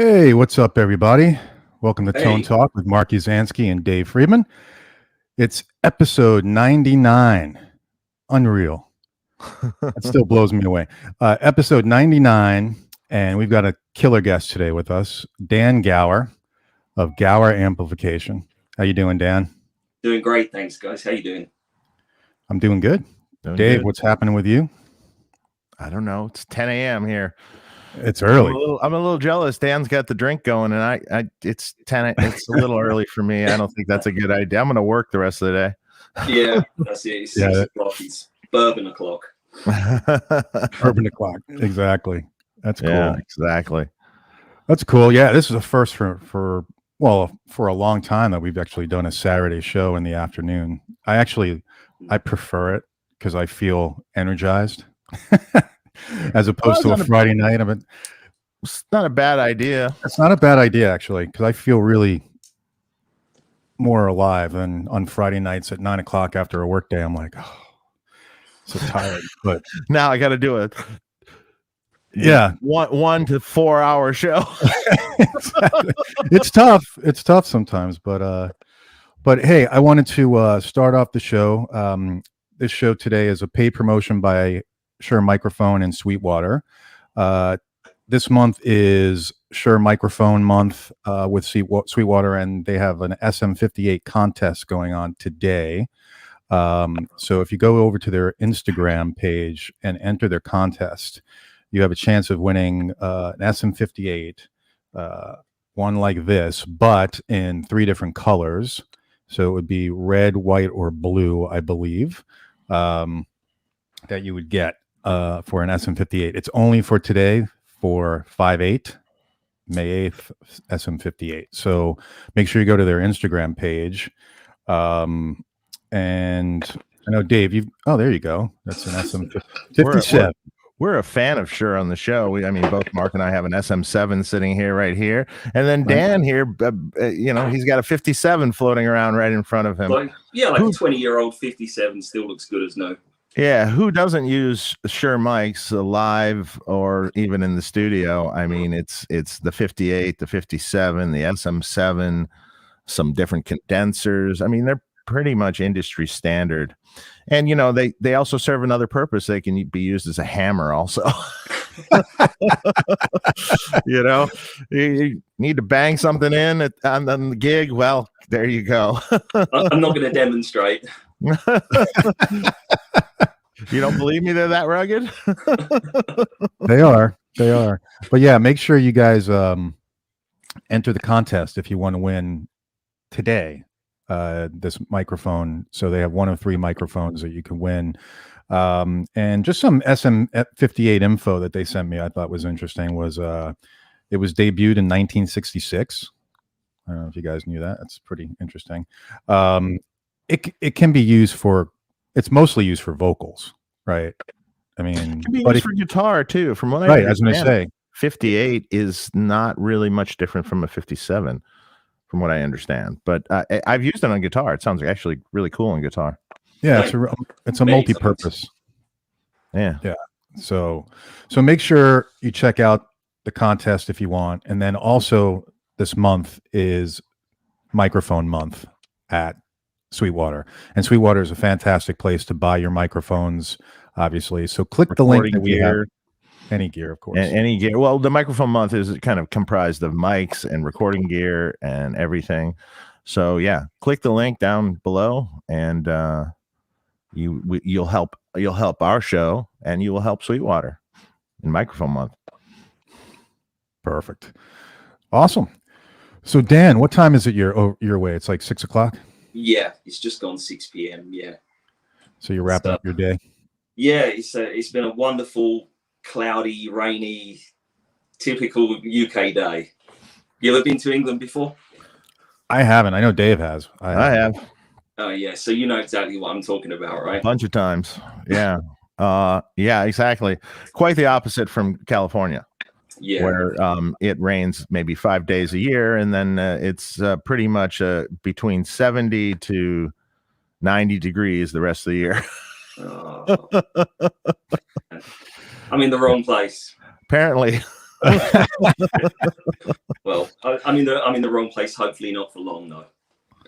Hey, what's up, everybody? Welcome to Tone Hey, Talk with Mark Uzansky and Dave Friedman. It's episode 99. Unreal. That still blows me away. Episode 99, and we've got a killer guest today with us, Dan Gower of Gower Amplification. How you doing, Dan? doing great, thanks, guys. How you doing? I'm doing good. Doing Dave, good. what's happening with you? I don't know. It's 10 a.m. here. It's I'm early. a little jealous. Dan's got the drink going, and it's 10. It's a little early for me. I don't think that's a good idea. I'm going to work the rest of the Yeah, that's it. It's 6 o'clock. It's bourbon o'clock. day. Urban o'clock. Exactly. That's cool. Yeah, exactly. That's cool. Yeah, this is a first for a long time that we've actually done a Saturday show in the afternoon. I prefer it because I feel energized as opposed to a Friday night. It's not a bad idea. It's not a bad idea actually because I feel really more alive than on Friday nights at 9 o'clock after a work day. I'm like, oh, so tired. But Now I got to do it. yeah, 1 to 4 hour show. exactly. It's tough. It's tough sometimes, but hey, I wanted to start off the show. This show today is a paid promotion by Shure Microphone in Sweetwater. This month is Shure Microphone Month with Sweetwater, and they have an SM58 contest going on today. So if you go over to their Instagram page and enter their contest, you have a chance of winning an SM58, one like this, but in 3 different colors. So it would be red, white, or blue, I believe, that you would get for an SM58. It's only for today for 5/8, May 8th, SM58. So make sure you go to their Instagram page. And I know, Dave, there you go. That's an SM57. We're a fan of Shure on the show. Both Mark and I have an SM7 sitting here, right here, and then Dan here. He's got a 57 floating around right in front of him. Like a 20-year-old 57 still looks good as new. Yeah, who doesn't use Shure mics live or even in the studio? I mean, it's the 58, the 57, the SM7, some different condensers. I mean, they're pretty much industry standard. And they also serve another purpose. They can be used as a hammer also. You need to bang something in on the gig. Well, there you go. I'm not going to demonstrate. You don't believe me they're that rugged? They are. But yeah, make sure you guys enter the contest if you want to win today this microphone. So they have 1 of 3 microphones that you can win. And just some SM58 info that they sent me I thought was interesting was it was debuted in 1966. I don't know if you guys knew that. That's pretty interesting. It can be used it's mostly used for vocals, right? I mean, it can be used for guitar too. From what I right, I was going to say, 58 is not really much different from a 57, from what I understand. But I've used it on guitar. It sounds actually really cool on guitar. Yeah, it's a multi-purpose. Yeah. So make sure you check out the contest if you want, and then also this month is Microphone Month at Sweetwater, and Sweetwater is a fantastic place to buy your microphones, obviously. So click the link that we have. Any gear, of course. Any gear. Well, the Microphone Month is kind of comprised of mics and recording gear and everything. So yeah, click the link down below, and you'll help our show, and you will help Sweetwater in Microphone Month. Perfect. Awesome. So Dan, what time is it your way? It's like 6 o'clock. Yeah, it's just gone 6 p.m. Yeah. So you're wrapping up your day. Yeah, it's been a wonderful, cloudy, rainy, typical UK day. You ever been to England before? I haven't. I know Dave has. I have. Oh yeah, so you know exactly what I'm talking about, right? A bunch of times. Yeah. Yeah, exactly. Quite the opposite from California. Yeah. Where it rains maybe 5 days a year, and then it's pretty much between 70 to 90 degrees the rest of the year. Oh. I'm in the wrong place. Apparently. Well, I'm in the wrong place. Hopefully not for long though.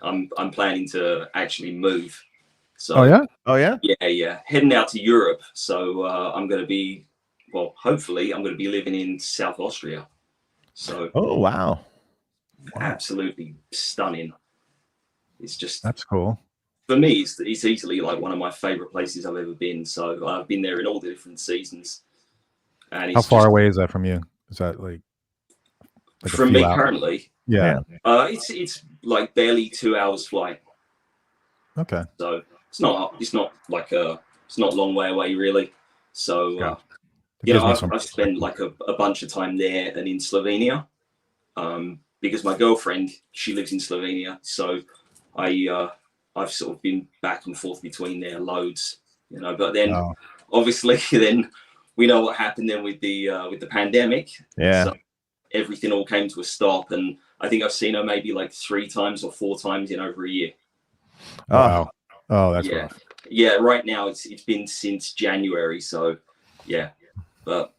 I'm planning to actually move. So Oh yeah. Oh yeah. yeah, heading out to Europe. So I'm going to be, well, hopefully I'm going to be living in South Austria. So Oh wow. absolutely stunning. It's just, That's cool. for me, it's easily like one of my favorite places I've ever been. So I've been there in all the different seasons. And How it's far just, away is that from you? Is that like a from few me hours? currently, Yeah. it's like barely 2 hours flight. Okay. So it's not like it's not a long way away really. So That you gives know, me I've, some I've spent like a bunch of time there and in Slovenia, because my girlfriend, she lives in Slovenia. So I've sort of been back and forth between there loads, you know. But then Wow. obviously then we know what happened then with the pandemic. Yeah. So everything all came to a stop, and I think I've seen her maybe like 3 times or 4 times in over a year. Wow. Oh, that's Yeah. rough. Yeah, right now it's been since January, so yeah. But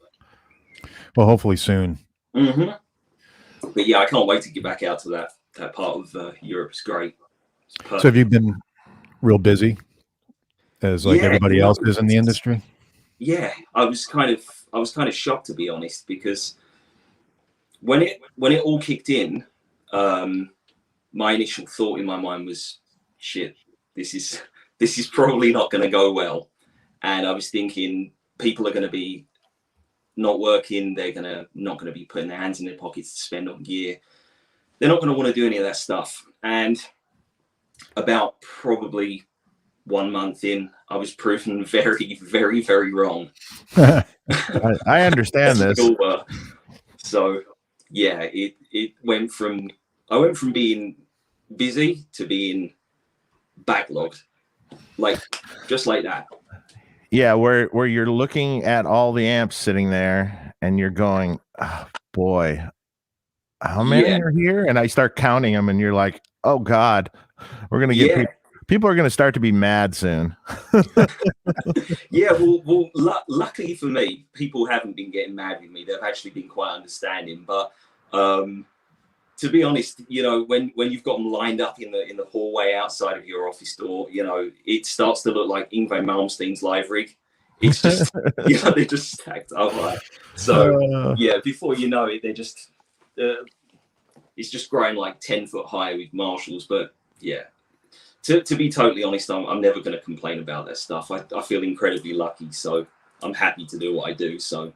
Well, hopefully soon. but yeah, I can't wait to get back out to that part of Europe. It's great. It's So have you been real busy as like Yeah, everybody you know, else is in the industry? yeah, I was kind of shocked, to be honest, because when it all kicked in, my initial thought in my mind was, shit, this is probably not going to go well. And I was thinking people are going to be not working. They're not going to be putting their hands in their pockets to spend on gear. They're not going to want to do any of that stuff. And about probably 1 month in, I was proven very, very, very wrong. I understand this. So yeah, it went from, I went from being busy to being backlogged, like just like that. Yeah, where you're looking at all the amps sitting there and you're going, oh, boy, how many are here? And I start counting them and you're like, oh God, we're gonna get people are gonna start to be mad soon. Yeah, well, luckily for me, people haven't been getting mad with me. They've actually been quite understanding. But to be honest, you know, when you've got them lined up in the hallway outside of your office door, you know, it starts to look like Yngwie Malmsteen's live rig. It's just, you know, they're just stacked up like. So yeah, before you know it, they're just, it's just growing like 10 foot high with Marshalls. But yeah, to be totally honest, I'm never going to complain about that stuff. I feel incredibly lucky, so I'm happy to do what I do. So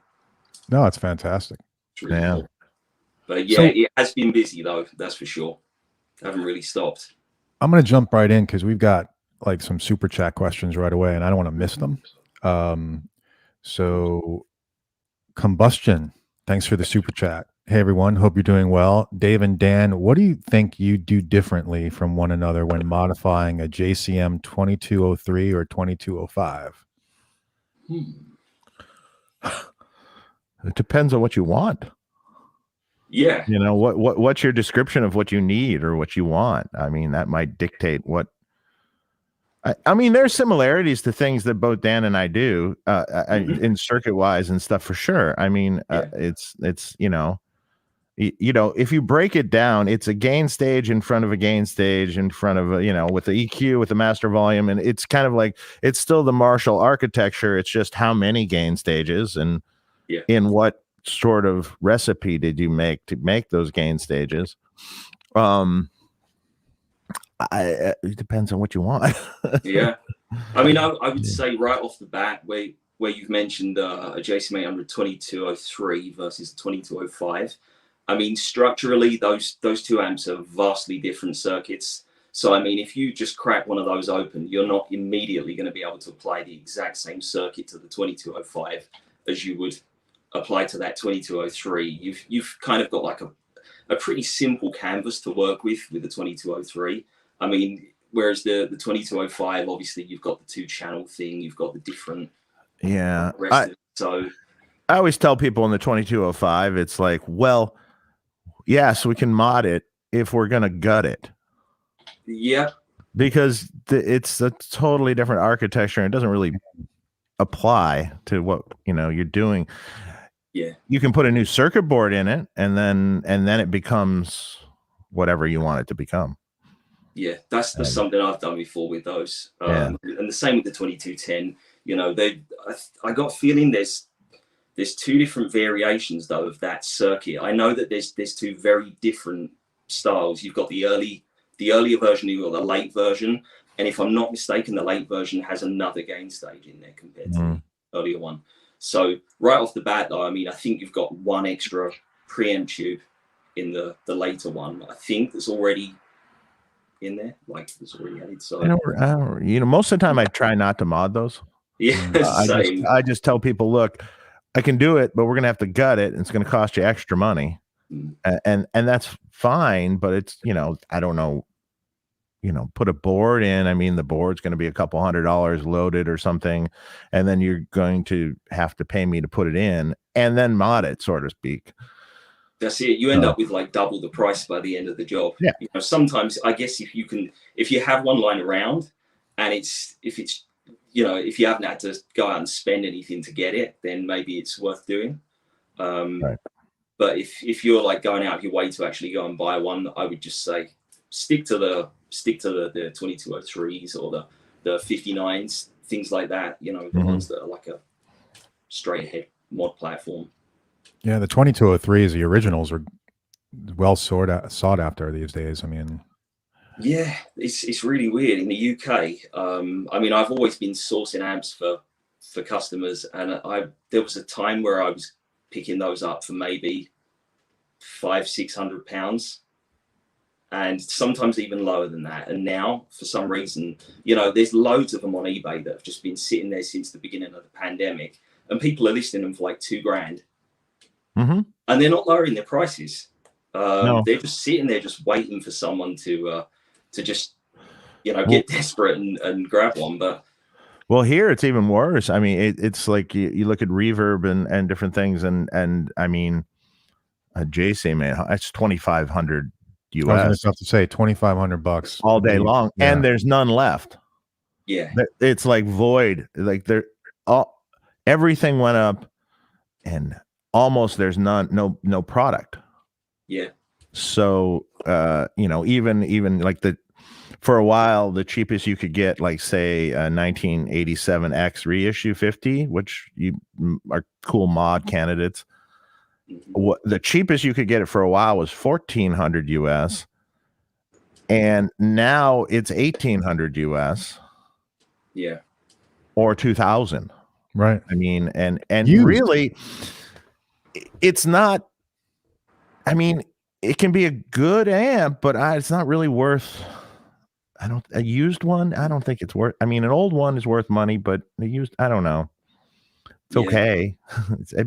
No, it's fantastic. it's really cool. But yeah, it has been busy though, that's for sure. I haven't really stopped. I'm going to jump right in because we've got like some super chat questions right away and I don't want to miss them. So Combustion, thanks for the super chat. Hey everyone, hope you're doing well. Dave and Dan, what do you think you do differently from one another when modifying a JCM 2203 or 2205? It depends on what you want. Yeah. You know, what's your description of what you need or what you want? I mean, that might dictate what. I mean, there's similarities to things that both Dan and I do in circuit wise and stuff for sure. I mean, it's you know, if you break it down, it's a gain stage in front of a gain stage in front of a, you know, with the EQ, with the master volume, and it's kind of like it's still the Marshall architecture. It's just how many gain stages and in what sort of recipe did you make to make those gain stages? It depends on what you want. Yeah, I mean, I would say right off the bat, where you've mentioned a JCM 800 2203 versus 2205. I mean, structurally, those two amps are vastly different circuits. So, I mean, if you just crack one of those open, you're not immediately going to be able to apply the exact same circuit to the 2205 as you would apply to that 2203. You've kind of got like a pretty simple canvas to work with the 2203. I mean, whereas the 2205, obviously you've got the 2-channel thing, you've got the different so I always tell people in the 2205, it's like, well, yes, we can mod it if we're gonna gut it. Yeah, because it's a totally different architecture and it doesn't really apply to what you're doing. Yeah. You can put a new circuit board in it, and then it becomes whatever you want it to become. Yeah, that's something I've done before with those. And the same with the 2210. You know, I got a feeling there's two different variations though of that circuit. I know that there's two very different styles. You've got the earlier version, you've got the late version, and if I'm not mistaken, the late version has another gain stage in there compared to the earlier one. So right off the bat, though, I mean, I think you've got one extra preamp tube in the later one. I think that's already in there, like it's already added. So I don't, you know, most of the time I try not to mod those. Yeah, I just tell people, look, I can do it, but we're gonna have to gut it, and it's gonna cost you extra money, and that's fine. But it's, you know, I don't know, you know, put a board in. I mean, the board's going to be a couple $100 loaded or something, and then you're going to have to pay me to put it in and then mod it, so to speak. That's it. You end up with like double the price by the end of the job. Yeah. You know, sometimes I guess if you have one lying around, and if you haven't had to go out and spend anything to get it, then maybe it's worth doing. Right. But if you're like going out of your way to actually go and buy one, I would just say stick to the 2203s or the 59s, things like that. You know, the ones that are like a straight ahead mod platform. Yeah, the 2203s, the originals, are well sought after these days. I mean, yeah, it's really weird in the UK. I mean, I've always been sourcing amps for customers, and there was a time where I was picking those up for maybe £500-600, and sometimes even lower than that. And now, for some reason, you know, there's loads of them on eBay that have just been sitting there since the beginning of the pandemic, and people are listing them for like $2,000. And they're not lowering their prices. No. They're just sitting there, just waiting for someone to just, you know, get desperate and grab one. But well, here it's even worse. I mean, it's like you look at reverb and different things, and I mean, a JCM, man, that's $2,500 US. I was about to say $2,500 all day long, and there's none left. Yeah, it's like void. Like everything went up, and almost there's no product. Yeah. So you know, even like for a while, the cheapest you could get, like say a 1987X reissue 50, which are cool mod candidates. What the cheapest you could get it for a while was $1,400 US, and now it's $1,800 US. Yeah. Or 2,000. Right. I mean, and really, it's not. I mean, it can be a good amp, but it's not really worth. A used one, I don't think it's worth. I mean, an old one is worth money, but a used, I don't know. It's okay,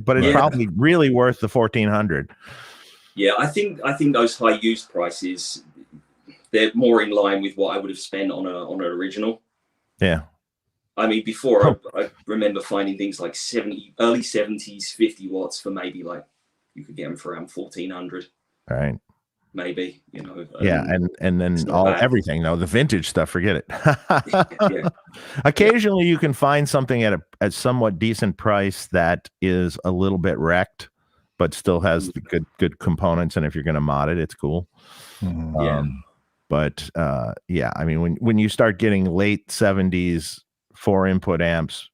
but it's probably really worth the $1,400. Yeah, I think those high used prices, they're more in line with what I would have spent on an original. Yeah. I mean, before I remember finding things like early 70s 50 watts for maybe like you could get them for around $1,400. Right. Maybe, you know. Yeah, and then everything. No, the vintage stuff, forget it. Yeah. Occasionally, you can find something at a somewhat decent price that is a little bit wrecked, but still has the good components. And if you're going to mod it, it's cool. Yeah. But yeah, I mean, when you start getting late 70s 4-input amps,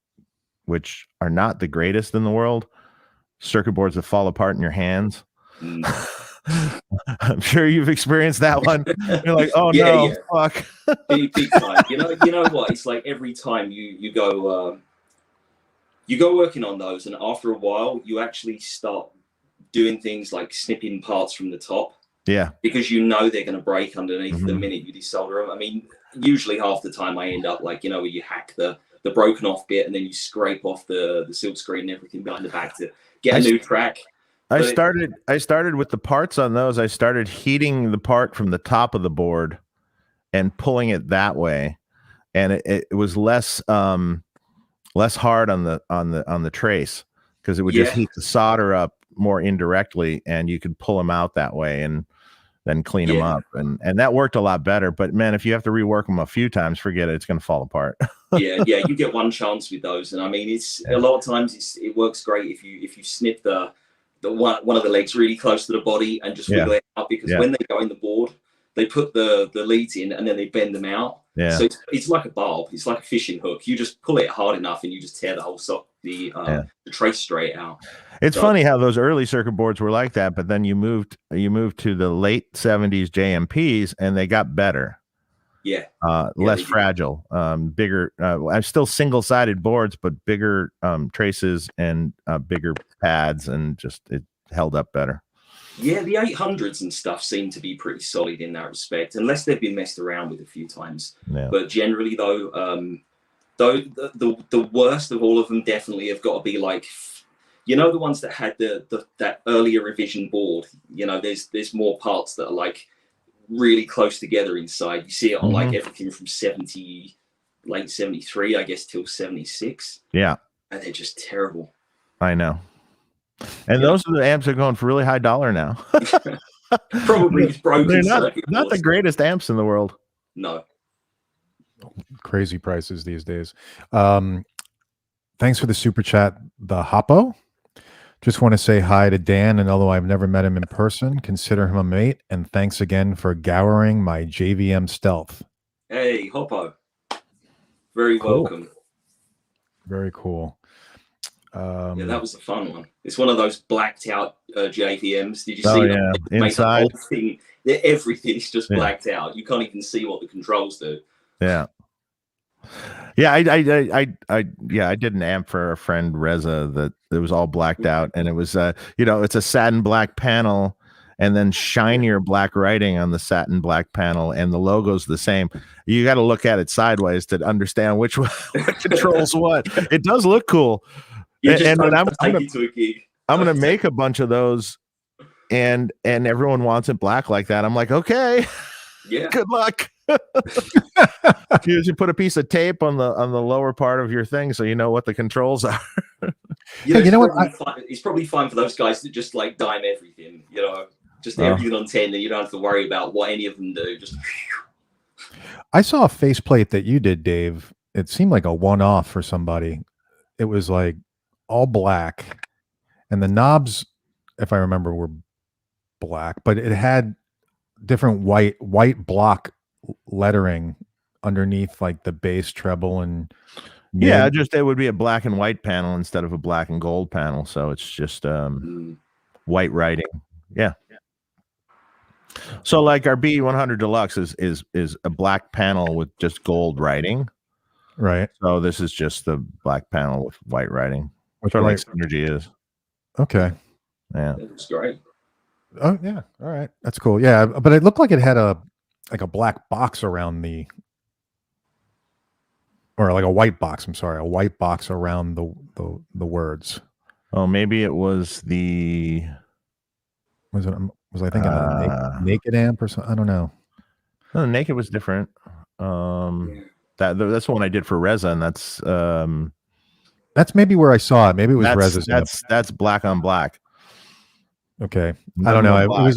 which are not the greatest in the world, circuit boards that fall apart in your hands. I'm sure you've experienced that one. You're like, oh no, fuck. Big time. You know what? It's like every time you go working on those, and after a while, you actually start doing things like snipping parts from the top. Yeah. Because you know they're going to break underneath the minute you desolder them. I mean, usually half the time I end up like, you know, where you hack the broken off bit and then you scrape off the silk screen and everything behind the back to get a new track. I started with the parts on those. I started heating the part from the top of the board and pulling it that way, and it was less hard on the trace because it would just heat the solder up more indirectly, and you could pull them out that way and then clean them up, and that worked a lot better. But man, if you have to rework them a few times, forget it; it's going to fall apart. yeah, you get one chance with those, and I mean, it's a lot of times it works great if you snip the one of the legs really close to the body and just wiggle it out, because when they go in the board, they put the leads in and then they bend them out. Yeah. So it's like a barb. It's like a fishing hook. You just pull it hard enough and you just tear the whole the trace straight out. It's funny how those early circuit boards were like that, but then you moved to the late 70s JMPs and they got better. Yeah. Less fragile, bigger. I'm still single-sided boards, but bigger traces and bigger pads, and just it held up better. Yeah, the 800s and stuff seem to be pretty solid in that respect, unless they've been messed around with a few times. Yeah. But generally, though the worst of all of them definitely have got to be like, you know, the ones that had that earlier revision board. You know, there's more parts that are like really close together inside. You see it on like everything from late 73, I guess, till 76. Yeah. And they're just terrible. I know. And those are the amps that are going for really high dollar now. Probably broken. They're not the greatest amps in the world. No. Crazy prices these days. Thanks for the super chat, the Hoppo. Just want to say hi to Dan, and although I've never met him in person, consider him a mate, and thanks again for gowering my JVM Stealth. Hey, Hoppo. Very welcome. Very cool. Yeah, that was a fun one. It's one of those blacked out JVMs. Did you see that? Yeah, inside. The whole thing, everything is just blacked out. You can't even see what the controls do. Yeah. Yeah, I did an amp for a friend, Reza, that it was all blacked out, and it was it's a satin black panel and then shinier black writing on the satin black panel, and the logo's the same. You got to look at it sideways to understand which one what controls what. It does look cool. And I'm gonna make a bunch of those, and everyone wants it black like that. I'm like, okay, yeah, good luck. You put a piece of tape on the lower part of your thing so you know what the controls are. Yeah, you know what? It's probably fine for those guys that just like dime everything. You know, just everything on 10, and you don't have to worry about what any of them do. Just. I saw a faceplate that you did, Dave. It seemed like a one-off for somebody. It was like all black, and the knobs, if I remember, were black, but it had different white block lettering underneath, like the bass, treble, and just it would be a black and white panel instead of a black and gold panel, so it's just white writing. Yeah. So like our B100 Deluxe is a black panel with just gold writing, right? So this is just the black panel with white writing. Sort of like Synergy is. Okay. Yeah. That looks great. Oh yeah. All right. That's cool. Yeah, but it looked like it had a black box around or like a white box. I'm sorry, a white box around the words. Oh, maybe it was the. Was I thinking a naked amp or something? I don't know. No, naked was different. That's the one I did for Reza, and that's maybe where I saw it. Maybe it was Reza's. That's black on black. Okay, I don't know.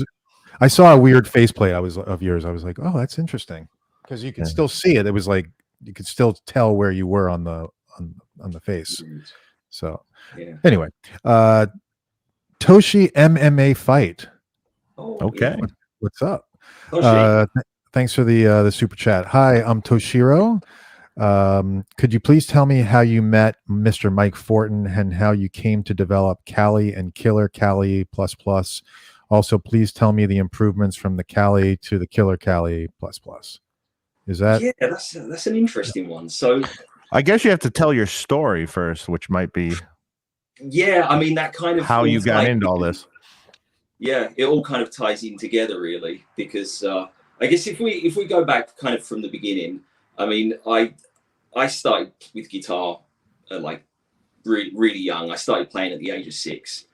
I saw a weird faceplate of yours. I was like, oh, that's interesting, because you could still see it. It was like you could still tell where you were on the face. So anyway, Toshi MMA Fight. Oh, okay, what's up? Thanks for the super chat. Hi, I'm Toshiro. Could you please tell me how you met Mr. Mike Fortin and how you came to develop Cali and Killer Cali plus plus? Also, please tell me the improvements from the Cali to the Killer Cali plus plus. Is that? Yeah, that's an interesting one. So I guess you have to tell your story first, which might be. Yeah, I mean that kind of how you got into all this. Yeah, it all kind of ties in together, really, because I guess if we go back kind of from the beginning, I mean, I started with guitar like really young. I started playing at the age of 6,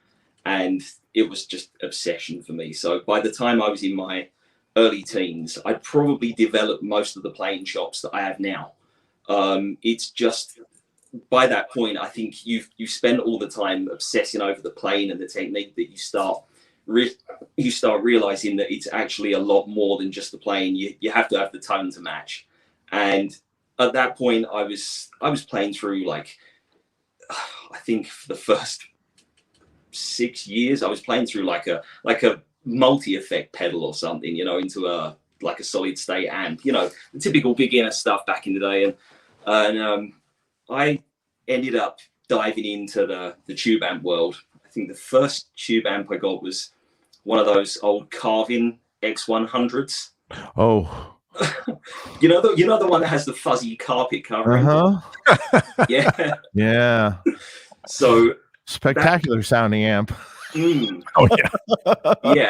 and it was just obsession for me. So by the time I was in my early teens, I'd probably developed most of the playing chops that I have now. It's just by that point, I think you spend all the time obsessing over the playing and the technique that you start realizing that it's actually a lot more than just the playing. You have to have the tone to match. And at that point, I was playing through, like, I think for the first 6 years. I was playing through like a multi-effect pedal or something, you know, into a solid state amp, you know, the typical beginner stuff back in the day. And I ended up diving into the tube amp world. I think the first tube amp I got was one of those old Carvin X100s. Oh, you know the one that has the fuzzy carpet covering. Yeah. Yeah. So spectacular sounding amp. Oh yeah. Yeah.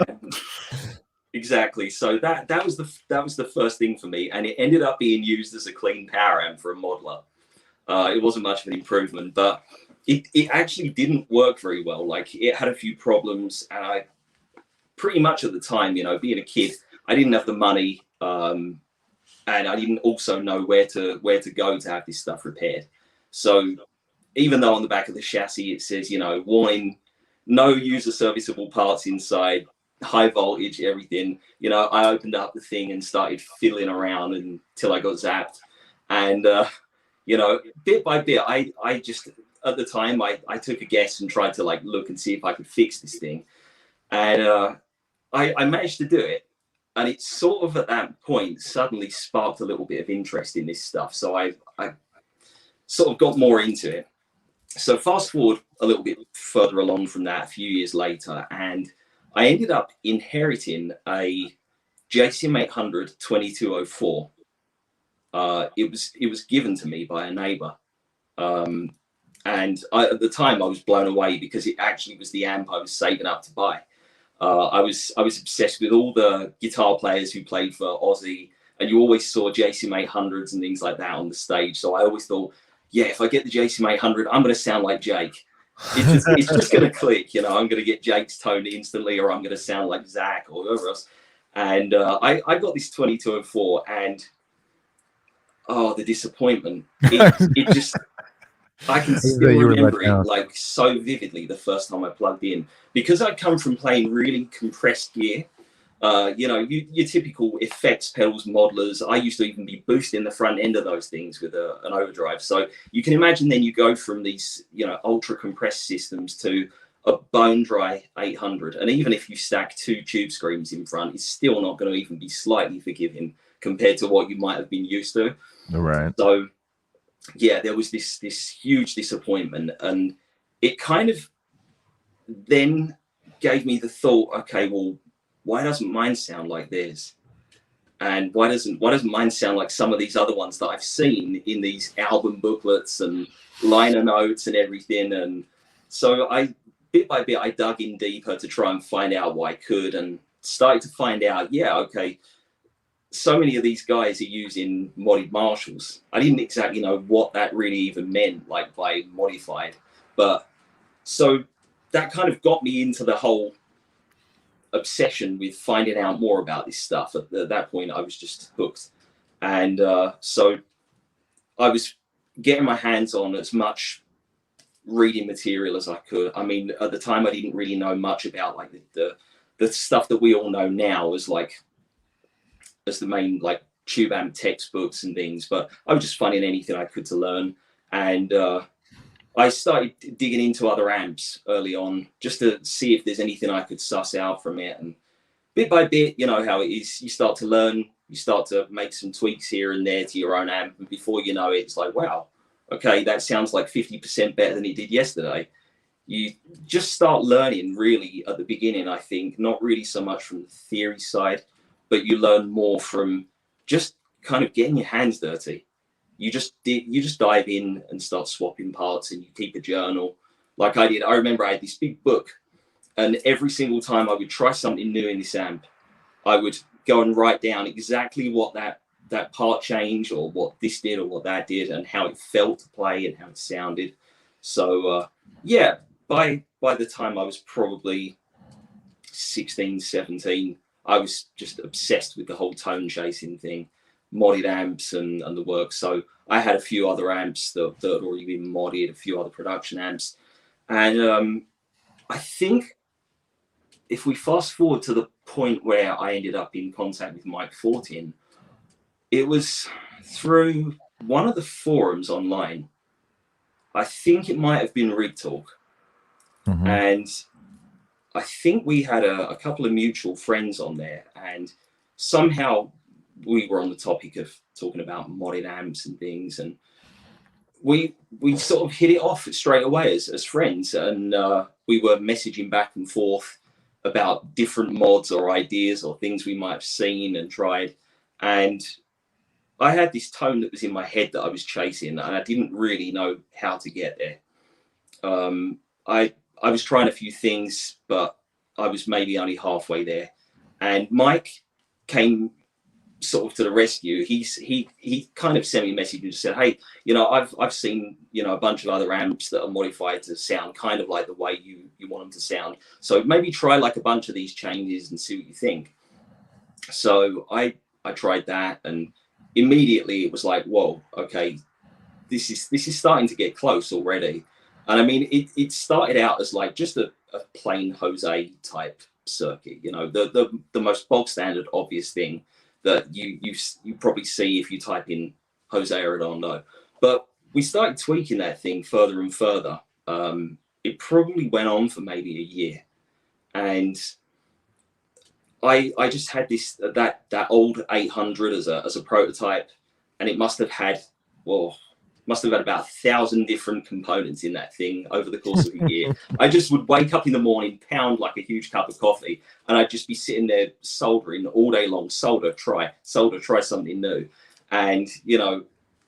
Exactly. So that was the first thing for me, and it ended up being used as a clean power amp for a modeler. It wasn't much of an improvement, but it actually didn't work very well. Like, it had a few problems, and I pretty much at the time, you know, being a kid, I didn't have the money, and I didn't also know where to go to have this stuff repaired. So even though on the back of the chassis it says, you know, warning, no user serviceable parts inside, high voltage, everything, you know, I opened up the thing and started fiddling around until I got zapped. And you know, bit by bit, I just, at the time, I took a guess and tried to like look and see if I could fix this thing. And I managed to do it. And it sort of at that point suddenly sparked a little bit of interest in this stuff. So I sort of got more into it. So fast forward a little bit further along from that, a few years later, and I ended up inheriting a JCM 800 2204. It was given to me by a neighbor. And at the time I was blown away because it actually was the amp I was saving up to buy. I was obsessed with all the guitar players who played for Ozzy, and you always saw JCM 800s and things like that on the stage. So I always thought, yeah, if I get the JCM 800, I'm going to sound like Jake. It's just going to click, you know. I'm going to get Jake's tone instantly, or I'm going to sound like Zach or whoever else. And I got this 2204, and the disappointment. It just, I can still remember it like so vividly the first time I plugged in, because I come from playing really compressed gear. You know, your typical effects pedals, modelers. I used to even be boosting the front end of those things with an overdrive. So you can imagine then you go from these, you know, ultra compressed systems to a bone dry 800. And even if you stack 2 tube screams in front, it's still not going to even be slightly forgiving compared to what you might have been used to. Right. So yeah, there was this huge disappointment, and it kind of then gave me the thought, okay, well, why doesn't mine sound like theirs? And why doesn't mine sound like some of these other ones that I've seen in these album booklets and liner notes and everything? And so bit by bit, I dug in deeper to try and find out what I could, and started to find out, yeah, okay, so many of these guys are using modded Marshalls. I didn't exactly know what that really even meant, like by modified. But so that kind of got me into the whole obsession with finding out more about this stuff. At that point, I was just hooked. And so I was getting my hands on as much reading material as I could. I mean, at the time, I didn't really know much about like the stuff that we all know now as the main like tube amp textbooks and things, but I was just finding anything I could to learn. And I started digging into other amps early on just to see if there's anything I could suss out from it. And bit by bit, you know how it is, you start to learn, you start to make some tweaks here and there to your own amp, and before you know it, it's like, wow, okay, that sounds like 50% better than it did yesterday. You just start learning really at the beginning, I think, not really so much from the theory side, but you learn more from just kind of getting your hands dirty. You just dive in and start swapping parts, and you keep a journal like I did. I remember I had this big book, and every single time I would try something new in this amp, I would go and write down exactly what that part change, or what this did, or what that did, and how it felt to play and how it sounded. So yeah, by the time I was probably 16, 17, I was just obsessed with the whole tone chasing thing, modded amps and the work. So I had a few other amps that had already been modded, a few other production amps. And I think if we fast forward to the point where I ended up in contact with Mike Fortin, it was through one of the forums online. I think it might have been Rig Talk. Mm-hmm. And I think we had a couple of mutual friends on there, and somehow we were on the topic of talking about modded amps and things, and we sort of hit it off straight away as friends, and we were messaging back and forth about different mods or ideas or things we might have seen and tried. And I had this tone that was in my head that I was chasing, and I didn't really know how to get there. I was trying a few things, but I was maybe only halfway there. And Mike came sort of to the rescue. He kind of sent me a message and just said, hey, you know, I've seen, you know, a bunch of other amps that are modified to sound kind of like the way you want them to sound. So maybe try like a bunch of these changes and see what you think. So I tried that, and immediately it was like, whoa, okay, this is starting to get close already. And I mean, it started out as like just a plain Jose type circuit, you know, the most bog standard obvious thing that you probably see if you type in Jose Arredondo. But we started tweaking that thing further and further. It probably went on for maybe a year, and I just had this that old 800 as a prototype, and it must have had about 1,000 different components in that thing over the course of a year. I just would wake up in the morning, pound like a huge cup of coffee, and I'd just be sitting there soldering all day long. Solder, try something new. And, you know,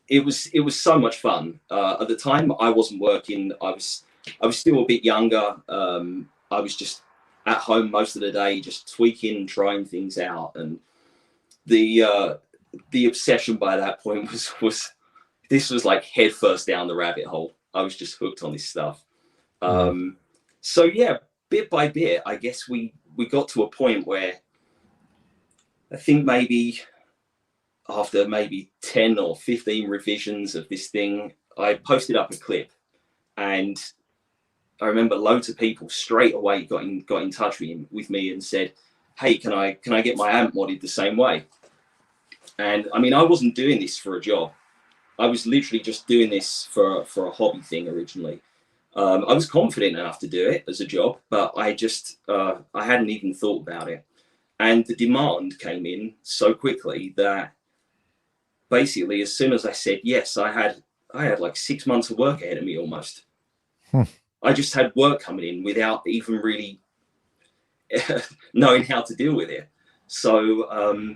it was so much fun. At the time I wasn't working. I was still a bit younger. I was just at home most of the day, just tweaking and trying things out. And the obsession by that point was this was like head first down the rabbit hole. I was just hooked on this stuff. So yeah, bit by bit, I guess we got to a point where I think maybe after maybe 10 or 15 revisions of this thing, I posted up a clip, and I remember loads of people straight away got in touch with me and said, hey, can I get my amp modded the same way? And I mean, I wasn't doing this for a job. I was literally just doing this for a hobby thing originally. I was confident enough to do it as a job, but I hadn't even thought about it. And the demand came in so quickly that basically as soon as I said yes, I had like 6 months of work ahead of me almost. I just had work coming in without even really knowing how to deal with it. So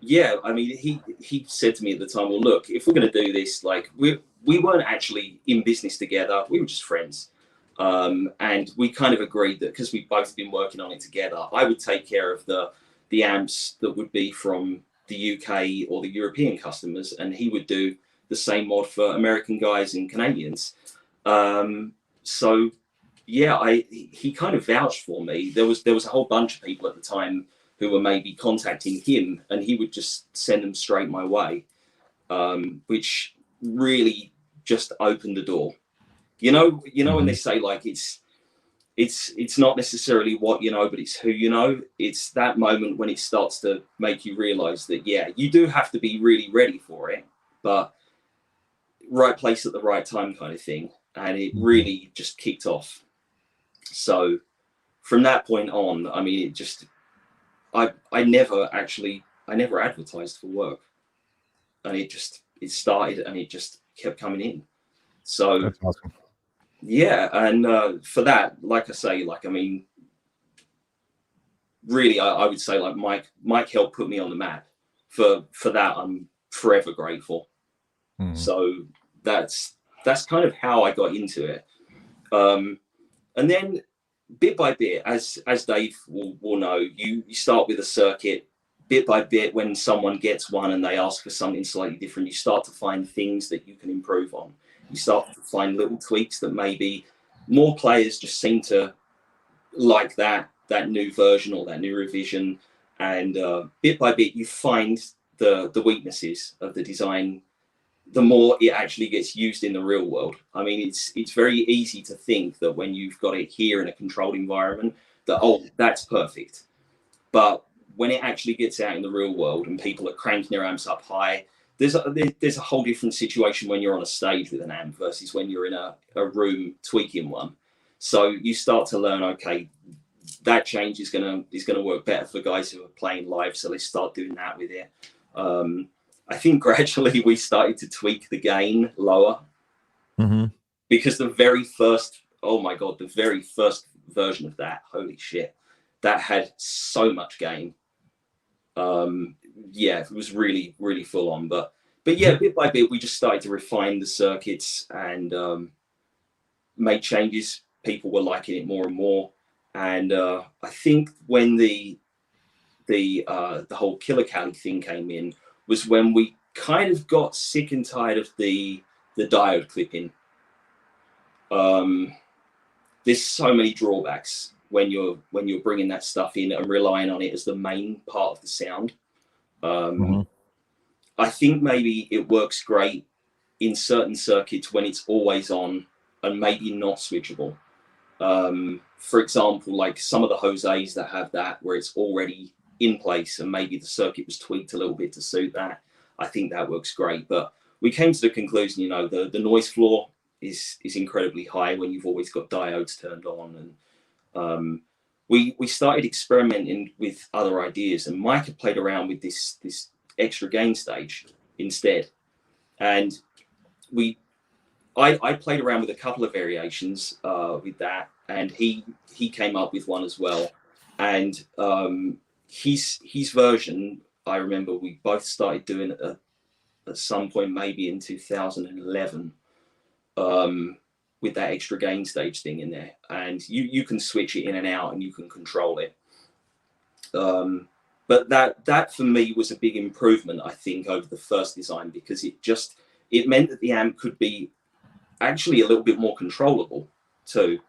yeah, I mean, he said to me at the time, well, look, if we're going to do this, like we weren't actually in business together. We were just friends. And we kind of agreed that because we've both been working on it together, I would take care of the amps that would be from the UK or the European customers, and he would do the same mod for American guys and Canadians. So yeah, he kind of vouched for me. There was a whole bunch of people at the time who were maybe contacting him, and he would just send them straight my way, which really just opened the door. You know, when they say like it's not necessarily what you know, but it's who you know. It's that moment when it starts to make you realize that, yeah, you do have to be really ready for it, but right place at the right time kind of thing. And it really just kicked off. So from that point on, I mean, it just, I never advertised for work, and it started and it just kept coming in. So that's awesome. Yeah. And for that, like I say, like, I mean, really, I would say like Mike helped put me on the map. For that, I'm forever grateful. So that's kind of how I got into it. And then bit by bit, as Dave will know, you start with a circuit. Bit by bit, when someone gets one and they ask for something slightly different, you start to find things that you can improve on. You start to find little tweaks that maybe more players just seem to like that new version or that new revision. And bit by bit, you find the weaknesses of the design, the more it actually gets used in the real world. I mean, it's very easy to think that when you've got it here in a controlled environment that, oh, that's perfect. But when it actually gets out in the real world and people are cranking their amps up high, there's a whole different situation when you're on a stage with an amp versus when you're in a room tweaking one. So you start to learn, okay, that change is gonna work better for guys who are playing live. So let's start doing that with it. I think gradually we started to tweak the gain lower, because the very first, oh my god, the very first version of that, holy shit, that had so much gain. Yeah, it was really, really full on. But yeah, bit by bit, we just started to refine the circuits and made changes. People were liking it more and more. And I think when the whole Killer Cali thing came in was when we kind of got sick and tired of the diode clipping. There's so many drawbacks when you're bringing that stuff in and relying on it as the main part of the sound. I think maybe it works great in certain circuits when it's always on and maybe not switchable. For example, like some of the Jose's that have that where it's already in place and maybe the circuit was tweaked a little bit to suit that. I think that works great. But we came to the conclusion, you know, the noise floor is incredibly high when you've always got diodes turned on. And we started experimenting with other ideas, and Mike had played around with this extra gain stage instead. And I played around with a couple of variations with that, and he came up with one as well. And his version, I remember we both started doing at some point, maybe in 2011, with that extra gain stage thing in there. And you can switch it in and out and you can control it. But that for me was a big improvement, I think, over the first design, because it meant that the amp could be actually a little bit more controllable too.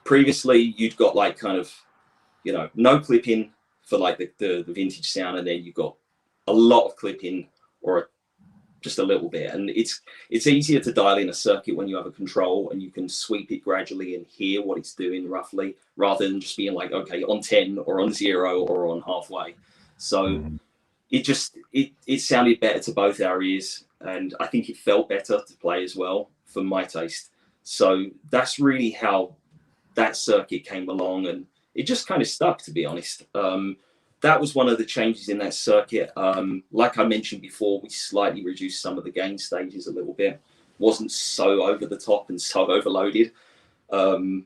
Previously, you'd got like kind of, you know, no clipping for like the vintage sound, and then you've got a lot of clipping or just a little bit. And it's easier to dial in a circuit when you have a control and you can sweep it gradually and hear what it's doing roughly, rather than just being like, okay, on 10 or on 0 or on halfway. So it sounded better to both our ears, and I think it felt better to play as well for my taste. So that's really how that circuit came along, and it just kind of stuck, to be honest. That was one of the changes in that circuit. Like I mentioned before, we slightly reduced some of the gain stages a little bit. Wasn't so over the top and so overloaded. But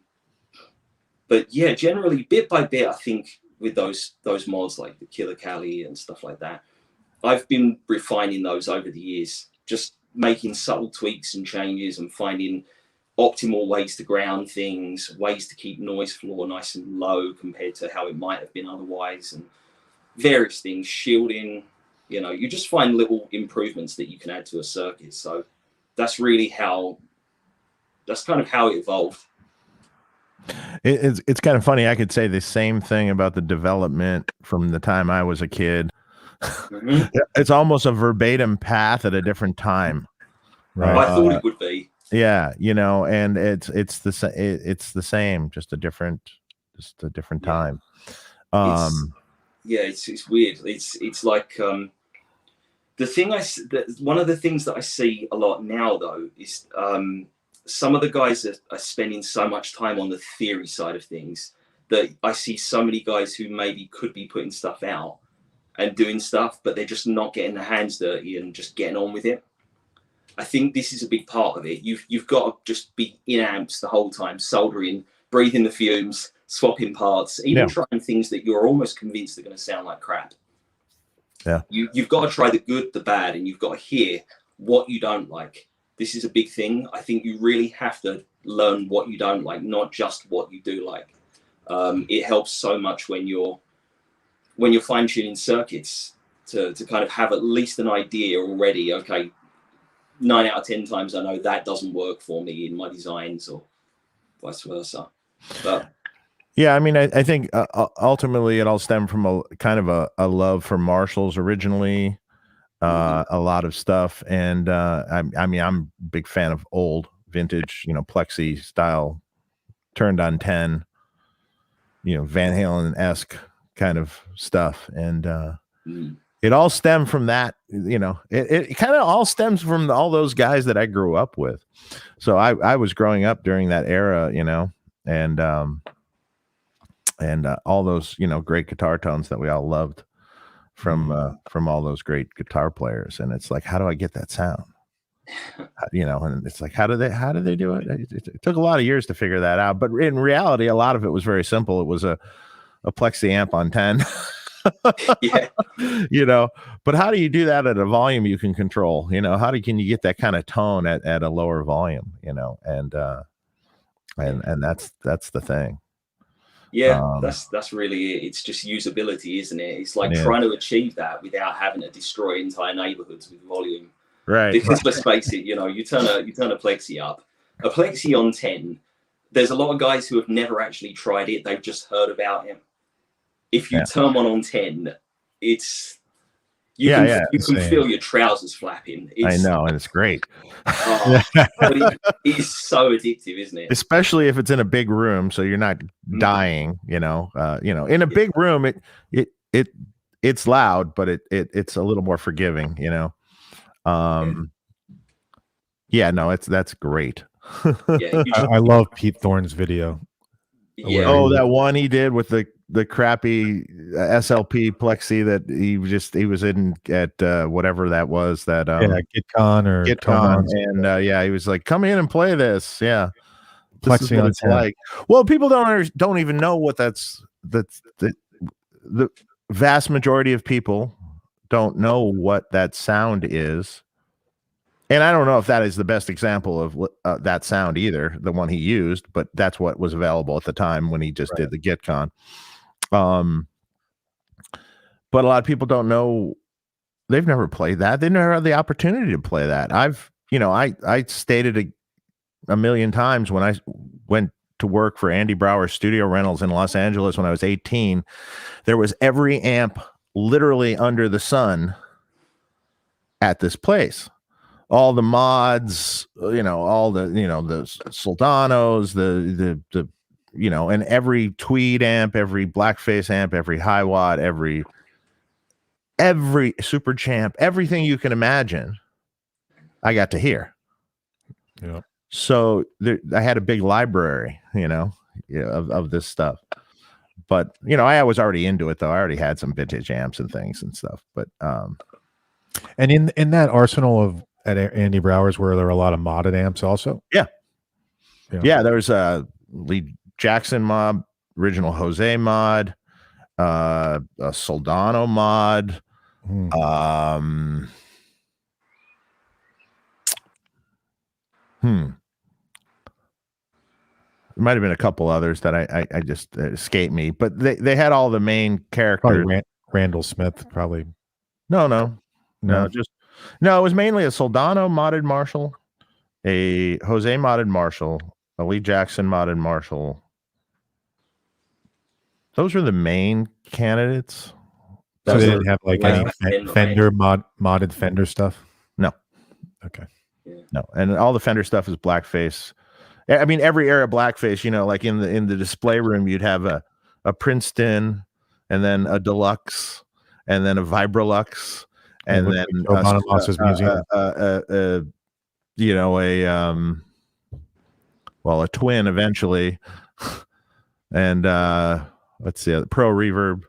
yeah, generally bit by bit, I think with those mods like the Killer Cali and stuff like that, I've been refining those over the years, just making subtle tweaks and changes and finding optimal ways to ground things, ways to keep noise floor nice and low compared to how it might have been otherwise, and various things, shielding, you know, you just find little improvements that you can add to a circuit. So that's kind of how it evolved. It's kind of funny. I could say the same thing about the development from the time I was a kid. It's almost a verbatim path at a different time. Right. I thought it would be. Yeah, you know, and it's the same, just a different time. It's weird. It's like the thing one of the things that I see a lot now though is some of the guys are spending so much time on the theory side of things that I see so many guys who maybe could be putting stuff out and doing stuff, but they're just not getting their hands dirty and just getting on with it. I think this is a big part of it. You've got to just be in amps the whole time, soldering, breathing the fumes, swapping parts, even trying things that you're almost convinced are going to sound like crap. Yeah. You've got to try the good, the bad, and you've got to hear what you don't like. This is a big thing. I think you really have to learn what you don't like, not just what you do like. It helps so much when you're fine-tuning circuits to kind of have at least an idea already. Okay, 9 out of 10 times I know that doesn't work for me in my designs, or vice versa. But yeah, I mean, I think ultimately it all stemmed from a kind of a love for Marshalls originally, a lot of stuff. And I mean, I'm a big fan of old vintage, you know, Plexi style, turned on 10, you know, Van Halen-esque kind of stuff. And it all stemmed from that, you know, it kind of all stems from all those guys that I grew up with. So I was growing up during that era, you know, and and all those, you know, great guitar tones that we all loved from all those great guitar players. And it's like, how do I get that sound? You know, and it's like, how do they do it? It took a lot of years to figure that out, but in reality, a lot of it was very simple. It was a plexi amp on 10. Yeah. You know, but how do you do that at a volume you can control? You know, can you get that kind of tone at a lower volume? You know, and that's the thing. Yeah, that's really it. It's just usability, isn't it? It's like trying to achieve that without having to destroy entire neighborhoods with volume. Right. Because let's face it, you know, you turn a plexi up, a plexi on 10. There's a lot of guys who have never actually tried it. They've just heard about it. If you turn one on 10, it's you can feel your trousers flapping. I know, and it's great. But it's so addictive, isn't it? Especially if it's in a big room, so you're not dying. You know, in a big room, it's loud, but it's a little more forgiving. You know, that's great. I love Pete Thorne's video. Yeah. Oh, that one he did with the crappy SLP plexi that he was in at whatever that was, that GitCon and he was like, come in and play this. Yeah, this is what it's like. Well, people don't even know what that's the vast majority of people don't know what that sound is. And I don't know if that is the best example of that sound either, the one he used, but that's what was available at the time when he just did the GitCon. But a lot of people don't know. They've never played that. They never had the opportunity to play that. I stated a million times when I went to work for Andy Brower's Studio Rentals in Los Angeles when I was 18, there was every amp literally under the sun at this place. All the mods, all the Soldanos, the and every Tweed amp, every Blackface amp, every High Watt, every Super Champ, everything you can imagine, I got to hear. Yeah. So I had a big library, of this stuff. But I was already into it though. I already had some vintage amps and things and stuff. But and in that arsenal at Andy Brower's, were there a lot of modded amps also? Yeah. There was a Lee Jackson mod, original Jose mod, a Soldano mod. There might have been a couple others that I just escaped me, but they had all the main characters. Probably Randall Smith, probably. No. It was mainly a Soldano modded Marshall, a Jose modded Marshall, a Lee Jackson modded Marshall. Those were the main candidates. So they didn't have like any Fender modded Fender stuff? No. Okay. No, and all the Fender stuff is Blackface. I mean, every era Blackface, like in the display room, you'd have a Princeton, and then a Deluxe, and then a Vibrolux, and then a Twin eventually, and let's see, Pro Reverb.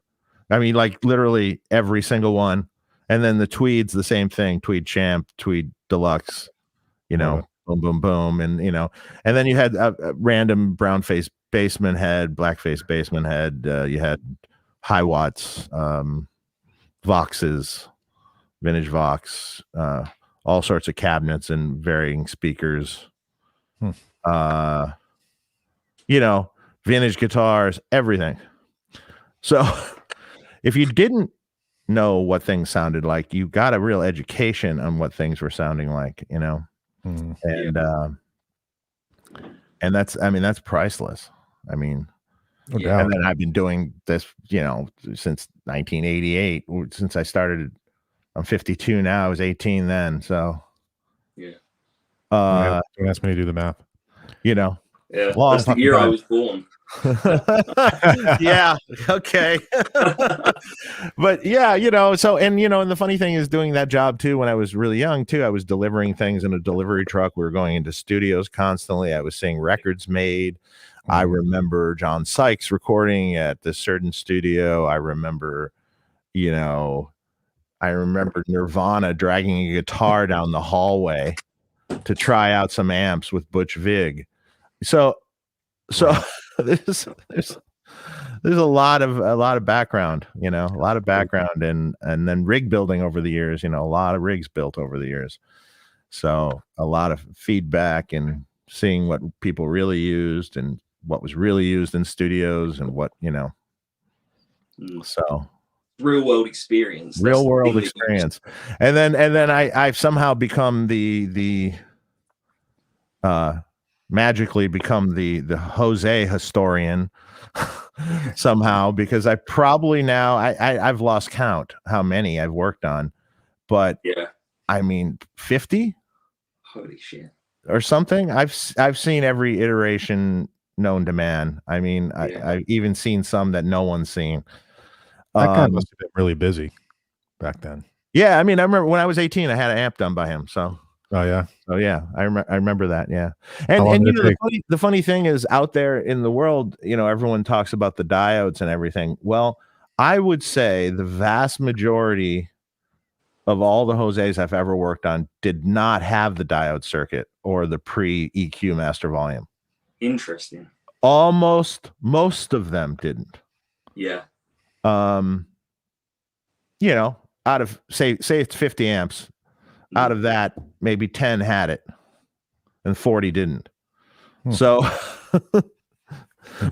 I mean, like literally every single one, and then the Tweed's the same thing: Tweed Champ, Tweed Deluxe, boom, boom, boom, and and then you had a random brown face basement head, blackface basement head. You had High Watts, Voxes, vintage Vox, all sorts of cabinets and varying speakers. Vintage guitars, everything. So if you didn't know what things sounded like, you got a real education on what things were sounding like, and that's priceless. I mean, and then I've been doing this, since 1988, since I started. I'm 52 now. I was 18 then. So don't ask me to do the math. That's the year I was born. Yeah. Okay. But and the funny thing is, doing that job too, when I was really young too, I was delivering things in a delivery truck. We were going into studios constantly. I was seeing records made. I remember John Sykes recording at this certain studio. I remember, you know, I remember Nirvana dragging a guitar down the hallway to try out some amps with Butch Vig. So Wow. there's a lot of background, you know, a lot of background, and then rig building over the years, you know, a lot of rigs built over the years. So a lot of feedback and seeing what people really used and what was really used in studios and what, you know. So real world experience. Real world experience. And then I've somehow become the magically become the Jose historian somehow, because I probably now I've lost count how many I've worked on, but yeah, I mean 50. Holy shit. Or something. I've seen every iteration known to man. I mean, I've even seen some that no one's seen. That guy must have been really busy back then. Yeah, I mean, I remember when I was 18, I had an amp done by him. So, oh yeah, I remember that. Yeah, and you know, the funny thing is, out there in the world, you know, everyone talks about the diodes and everything. Well, I would say the vast majority of all the Jose's I've ever worked on did not have the diode circuit or the pre-EQ master volume. Interesting. Most of them didn't. Yeah. You know, out of say it's 50 amps, out of that maybe 10 had it and 40 didn't. So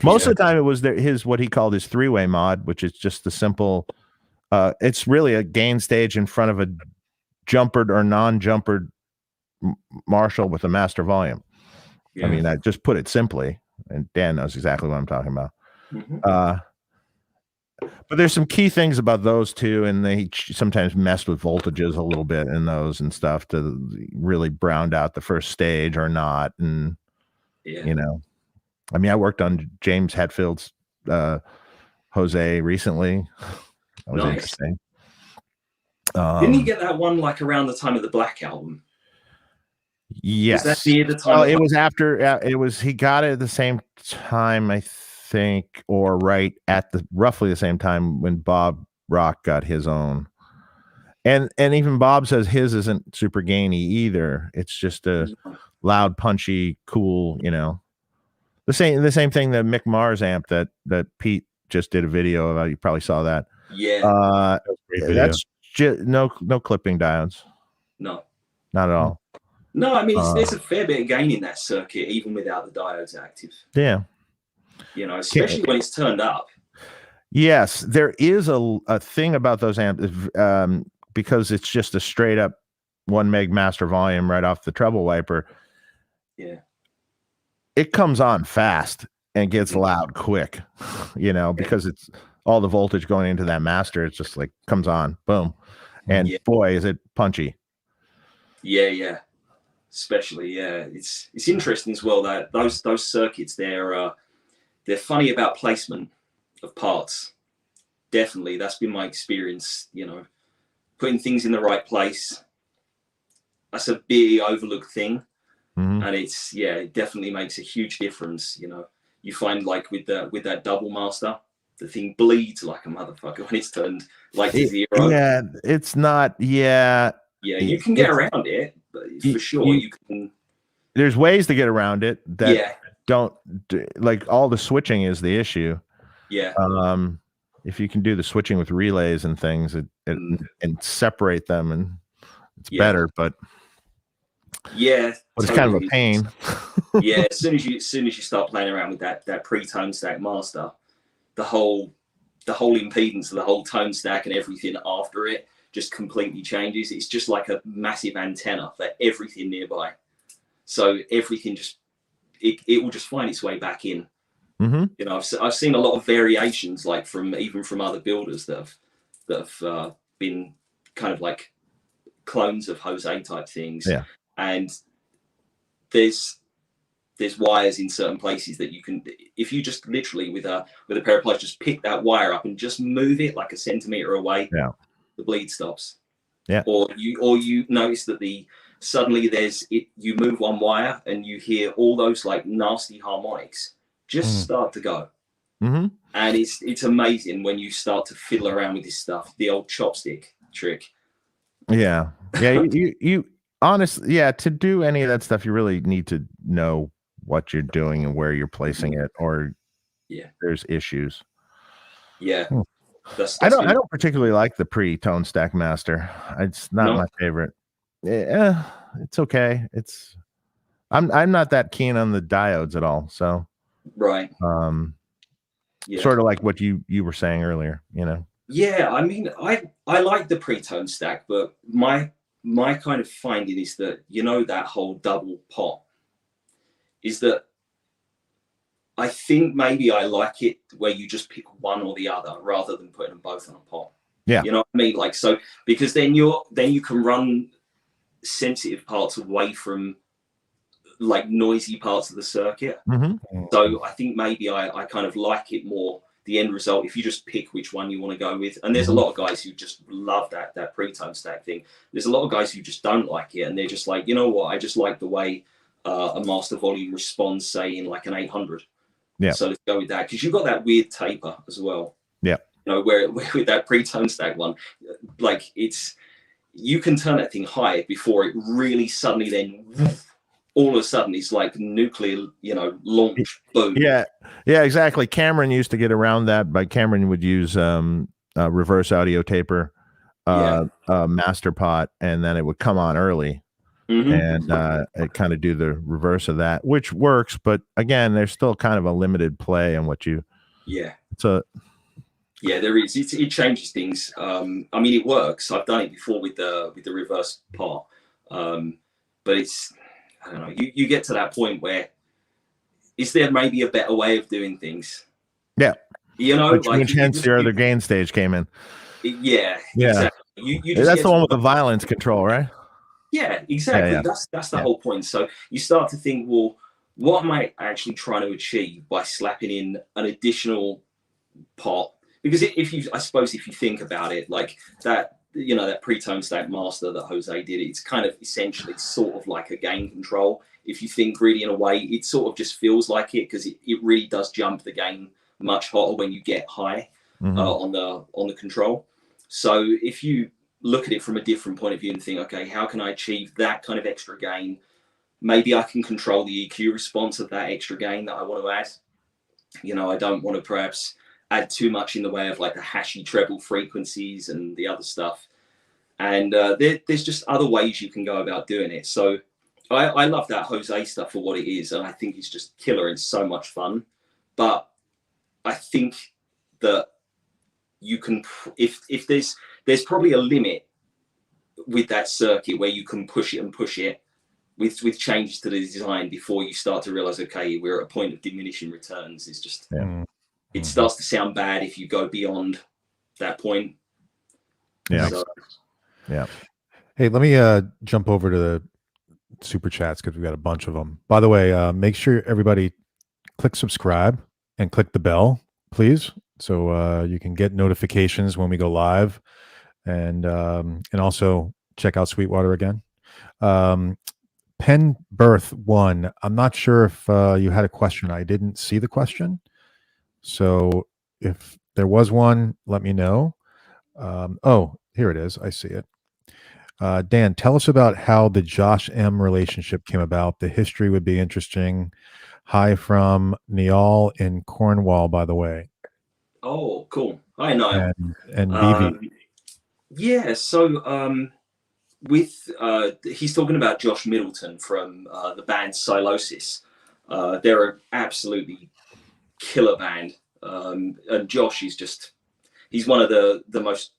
most of the time it was his what he called his three-way mod, which is just the simple it's really a gain stage in front of a jumpered or non-jumpered Marshall with a master volume. Yeah. I mean, I just put it simply, and Dan knows exactly what I'm talking about. But there's some key things about those two, and they sometimes messed with voltages a little bit in those and stuff to really browned out the first stage or not. And you know, I mean, I worked on James Hetfield's Jose recently. That was interesting. Didn't he get that one like around the time of the Black album? Yes. Was that near the time? Well, it was after. It was. He got it at the same time, I think, or right at the roughly the same time when Bob Rock got his own. And even Bob says his isn't super gainy either. It's just a loud, punchy, cool. You know, the same thing that Mick Mars amp that Pete just did a video of. You probably saw that. Yeah. That's just no clipping diodes. No. Not at all. No, I mean there's a fair bit of gain in that circuit, even without the diodes active. Yeah. You know, especially when it's turned up. Yes, there is a thing about those amps because it's just a straight up 1 meg master volume right off the treble wiper. Yeah. It comes on fast and gets loud quick, you know, because it's all the voltage going into that master. It's just like comes on, boom. And boy, is it punchy. Yeah. Especially, it's interesting as well that those circuits they're funny about placement of parts. Definitely, that's been my experience. You know, putting things in the right place. That's a big overlooked thing, and it definitely makes a huge difference. You know, you find like with that double master, the thing bleeds like a motherfucker when it's turned like to zero. Yeah, it's not. Yeah, you can get around it. But for sure, you can. There's ways to get around it that don't like all the switching is the issue. Yeah. If you can do the switching with relays and things, and separate them, and it's better. But it's kind of a pain. Yeah. As soon as you start playing around with that pre-tone stack master, the whole impedance of the whole tone stack and everything after it just completely changes. It's just like a massive antenna for everything nearby. So everything it will just find its way back in. You know, I've seen a lot of variations, like from other builders that have been kind of like clones of Jose type things. Yeah. And there's wires in certain places that you can, if you just literally with a pair of pliers just pick that wire up and just move it like a centimeter away. Yeah. The bleed stops. Yeah. Or you notice that suddenly you move one wire and you hear all those like nasty harmonics just start to go. Mm-hmm. And it's amazing when you start to fiddle around with this stuff, the old chopstick trick. Yeah. Yeah. You honestly, yeah, to do any of that stuff, you really need to know what you're doing and where you're placing it, or there's issues. Yeah. Hmm. I don't particularly like the pre-tone stack master. It's not my favorite. Yeah, it's okay. I'm not that keen on the diodes at all. So right. Sort of like what you were saying earlier, you know. Yeah, I mean, I like the pre-tone stack, but my kind of finding is that, you know, that whole double pot is that I think maybe I like it where you just pick one or the other rather than putting them both on a pot. Yeah. You know what I mean? Like, so, because then you can run sensitive parts away from like noisy parts of the circuit. Mm-hmm. So I think maybe I kind of like it more, the end result, if you just pick which one you want to go with. And there's a lot of guys who just love that pre-tone stack thing. There's a lot of guys who just don't like it, and they're just like, you know what, I just like the way a master volume responds, say, in like an 800. Yeah. So let's go with that, because you've got that weird taper as well. Yeah. You know, where with that pre-tone stack one, like you can turn that thing high before it really suddenly then all of a sudden it's like nuclear, you know, launch, boom. Yeah, exactly. Cameron used to get around that, but Cameron would use reverse audio taper, master pot, and then it would come on early. And it kind of do the reverse of that, which works, but again, there's still kind of a limited play on what you. Yeah. Yeah, there is. It changes things. I mean, it works. I've done it before with the reverse part, but it's, I don't know. You get to that point where is there maybe a better way of doing things? Yeah. You know, which hence your other gain stage came in. Yeah. Exactly. You just that's the one with the violence control, right? Yeah, exactly. Yeah. That's the whole point. So you start to think, well, what am I actually trying to achieve by slapping in an additional pot? Because I suppose if you think about it, like that, you know, that pre-tone stack master that Jose did, it's kind of essentially sort of like a gain control. If you think really in a way, it sort of just feels like it, because it really does jump the gain much hotter when you get high on the control. So if you look at it from a different point of view and think, okay, how can I achieve that kind of extra gain? Maybe I can control the EQ response of that extra gain that I want to add. You know, I don't want to perhaps add too much in the way of like the hashy treble frequencies and the other stuff. And there's just other ways you can go about doing it. So I love that Jose stuff for what it is. And I think it's just killer. It's so much fun. But I think that you can, if there's probably a limit with that circuit where you can push it with changes to the design before you start to realize, okay, we're at a point of diminishing returns. It's just, it starts to sound bad if you go beyond that point. Yeah. So, yeah. Hey, let me jump over to the super chats, because we've got a bunch of them. By the way, make sure everybody click subscribe and click the bell, please, so you can get notifications when we go live, and also check out Sweetwater again. Pen Birth 1, I'm not sure if you had a question. I didn't see the question, so if there was one, let me know. Oh, here it is. I see it. Dan, tell us about how the Josh M relationship came about. The history would be interesting. Hi from Niall in Cornwall, by the way. Oh, cool. Hi, Niall. And BV. Yeah, so with he's talking about Josh Middleton from the band Silosis. They're an absolutely killer band. And Josh is just, he's one of the most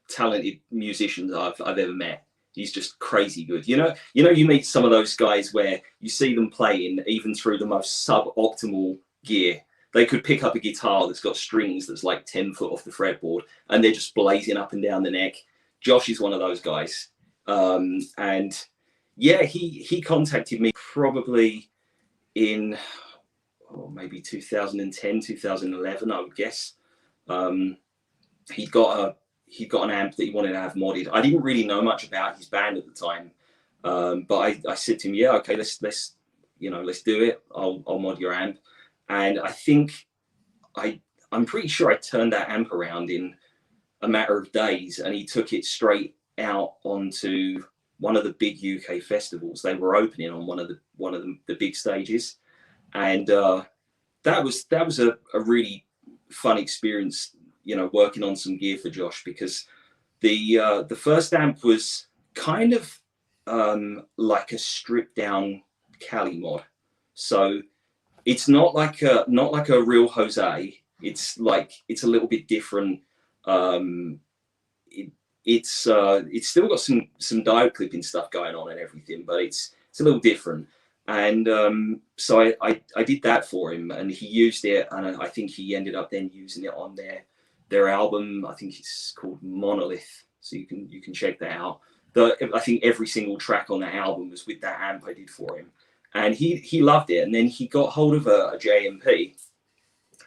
talented musicians I've ever met. He's just crazy good. You know, you meet some of those guys where you see them playing even through the most suboptimal gear. They could pick up a guitar that's got strings that's like 10 foot off the fretboard, and they're just blazing up and down the neck. Josh is one of those guys. And yeah, he contacted me probably in maybe 2010, 2011, I would guess. He'd got an amp that he wanted to have modded. I didn't really know much about his band at the time, but I said to him, yeah, okay, let's do it. I'll mod your amp. and I think I'm pretty sure I turned that amp around in a matter of days, and he took it straight out onto one of the big UK festivals. They were opening on one of the big stages, and that was a really fun experience, you know, working on some gear for Josh, because the first amp was kind of like a stripped down Cali mod. So it's not like a real Jose. It's a little bit different. It's still got some diode clipping stuff going on and everything, but it's a little different. And so I did that for him, and he used it, and I think he ended up then using it on their album. I think it's called Monolith, so you can check that out. I think every single track on that album was with that amp I did for him, and he loved it. And then he got hold of a JMP,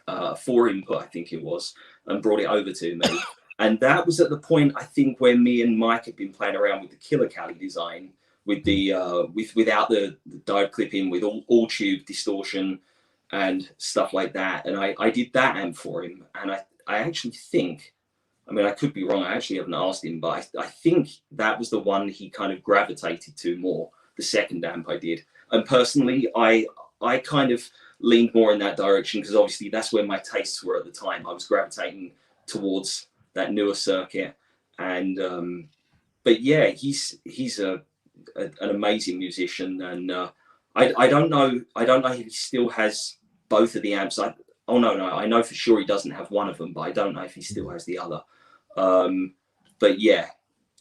4-input I think it was, and brought it over to me. And that was at the point, I think, where me and Mike had been playing around with the Killer Cali design, with the without the diode clipping, with all tube distortion and stuff like that. And I did that amp for him, and I actually think, I mean, I could be wrong, I actually haven't asked him, but I think that was the one he kind of gravitated to more, the second amp I did. And personally, I kind of leaned more in that direction, because obviously that's where my tastes were at the time. I was gravitating towards that newer circuit, and but yeah, he's an amazing musician, and I don't know if he still has both of the amps. I know for sure he doesn't have one of them, but I don't know if he still has the other. But yeah,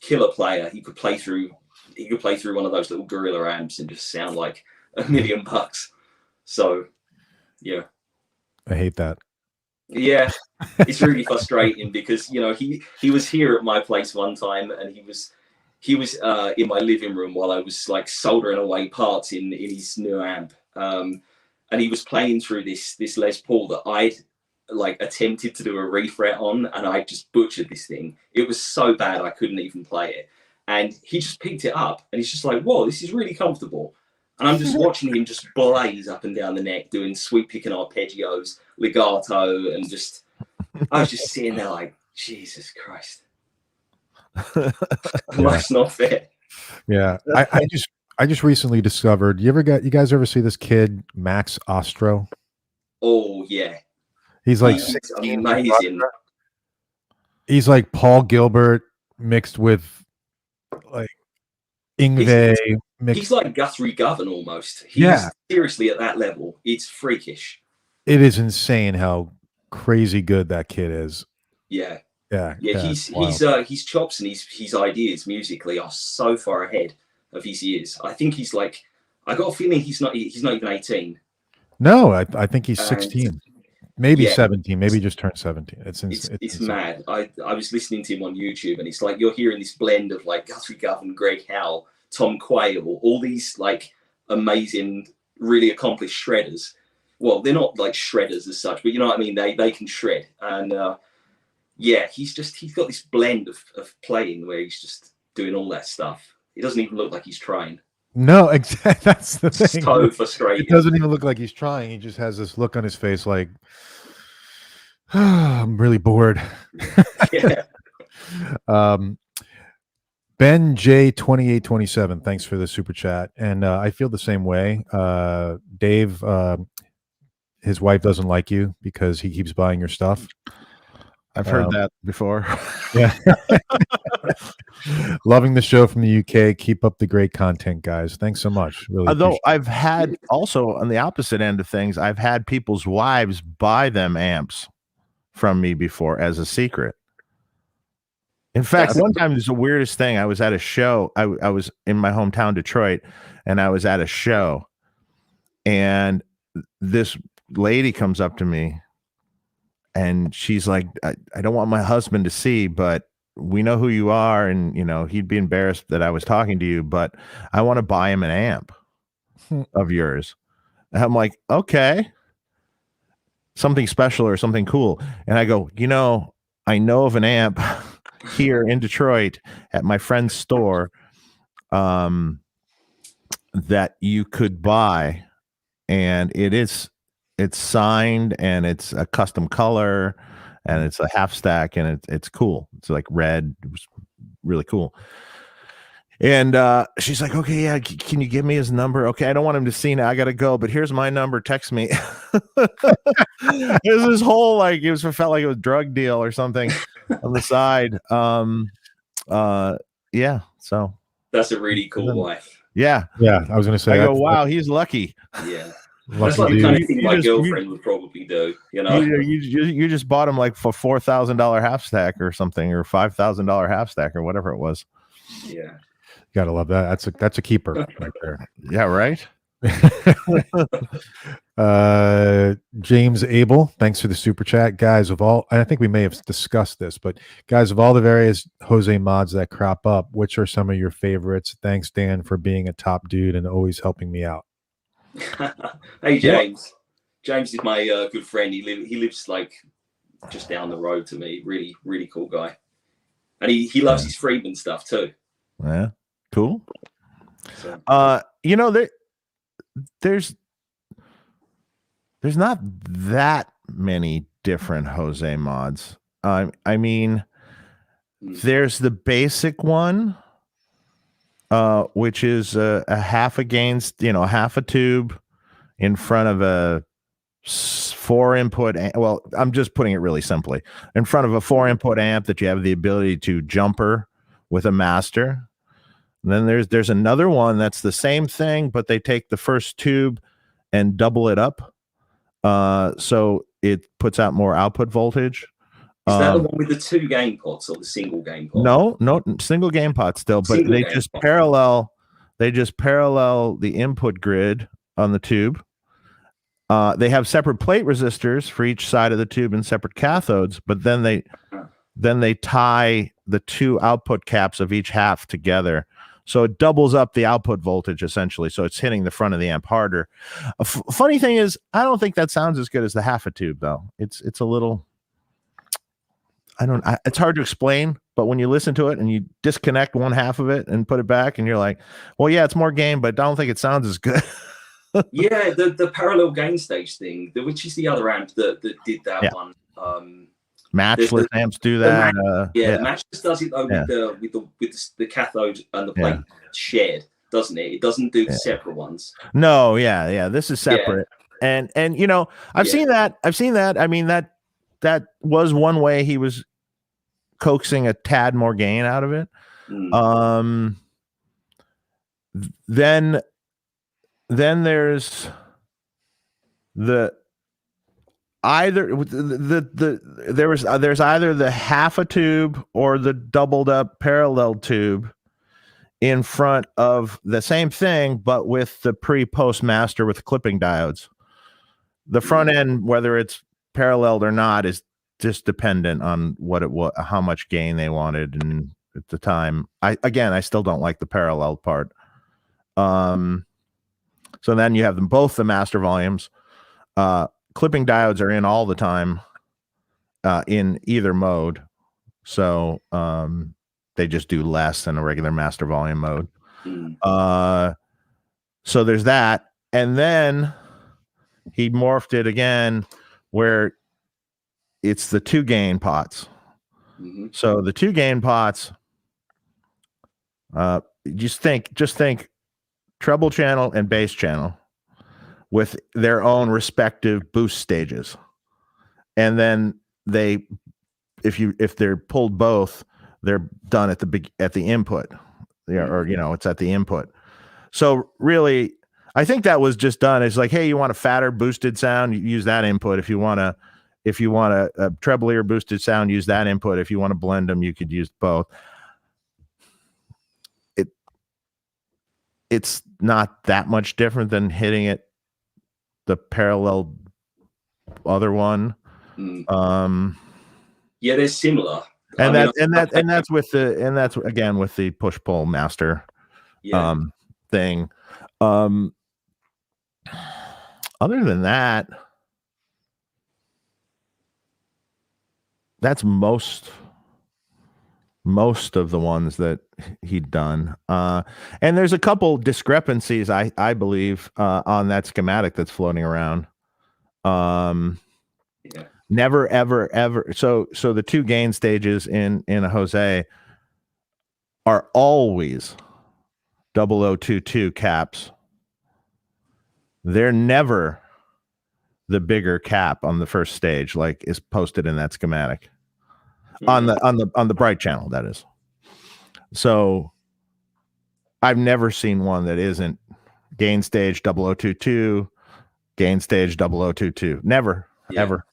killer player. He could play through one of those little Gorilla amps and just sound like $1 million. So yeah, I hate that. Yeah, it's really frustrating, because, you know, he was here at my place one time, and he was in my living room while I was like soldering away parts in his new amp, and he was playing through this Les Paul that I'd like attempted to do a refret on, and I just butchered this thing. It was so bad I couldn't even play it, and he just picked it up, and he's just like, "Whoa, this is really comfortable." And I'm just watching him just blaze up and down the neck, doing sweep picking arpeggios, legato, and just, I was just sitting there like, Jesus Christ. Life's not fair. Yeah. I just recently discovered, you guys ever see this kid, Max Ostro? Oh yeah. He's like He's amazing. He's like Paul Gilbert mixed with like Yngwie. He's like Guthrie Govan almost. He's seriously at that level. It's freakish. It is insane how crazy good that kid is. Yeah. Yeah. His chops and his ideas musically are so far ahead of his years. I think he's like, I got a feeling he's not even 18. No, I think he's 16. Maybe 17. Maybe he just turned 17. It's mad. I was listening to him on YouTube, and it's like you're hearing this blend of like Guthrie Govan, Greg Howe, Tom Quayle, all these like amazing, really accomplished shredders. Well, they're not like shredders as such, but you know what I mean? They can shred. And yeah, he's got this blend of playing where he's just doing all that stuff. It doesn't even look like he's trying. No, exactly. That's the thing. So frustrating. It doesn't even look like he's trying. He just has this look on his face like, oh, I'm really bored. Yeah. Ben J 2827, thanks for the super chat. And I feel the same way. Dave, his wife doesn't like you because he keeps buying your stuff. I've heard that before. Yeah. Loving the show from the UK. Keep up the great content, guys. Thanks so much. Really. Although I've had also on the opposite end of things, I've had people's wives buy them amps from me before as a secret. In fact, one time there's the weirdest thing. I was at a show. I was in my hometown, Detroit, and I was at a show, and this lady comes up to me, and she's like, I don't want my husband to see, but we know who you are, and you know he'd be embarrassed that I was talking to you, but I want to buy him an amp of yours. And I'm like, okay, something special or something cool. And I go, you know, I know of an amp here in Detroit at my friend's store that you could buy, and it is it's signed and it's a custom color and it's a half stack and it's cool. It's like red. It was really cool. And she's like, okay, yeah, can you give me his number? Okay, I don't want him to see now. I gotta go, but here's my number. Text me. It was this whole like felt like it was a drug deal or something on the side. Yeah. So that's a really cool wife. Yeah. Yeah, I was gonna say. I go, wow, he's lucky. Yeah. That's like the kind of thing my girlfriend would probably do, you know. You just bought him like for $4,000 half stack or something, or $5,000 half stack or whatever it was. Yeah. Gotta love that. That's a keeper right there. Yeah, right. James Abel, thanks for the super chat, guys. I think we may have discussed this, but guys, of all the various Jose mods that crop up, which are some of your favorites? Thanks, Dan, for being a top dude and always helping me out. Hey, James. James is my good friend. He lives like just down the road to me. Really, really cool guy, and he loves his Friedman stuff too. Yeah. Cool. So. There's not that many different Jose mods. I mean, there's the basic one, which is a half against, half a tube in front of a 4-input. Well, I'm just putting it really simply. In front of a 4-input amp that you have the ability to jumper with a master. And then there's another one that's the same thing, but they take the first tube and double it up, so it puts out more output voltage. Is that the one with the 2 gain pots or the single gain pot? No, single gain pot still, but they just parallel the input grid on the tube. They have separate plate resistors for each side of the tube and separate cathodes, but then they tie the 2 output caps of each half together. So it doubles up the output voltage essentially. So it's hitting the front of the amp harder. Funny thing is, I don't think that sounds as good as the half a tube though. It's a little, it's hard to explain, but when you listen to it and you disconnect one half of it and put it back and you're like, well, yeah, it's more gain, but I don't think it sounds as good. Yeah. The parallel gain stage thing, which is the other amp that did that one. Matchless amps do that. Matchless does it though with the cathode and the plate shared, doesn't it? It doesn't do the separate ones. No, this is separate. And I've seen that. I mean, that was one way he was coaxing a tad more gain out of it. Then there's there's either the half a tube or the doubled up parallel tube in front of the same thing, but with the pre-post master with clipping diodes. The front end, whether it's paralleled or not, is just dependent on how much gain they wanted, and at the time, I still don't like the parallel part. So then you have them both the master volumes. Clipping diodes are in all the time in either mode. So they just do less than a regular master volume mode. So there's that. And then he morphed it again where it's the 2 gain pots. So the 2 gain pots, just think treble channel and bass channel with their own respective boost stages. And then if they're pulled both, they're done at the input. Or it's at the input. So really, I think that was just done. It's like, hey, you want a fatter boosted sound, you use that input. If you want a treblier boosted sound, use that input. If you want to blend them, you could use both. It's not that much different than hitting it the parallel other one. Yeah, they're similar. And that's with the push pull master thing. Other than that, that's most of the ones that he'd done. And there's a couple discrepancies, I believe, on that schematic that's floating around. Yeah. Never, ever, ever. So the two gain stages in a Jose are always 0022 caps. They're never the bigger cap on the first stage, like is posted in that schematic on the bright channel. That is. So I've never seen one that isn't gain stage 0022, gain stage 0022. Never, ever.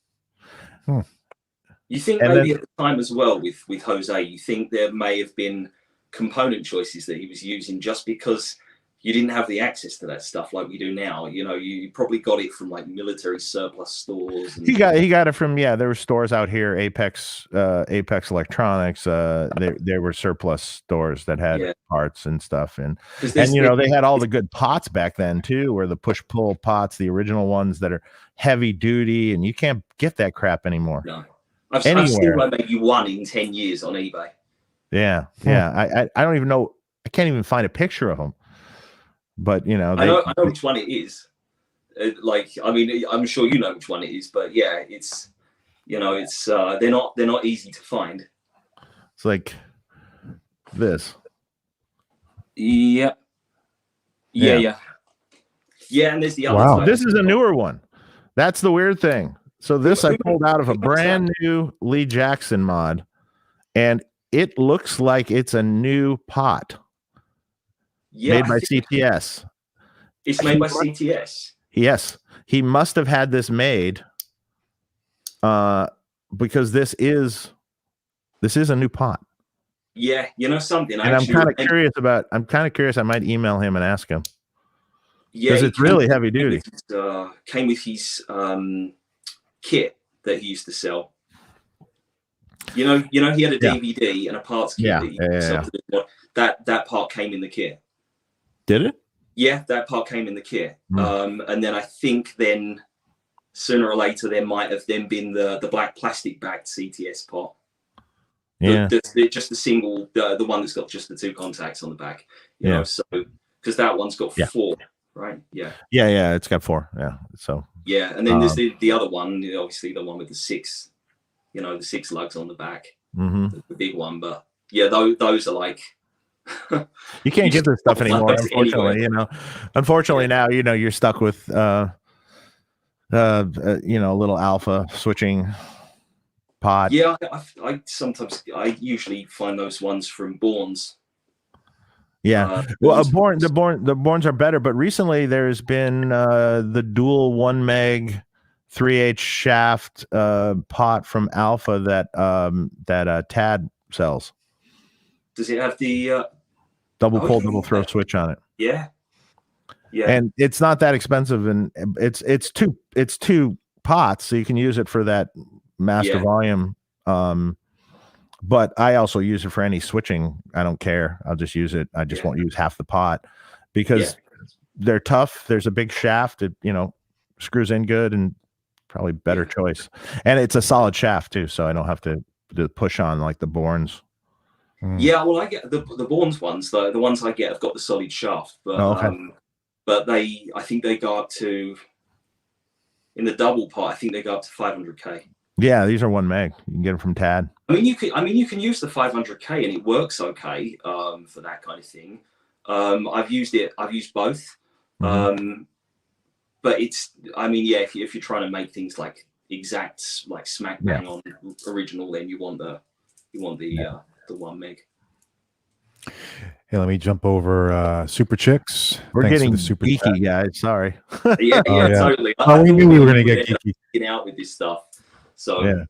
You think maybe at the time as well with Jose, you think there may have been component choices that he was using just because you didn't have the access to that stuff like we do now. You know, you probably got it from like military surplus stores. And... He got it from, there were stores out here, Apex Electronics. There were surplus stores that had parts and stuff, and they had all the good pots back then too, where the push pull pots, the original ones that are heavy duty, and you can't get that crap anymore. No, I've seen like maybe one in 10 years on eBay. Yeah. I don't even know. I can't even find a picture of them. But I know which one it is. I'm sure you know which one it is. But yeah, it's they're not easy to find. It's like this. Yeah. And there's the other. Wow, this is a newer one. That's the weird thing. So this I pulled out of a brand new Lee Jackson mod, and it looks like it's a new pot. Yeah, made by CTS. It's made by CTS. Yes, he must have had this made, because this is a new pot. Yeah, you know something. I'm kind of curious. I might email him and ask him. Yeah, because it's really heavy duty. Came with his kit that he used to sell. You know, he had a DVD and a parts kit. That part came in the kit. Did it? Yeah, that part came in the kit. And then I think sooner or later there might have then been the black plastic backed CTS pot. Yeah, just the single, the one that's got just the two contacts on the back. You know, so because that one's got 4, right? Yeah, it's got 4. Yeah, so and then there's the other one, obviously the one with the 6, the 6 lugs on the back, the big one. But yeah, those are like. You can't get this stuff anymore, unfortunately. Unfortunately now, you're stuck with a little alpha switching pot. Yeah, I usually find those ones from Bourne's. Yeah, well, the Bourne's are better, but recently there's been the dual 1 meg 3H shaft pot from Alpha that Tad sells. Does it have the double pull, double throw switch on it? Yeah. And it's not that expensive, and it's two pots, so you can use it for that master volume. But I also use it for any switching. I don't care. I'll just use it. I just won't use half the pot because they're tough. There's a big shaft. It screws in good, and probably better choice. And it's a solid shaft too, so I don't have to push on like the Bourne's. Yeah, well, I get the Bourne's ones. The ones I get have got the solid shaft, but but I think they go up to, in the double pot, I think they go up to 500K. Yeah, these are 1 meg. You can get them from Tad. I mean, you can use the 500K and it works okay for that kind of thing. I've used both, but it's. I mean, if you're trying to make things like exact, like smack bang on original, then you want the 1 meg. Hey, let me jump over Super Chicks. We're Thanks getting for the super geeky, chat. guys. Sorry. Yeah, totally. We knew we were going to get geeky. Get out with this stuff. So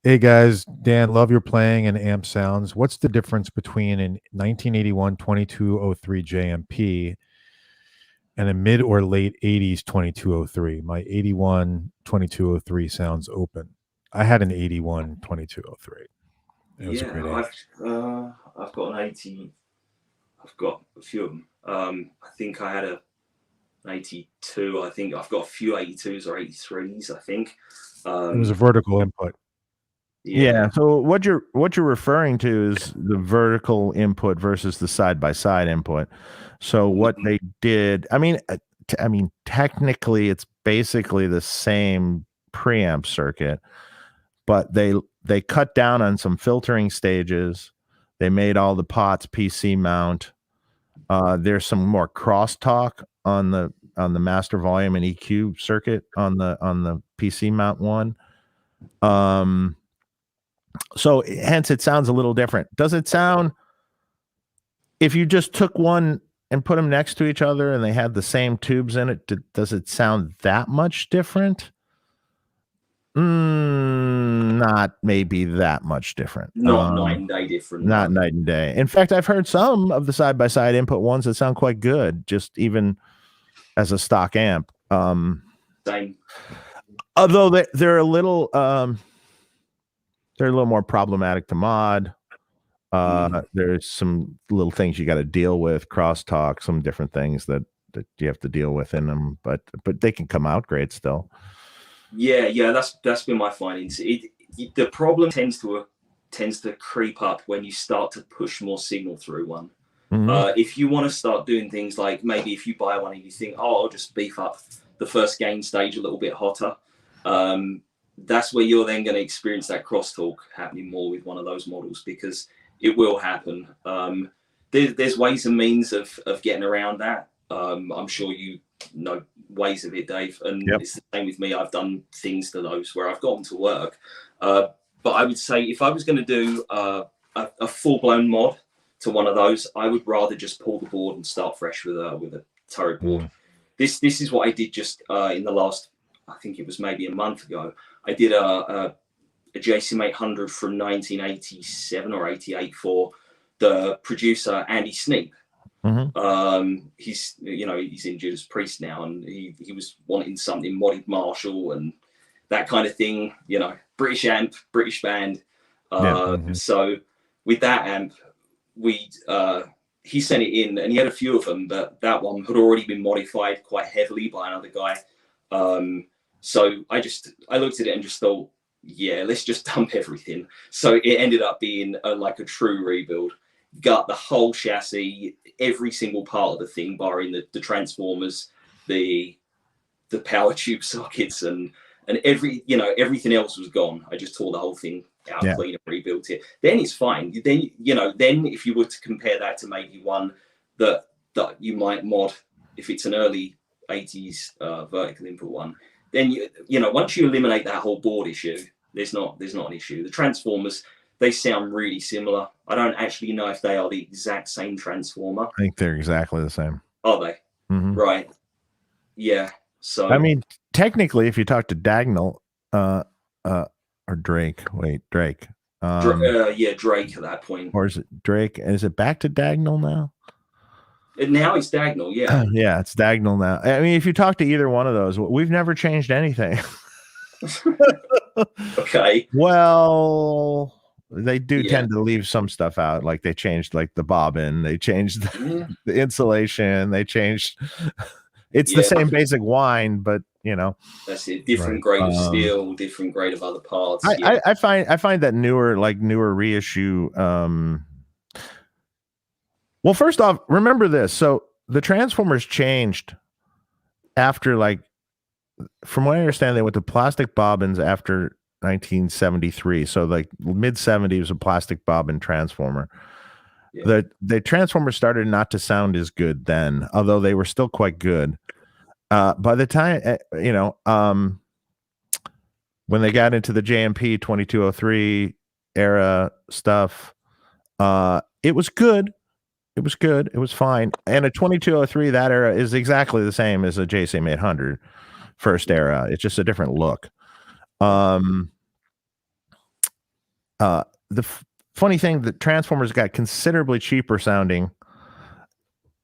hey guys, Dan, love your playing and amp sounds. What's the difference between an 1981 2203 JMP and a mid or late 80s 2203? My 81 2203 sounds open. I had an 81 2203. It was a great amp. I've got an 80. I've got a few of them. I think I had an 82. I think I've got a few 82s or 83s. I think. It was a vertical input. Yeah. So what you're referring to is the vertical input versus the side by side input. So what they did, I mean, technically it's basically the same preamp circuit, but they cut down on some filtering stages. They made all the pots PC mount. There's some more crosstalk on the master volume and EQ circuit on the PC mount one. So hence it sounds a little different. Does it sound, if you just took one and put them next to each other and they had the same tubes in it, does it sound that much different? Not maybe that much different. Not night and day different. Not night and day. In fact, I've heard some of the side-by-side input ones that sound quite good, just even as a stock amp. Same. Although they're a little more problematic to mod. There's some little things you got to deal with, crosstalk, some different things that you have to deal with in them, but they can come out great still. Yeah, that's been my findings. The problem tends to creep up when you start to push more signal through one. If you want to start doing things like, maybe if you buy one and you think, oh, I'll just beef up the first gain stage a little bit hotter, that's where you're then going to experience that crosstalk happening more with one of those models, because it will happen. There's ways and means of getting around that. I'm sure you know ways of it, Dave, and it's the same with me. I've done things to those where I've got them to work, but I would say if I was going to do a full-blown mod to one of those, I would rather just pull the board and start fresh with a turret board. This is what I did just in the last, I think it was maybe a month ago. I did a JCM 800 from 1987 or 88 for the producer Andy Sneap. He's in Judas Priest now, and he was wanting something modded Marshall and that kind of thing, British amp, British band. So with that amp, he sent it in, and he had a few of them, but that one had already been modified quite heavily by another guy. So I looked at it and just thought, yeah, let's just dump everything. So it ended up being like a true rebuild. Got the whole chassis, every single part of the thing, barring the transformers, the power tube sockets, and everything else was gone. I just tore the whole thing out, clean, and rebuilt it. Then it's fine. Then if you were to compare that to maybe one that you might mod, if it's an early 80s vertical input one, then once you eliminate that whole board issue, there's not an issue. The transformers, they sound really similar. I don't actually know if they are the exact same transformer. I think they're exactly the same. Are they? Right. Yeah. So I mean, technically, if you talk to Dagnall or Drake, Drake. Drake at that point. Or is it Drake? Is it back to Dagnall now? Now it's Dagnall, yeah. Yeah, it's Dagnall now. I mean, if you talk to either one of those, we've never changed anything. Okay. Well, they do tend to leave some stuff out. Like they changed like the bobbin, they changed the insulation, they changed. It's the same basic whine, but that's it. Different grade of steel, different grade of other parts. I find that newer reissue. Well, first off, remember this. So the transformers changed after, from what I understand, they went to plastic bobbins after 1973. So mid 70s, a plastic bobbin transformer. Yeah. The transformers started not to sound as good then, although they were still quite good. By the time, when they got into the JMP 2203 era stuff, it was good. It was good. It was fine. And a 2203, that era, is exactly the same as a JCM 800 first era. It's just a different look. The funny thing, the transformers got considerably cheaper sounding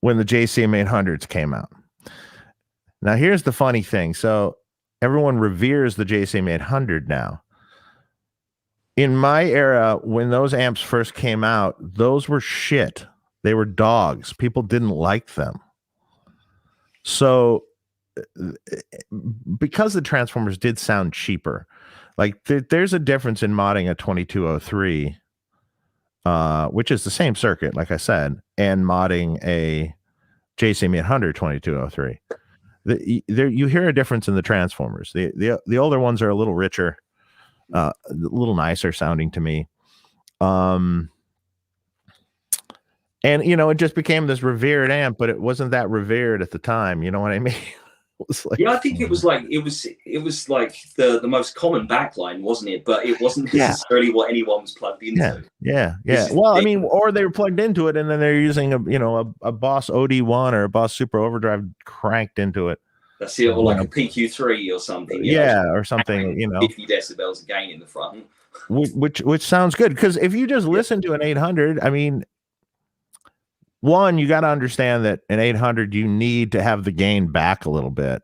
when the JCM 800s came out. Now, here's the funny thing. So everyone reveres the JCM 800 now. In my era, when those amps first came out, those were shit. They were dogs. People didn't like them. So because the transformers did sound cheaper, there's a difference in modding a 2203, which is the same circuit, like I said, and modding a JCM 800 2203. you hear a difference in the transformers. The older ones are a little richer, a little nicer sounding to me. And it just became this revered amp, but it wasn't that revered at the time. You know what I mean? It was like, yeah, I think it was like the most common backline, wasn't it? But it wasn't necessarily what anyone was plugged into. Yeah. Well, I mean, or they were plugged into it and then they're using a Boss OD1 or a Boss Super Overdrive cranked into it. That's it, or like a PQ3 or something. Or something. 50 decibels again in the front, which sounds good, because if you just listen to an 800, I mean, one, you got to understand that an 800, you need to have the gain back a little bit,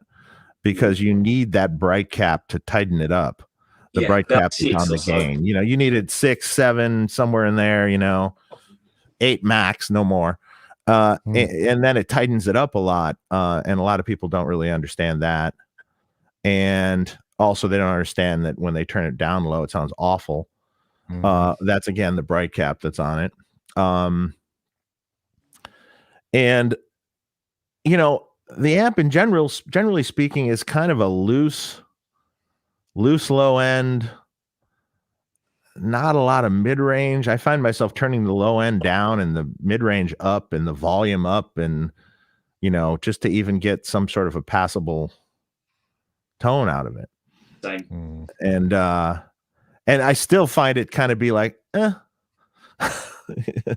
because you need that bright cap to tighten it up. The bright cap is on the gain. You needed 6, 7, somewhere in there, 8 max, no more. And then it tightens it up a lot. And a lot of people don't really understand that. And also they don't understand that when they turn it down low, it sounds awful. That's again, the bright cap that's on it. And the amp in generally speaking, is kind of a loose low end, not a lot of mid range. I find myself turning the low end down and the mid range up and the volume up, and just to even get some sort of a passable tone out of it. Same. And I still find it kind of be like,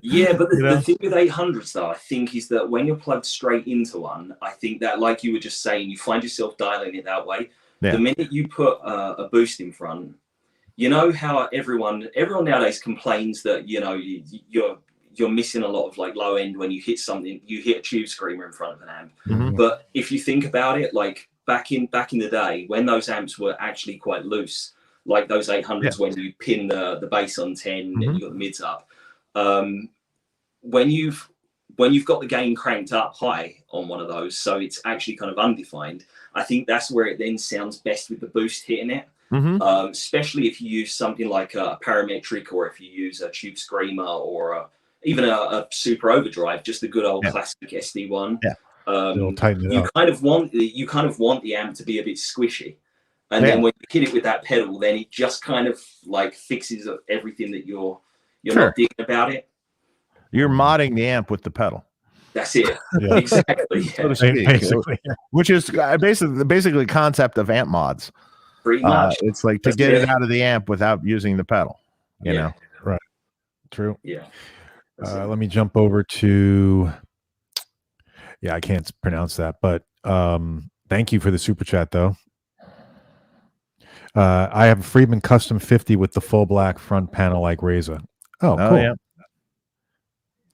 Yeah, but the thing with 800s though, I think, is that when you're plugged straight into one, I think that, like you were just saying, you find yourself dialing it that way. The minute you put a boost in front, how everyone nowadays complains that you're missing a lot of like low end when you hit something, you hit a tube screamer in front of an amp. But if you think about it, like back in the day when those amps were actually quite loose, like those 800s, when you pin the bass on 10 and you got the mids up, when you've got the gain cranked up high on one of those, so it's actually kind of undefined, I think that's where it then sounds best with the boost hitting it. Especially if you use something like a parametric, or if you use a tube screamer, or even a super overdrive, just a good old classic SD1. You kind of want the amp to be a bit squishy, and then when you hit it with that pedal, then it just kind of like fixes everything that you're not digging about it. You're modding the amp with the pedal. That's it. Exactly. So to speak, basically. Which is basically the concept of amp mods. Pretty much. It's like to get it out of the amp without using the pedal. You know. Right. True. Yeah. Let me jump over to. Yeah, I can't pronounce that, but thank you for the super chat though. I have a Friedman Custom 50 with the full black front panel like Reza. Oh, cool. Yeah.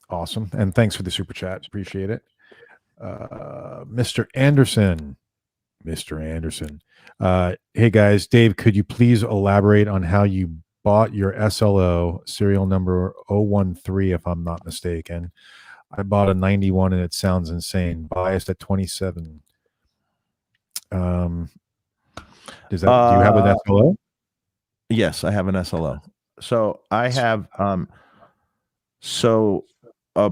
Awesome. And thanks for the super chat. Appreciate it. Mr. Anderson. Hey guys, Dave, could you please elaborate on how you bought your SLO serial number 013, if I'm not mistaken? I bought a 91 and it sounds insane. Biased at 27. Do you have an SLO? Yes, I have an SLO. So I have so a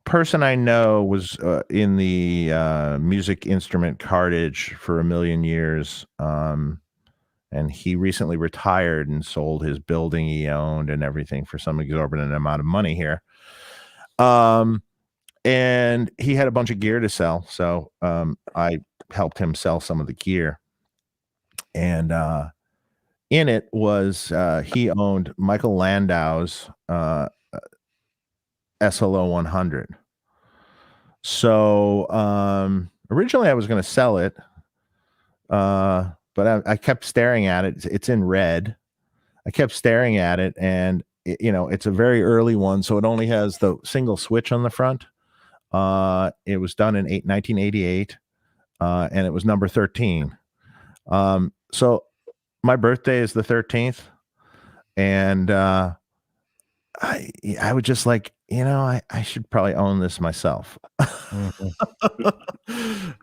person I know was in the music instrument cartage for a million years, and he recently retired and sold his building he owned and everything for some exorbitant amount of money here. And he had a bunch of gear to sell, so I helped him sell some of the gear. And in it was he owned Michael Landau's SLO 100. So originally I was going to sell it, but I kept staring at it. It's in red. I kept staring at it, and it's a very early one, so it only has the single switch on the front. It was done in 1988, and it was number 13. So my birthday is the 13th, and I would just like, I should probably own this myself.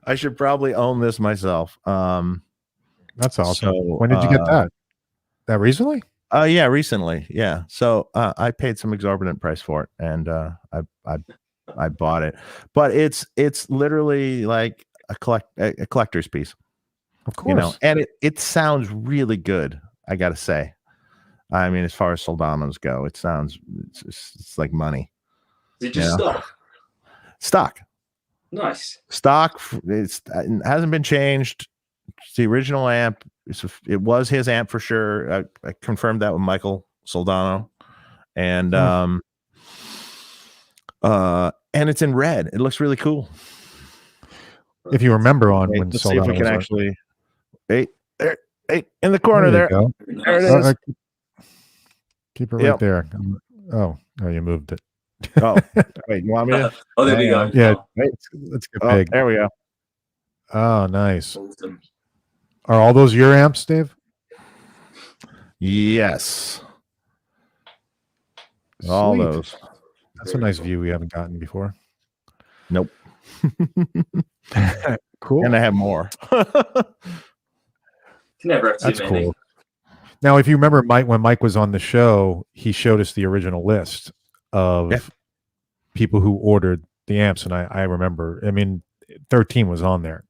I should probably own this myself. That's awesome. So, when did you get that? That recently? Yeah, recently. Yeah. So I paid some exorbitant price for it, and I bought it. But it's literally like a collector's piece. Of course. You know, and it sounds really good, I gotta say. I mean, as far as Soldanos go, it sounds it's like money. Is it just stock? Nice. Stock. It hasn't been changed. It's the original amp. It was his amp for sure. I confirmed that with Michael Soldano, and it's in red. It looks really cool. If you remember on when let's see if we Soldano can was actually. Hey, in the corner there. There it is. Keep it right there. Oh, you moved it. Oh, wait, you want me to? Oh, there we go. Yeah, let's get big. There we go. Oh, nice. Awesome. Are all those your amps, Dave? Yes. All Sweet. those. That's a nice view we haven't gotten before. Nope. Cool. And I have more. You can never have too That's many. cool. Now, if you remember, when Mike was on the show, he showed us the original list of people who ordered the amps, and I remember. I mean, 13 was on there.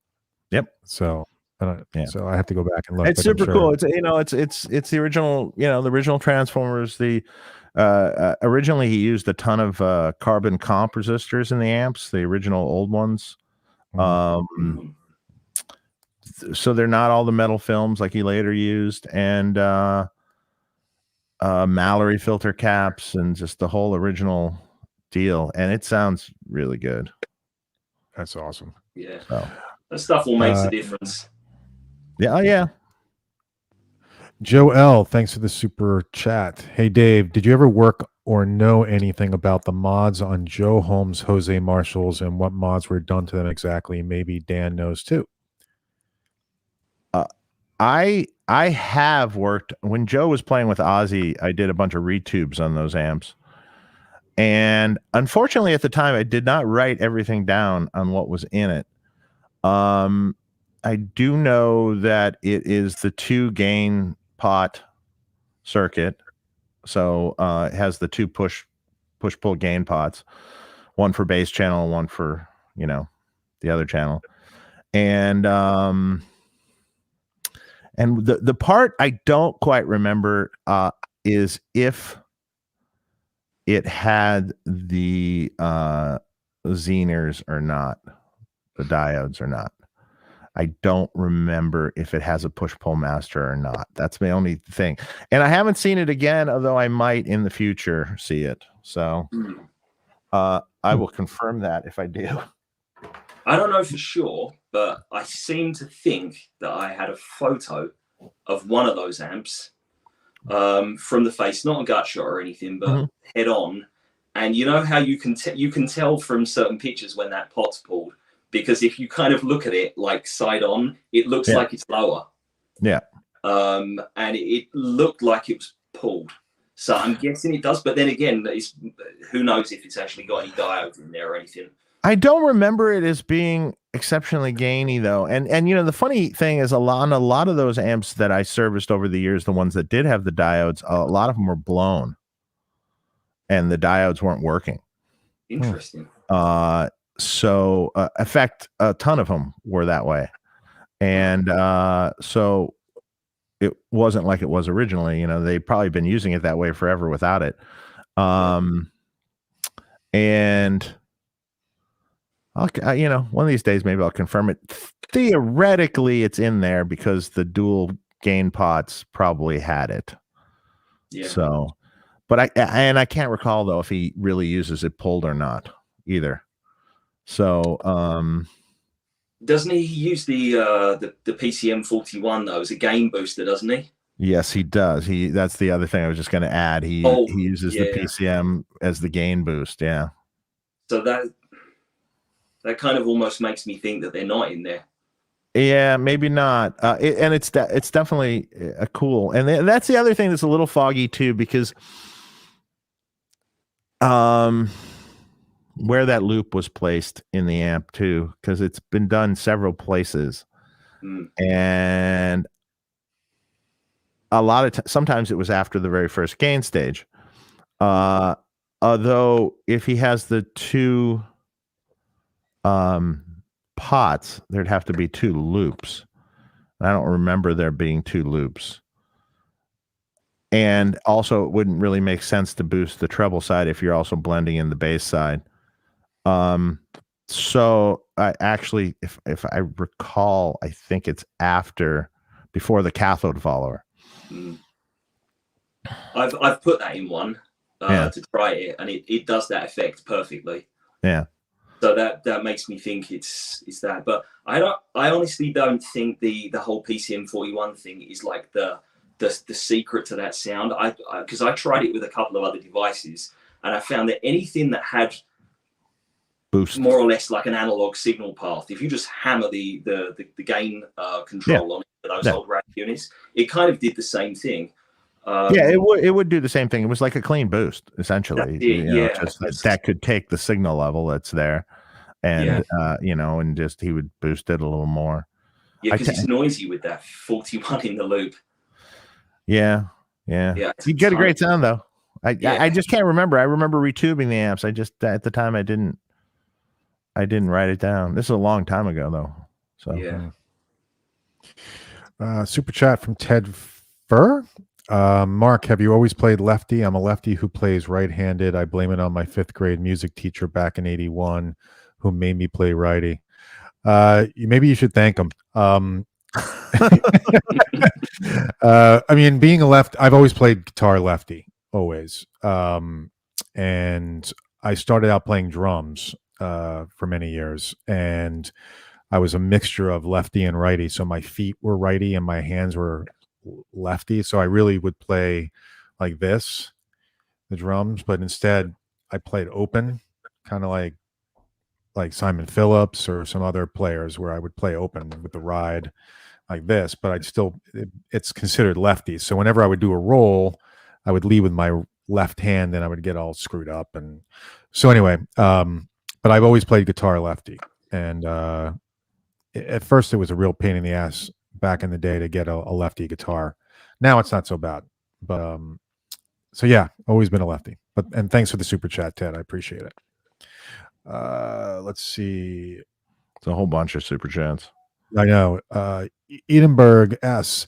Yep. So, so I have to go back and look. It's super cool. It's it's the original. You know, the original Transformers. The originally he used a ton of carbon comp resistors in the amps. The original old ones. So they're not all the metal films like he later used, and Mallory filter caps, and just the whole original deal. And it sounds really good. That's awesome. Yeah, so, that stuff all makes a difference. Yeah, oh yeah. Joe L, thanks for the super chat. Hey Dave, did you ever work or know anything about the mods on Joe Holmes' Jose Marshalls and what mods were done to them exactly? Maybe Dan knows too. I have worked when Joe was playing with Ozzy. I did a bunch of retubes on those amps, and unfortunately, at the time, I did not write everything down on what was in it. I do know that it is the 2 gain pot circuit, so it has the 2 push pull gain pots, one for bass channel, one for the other channel, and the part I don't quite remember is if it had the Zeners or not, the diodes or not. I don't remember if it has a push-pull master or not. That's my only thing. And I haven't seen it again, although I might in the future see it. So I will confirm that if I do. I don't know for sure, but I seem to think that I had a photo of one of those amps from the face, not a gut shot or anything, but head on. And you know how you can tell from certain pictures when that pot's pulled, because if you kind of look at it like side on, it looks like it's lower. Yeah. And it looked like it was pulled. So I'm guessing it does, but then again, who knows if it's actually got any diodes in there or anything. I don't remember it as being exceptionally gainy though. And the funny thing is a lot of those amps that I serviced over the years, the ones that did have the diodes, a lot of them were blown and the diodes weren't working. Interesting. So in fact, a ton of them were that way. And so it wasn't like it was originally, they'd probably been using it that way forever without it. And one of these days, maybe I'll confirm it. Theoretically, it's in there because the dual gain pots probably had it. Yeah. So, but I can't recall though if he really uses it pulled or not either. So, doesn't he use the PCM 41 though as a gain booster? Doesn't he? Yes, he does. That's the other thing I was just going to add. He uses the PCM as the gain boost. Yeah. So that kind of almost makes me think that they're not in there. Yeah, maybe not. And it's definitely cool. And that's the other thing that's a little foggy too, because where that loop was placed in the amp too, because it's been done several places, and a lot of sometimes it was after the very first gain stage. Although if he has the 2 pots, there'd have to be 2 loops. I don't remember there being 2 loops. And also, it wouldn't really make sense to boost the treble side if you're also blending in the bass side. So I actually, if I recall, I think it's before the cathode follower. I've put that in one to try it, and it does that effect perfectly. Yeah. So that makes me think it's that. But I honestly don't think the whole PCM 41 thing is like the secret to that sound. Because I tried it with a couple of other devices, and I found that anything that had boost, more or less like an analog signal path, if you just hammer the gain control on it for those old rack units, it kind of did the same thing. It would do the same thing. It was like a clean boost, essentially. Just that could take the signal level that's there, and and just he would boost it a little more. Yeah, because it's noisy with that 41 in the loop. Yeah. You get a great sound though. I just can't remember. I remember retubing the amps. I just at the time I didn't write it down. This is a long time ago though. So super chat from Ted Fur. Mark, have you always played lefty? I'm a lefty who plays right-handed. I blame it on my 5th grade music teacher back in '81 who made me play righty. Maybe you should thank him. I mean, being a I've always played guitar lefty, always. And I started out playing drums for many years, and I was a mixture of lefty and righty. So my feet were righty and my hands were lefty. So I really would play like this, the drums, but instead I played open, kind of like Simon Phillips or some other players, where I would play open with the ride like this, but it's considered lefty. So whenever I would do a roll, I would lead with my left hand, and I would get all screwed up. And so anyway, but I've always played guitar lefty. And at first it was a real pain in the ass back in the day to get a lefty guitar. Now it's not so bad. But so yeah, always been a lefty. And thanks for the super chat, Ted. I appreciate it. Let's see. It's a whole bunch of super chats. I know. Edinburgh S.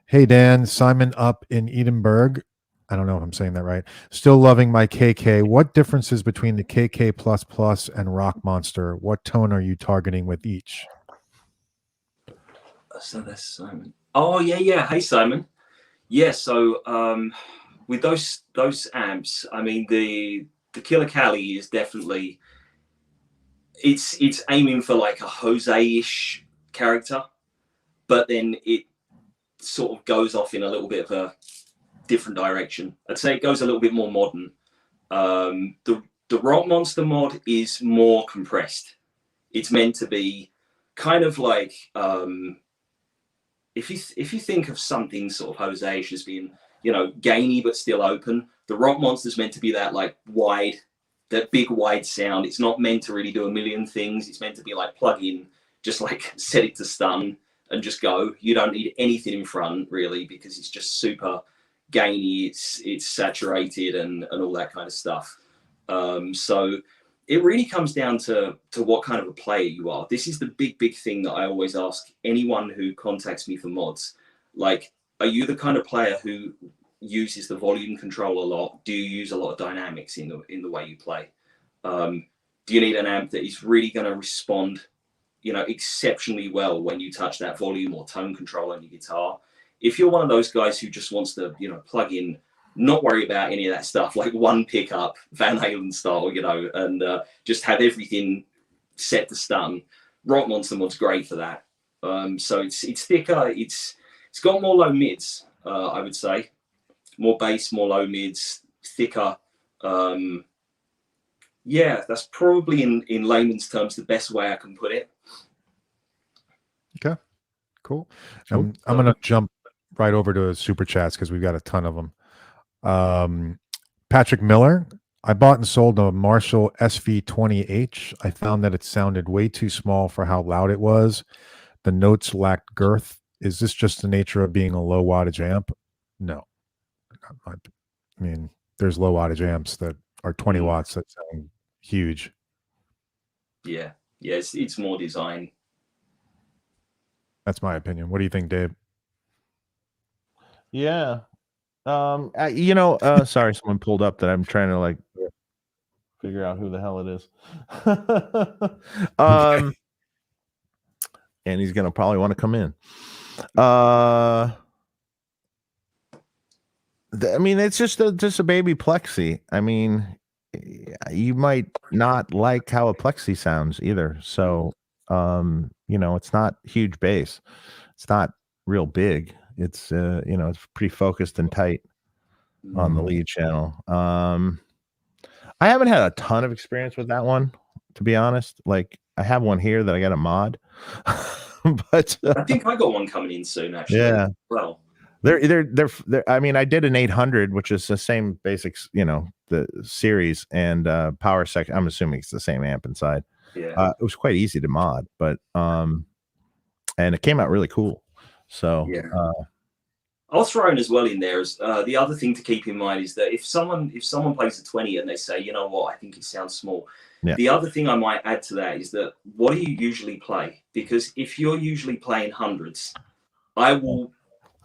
Hey Dan, Simon up in Edinburgh. I don't know if I'm saying that right. Still loving my KK. What differences between the KK++ and Rock Monster? What tone are you targeting with each? So that's Simon. Oh yeah. Hey Simon. Yeah. So with those amps, I mean the Killer Cali is definitely it's aiming for like a Jose-ish character, but then it sort of goes off in a little bit of a different direction. I'd say it goes a little bit more modern. The Rock Monster mod is more compressed. It's meant to be kind of like if you think of something sort of Jose-ish as being, gainy but still open, the Rock Monster's meant to be that like wide, that big wide sound. It's not meant to really do a million things. It's meant to be like plug in, just like set it to stun and just go. You don't need anything in front really, because it's just super gainy. It's saturated and all that kind of stuff. So it really comes down to what kind of a player you are. This is the big thing that I always ask anyone who contacts me for mods. Like, are you the kind of player who uses the volume control a lot? Do you use a lot of dynamics in the way you play? Do you need an amp that is really going to respond, exceptionally well when you touch that volume or tone control on your guitar? If you're one of those guys who just wants to, plug in, not worry about any of that stuff, like one pickup, Van Halen style, and just have everything set to stun, Rock Monster mod's great for that. So it's thicker, it's got more low mids, I would say. More bass, more low mids, thicker. Yeah, that's probably in layman's terms the best way I can put it. Okay, cool. I'm going to jump right over to super chats because we've got a ton of them. Patrick Miller, I bought and sold a Marshall SV20H. I found that it sounded way too small for how loud it was. The notes lacked girth. Is this just the nature of being a low wattage amp? No. I mean, there's low wattage amps that are 20 watts that sound huge. Yeah, it's more design That's my opinion. What do you think, Dave? Yeah. Sorry, someone pulled up that I'm trying to like figure out who the hell it is. And he's gonna probably want to come in. I mean, it's just a baby plexi. I mean, you might not like how a plexi sounds either. So, it's not huge bass. It's not real big. It's it's pretty focused and tight on the lead channel. I haven't had a ton of experience with that one, to be honest. Like, I have one here that I got a mod, but I think I got one coming in soon, actually. Yeah. Well, they're. I mean, I did an 800, which is the same basics, the series and power section. I'm assuming it's the same amp inside. yeah. It was quite easy to mod, but and it came out really cool. So Yeah. I'll throw in as well in there as the other thing to keep in mind is that if someone plays a 20 and they say, you know what, I think it sounds small. Yeah. The other thing I might add to that is that what do you usually play? Because if you're usually playing hundreds, I'll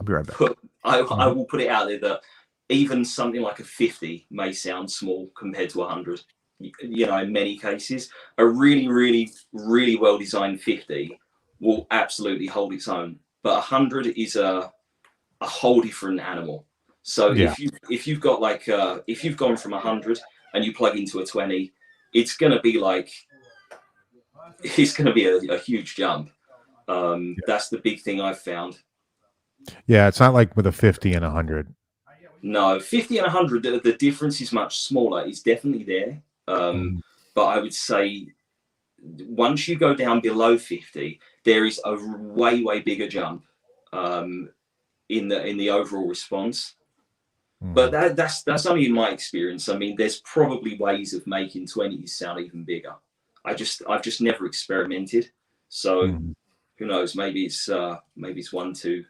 be right back. I will put it out there that even something like a 50 may sound small compared to 100. In many cases, a really, really, really well designed 50 will absolutely hold its own, but 100 is a whole different animal. So if you've got like if you've gone from 100 and you plug into a 20, it's gonna be a huge jump. That's the big thing I've found. Yeah, it's not like with a 50 and 100. No, 50 and 100, the difference is much smaller. It's definitely there. But I would say once you go down below 50, there is a way, way bigger jump in the overall response. But that's only in my experience. I mean, there's probably ways of making 20s sound even bigger. I've just never experimented. So who knows? Maybe it's one to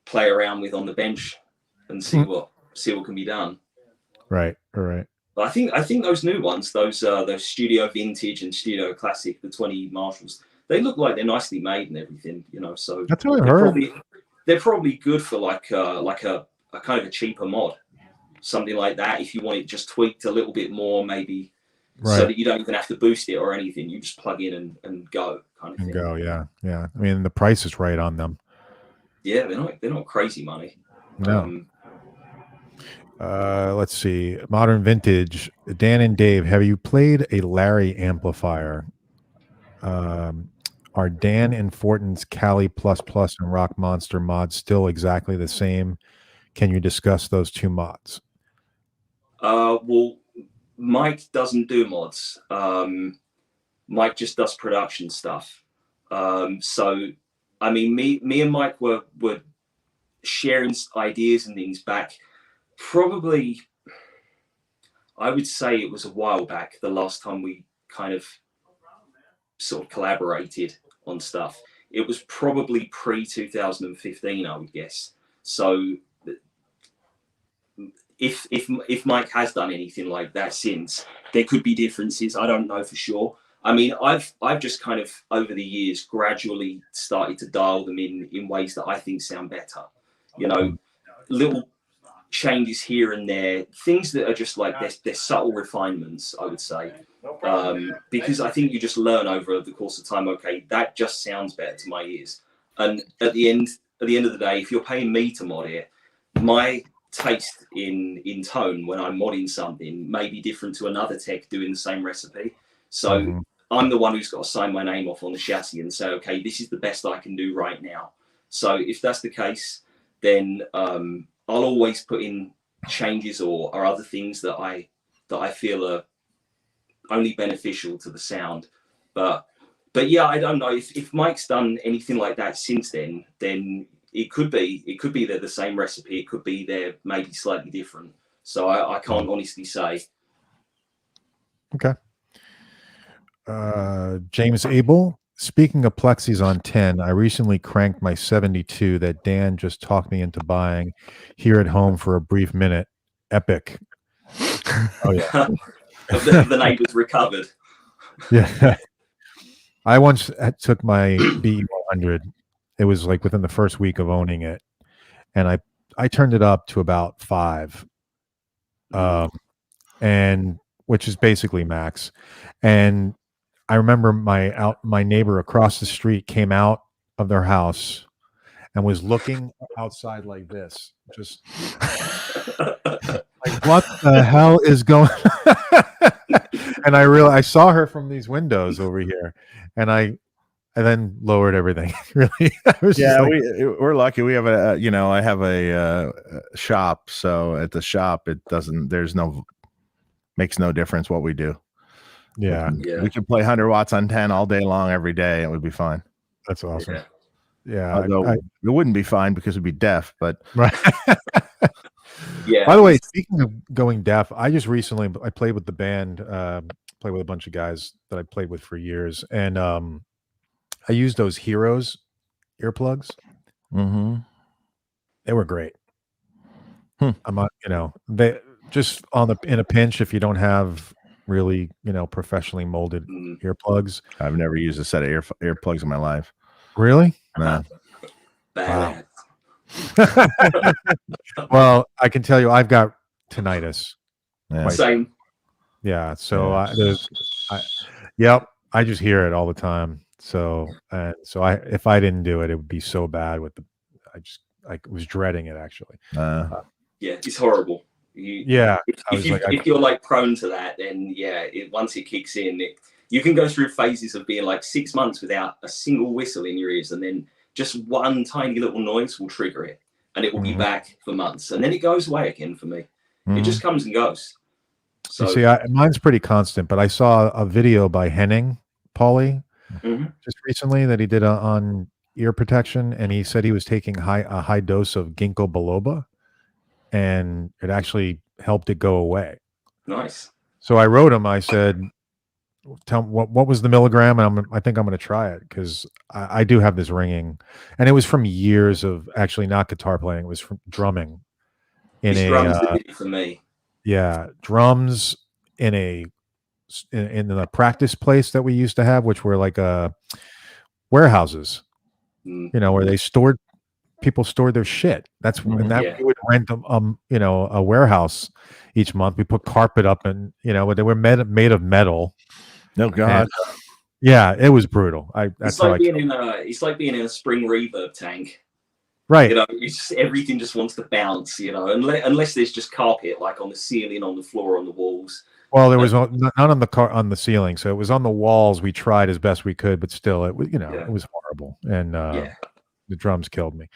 play around with on the bench and see what can be done. Right. All right. But I think those new ones, those Studio Vintage and Studio Classic, the 20 Marshalls, they look like they're nicely made and everything, So that's what I heard. They're probably good for like a kind of a cheaper mod, something like that. If you want it just tweaked a little bit more, maybe, so that you don't even have to boost it or anything. You just plug in and go kind of thing. Go, yeah. I mean, the price is right on them. Yeah, they're not crazy money. No. Let's see. Modern Vintage. Dan and Dave, have you played a Larry amplifier? Are Dan and Fortin's Cali Plus Plus and Rock Monster mods still exactly the same? Can you discuss those two mods? Well, Mike doesn't do mods. Mike just does production stuff. So, I mean, me and Mike were sharing ideas and things back. Probably, I would say it was a while back, the last time we kind of sort of collaborated on stuff. It was probably pre-2015, I would guess. So if Mike has done anything like that since, there could be differences. I don't know for sure. I mean, I've just kind of over the years gradually started to dial them in ways that I think sound better. Little changes here and there, things that are just like they're subtle refinements, I would say, because I think you just learn over the course of time. Okay, that just sounds better to my ears, and at the end of the day, if you're paying me to mod it, my taste in tone when I'm modding something may be different to another tech doing the same recipe. So I'm the one who's got to sign my name off on the chassis and say, okay, this is the best I can do right now. So if that's the case, then I'll always put in changes or other things that I feel are only beneficial to the sound. But yeah, I don't know if Mike's done anything like that since then it could be they're the same recipe. It could be they're maybe slightly different. So I can't honestly say. Okay. James Abel. Speaking of plexis on 10, I recently cranked my 72 that Dan just talked me into buying here at home for a brief minute. Epic. Oh yeah. The neighbors recovered. Yeah. I once took my B100 It was like within the first week of owning it, and I turned it up to about 5, and which is basically max. And I remember my neighbor across the street came out of their house and was looking outside like this, just like, what the hell is going and I saw her from these windows over here, and I then lowered everything. Really, I was just like, we're lucky. We have I have a shop, so at the shop it makes no difference what we do. yeah, We could play 100 watts on 10 all day long every day. It would be fine. that's awesome. Yeah, Although it wouldn't be fine because it'd be deaf, but right. Yeah. By the way, speaking of going deaf, I just recently I played with the band, played with a bunch of guys that I played with for years, and I used those Heroes earplugs. They were great. I'm not, they just in a pinch if you don't have really, professionally molded earplugs. I've never used a set of earplugs in my life. Really? No. Wow. Well, I can tell you, I've got tinnitus. Yeah. Same. Yeah. So yep, I just hear it all the time. So if I didn't do it, it would be so bad I was dreading it actually. Yeah, it's horrible. If you're like prone to that, then once it kicks in, you can go through phases of being like 6 months without a single whistle in your ears, and then just one tiny little noise will trigger it, and it will be back for months, and then it goes away again for me. It just comes and goes. So you see, mine's pretty constant, but I saw a video by Henning Pauly just recently that he did on ear protection, and he said he was taking a high dose of ginkgo biloba, and it actually helped it go away. Nice. So I wrote him. I said, "Tell what was the milligram?" And I think I'm going to try it because I do have this ringing, and it was from years of actually not guitar playing. It was from drumming. Drums for me. Yeah, drums in the practice place that we used to have, which were like warehouses, where people stored their shit. We would rent a warehouse each month. We put carpet up, and they were made of metal. Oh God. Yeah, it was brutal. It's like being in a spring reverb tank. Right. Everything just wants to bounce, unless there's just carpet like on the ceiling, on the floor, on the walls. Well, there was not on the ceiling, so it was on the walls. We tried as best we could, but still, it was it was horrible, and the drums killed me.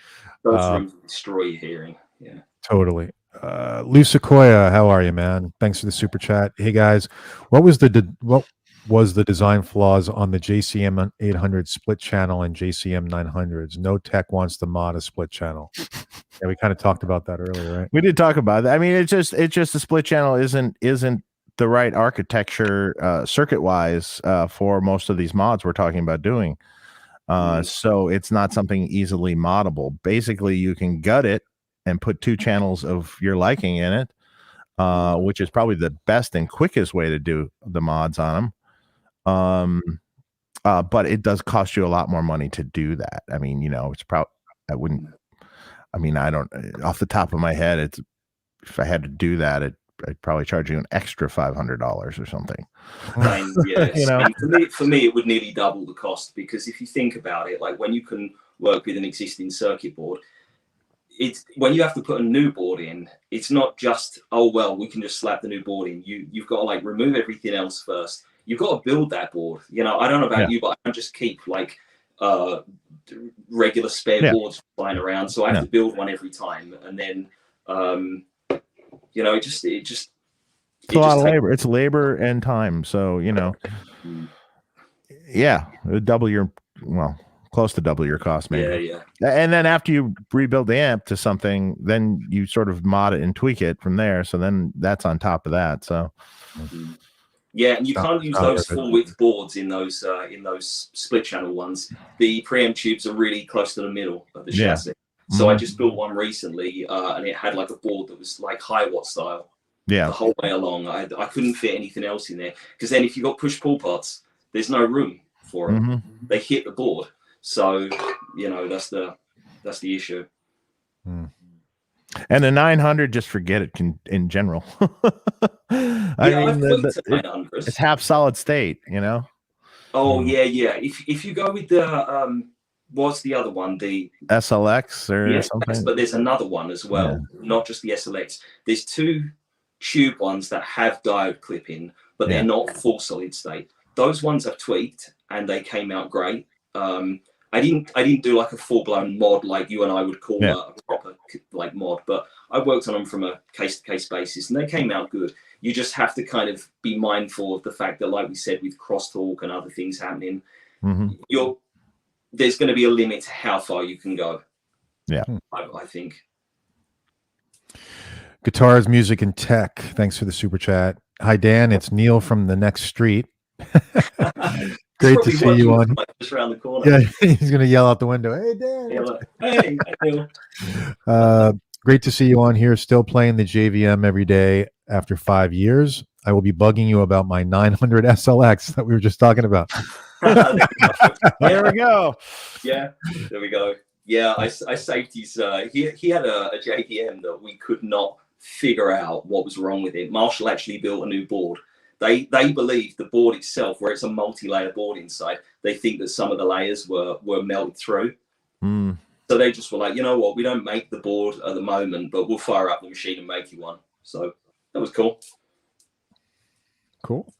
Those drums destroy your hearing. Yeah, totally. Lou Sequoia, how are you, man? Thanks for the super chat. Hey guys, what was the design flaws on the JCM 800 split channel and JCM 900s? No tech wants to mod a split channel. Yeah, we kind of talked about that earlier, right? We did talk about that. I mean, it's just the split channel isn't the right architecture circuit wise for most of these mods we're talking about doing. So it's not something easily moddable. Basically, you can gut it and put 2 channels of your liking in it, which is probably the best and quickest way to do the mods on them. But it does cost you a lot more money to do that. I mean, it's probably I don't off the top of my head, if I had to do that, I'd probably charge you an extra $500 or something. For me, it would nearly double the cost, because if you think about it, like when you can work with an existing circuit board, it's when you have to put a new board in, it's not just, we can just slap the new board in. You've got to like remove everything else first. You've got to build that board. I don't know about you, but I don't just keep like regular spare boards flying around. So I have to build one every time, and then it's a lot of labor. It's labor and time. So double your close to double your cost, maybe. Yeah. And then after you rebuild the amp to something, then you sort of mod it and tweak it from there. So then that's on top of that. So yeah, and you can't use those full width boards in those split channel ones. The preamp tubes are really close to the middle of the chassis. So I just built one recently, and it had like a board that was like high watt style. Yeah, the whole way along. I couldn't fit anything else in there, because then if you got push pull parts, there's no room for them. They hit the board. So that's the issue. And the 900, just forget it in general. I mean, it's half solid state, Oh yeah. If you go with the what's the other one? The SLX or something. But there's another one as well, not just the SLX. There's two tube ones that have diode clipping, but they're not full solid state. Those ones I've tweaked and they came out great. I didn't do like a full blown mod like you and I would call a proper like mod, but I worked on them from a case to case basis and they came out good. You just have to kind of be mindful of the fact that, like we said, with crosstalk and other things happening, there's going to be a limit to how far you can go. Yeah, I think. Guitars, music, and tech. Thanks for the super chat. Hi, Dan. It's Neil from the next street. Great to see you on. Just around the corner. Yeah, he's going to yell out the window. Hey, Dan. Hey, Neil. Great to see you on here. Still playing the JVM every day after 5 years. I will be bugging you about my 900 SLX that we were just talking about. There we go. Yeah, there we go. Yeah, I saved his. He had a JVM that we could not figure out what was wrong with it. Marshall actually built a new board. They believe the board itself, where it's a multi-layer board inside, they think that some of the layers were melted through. So they just were like, you know what, we don't make the board at the moment, but we'll fire up the machine and make you one. So that was cool. Cool.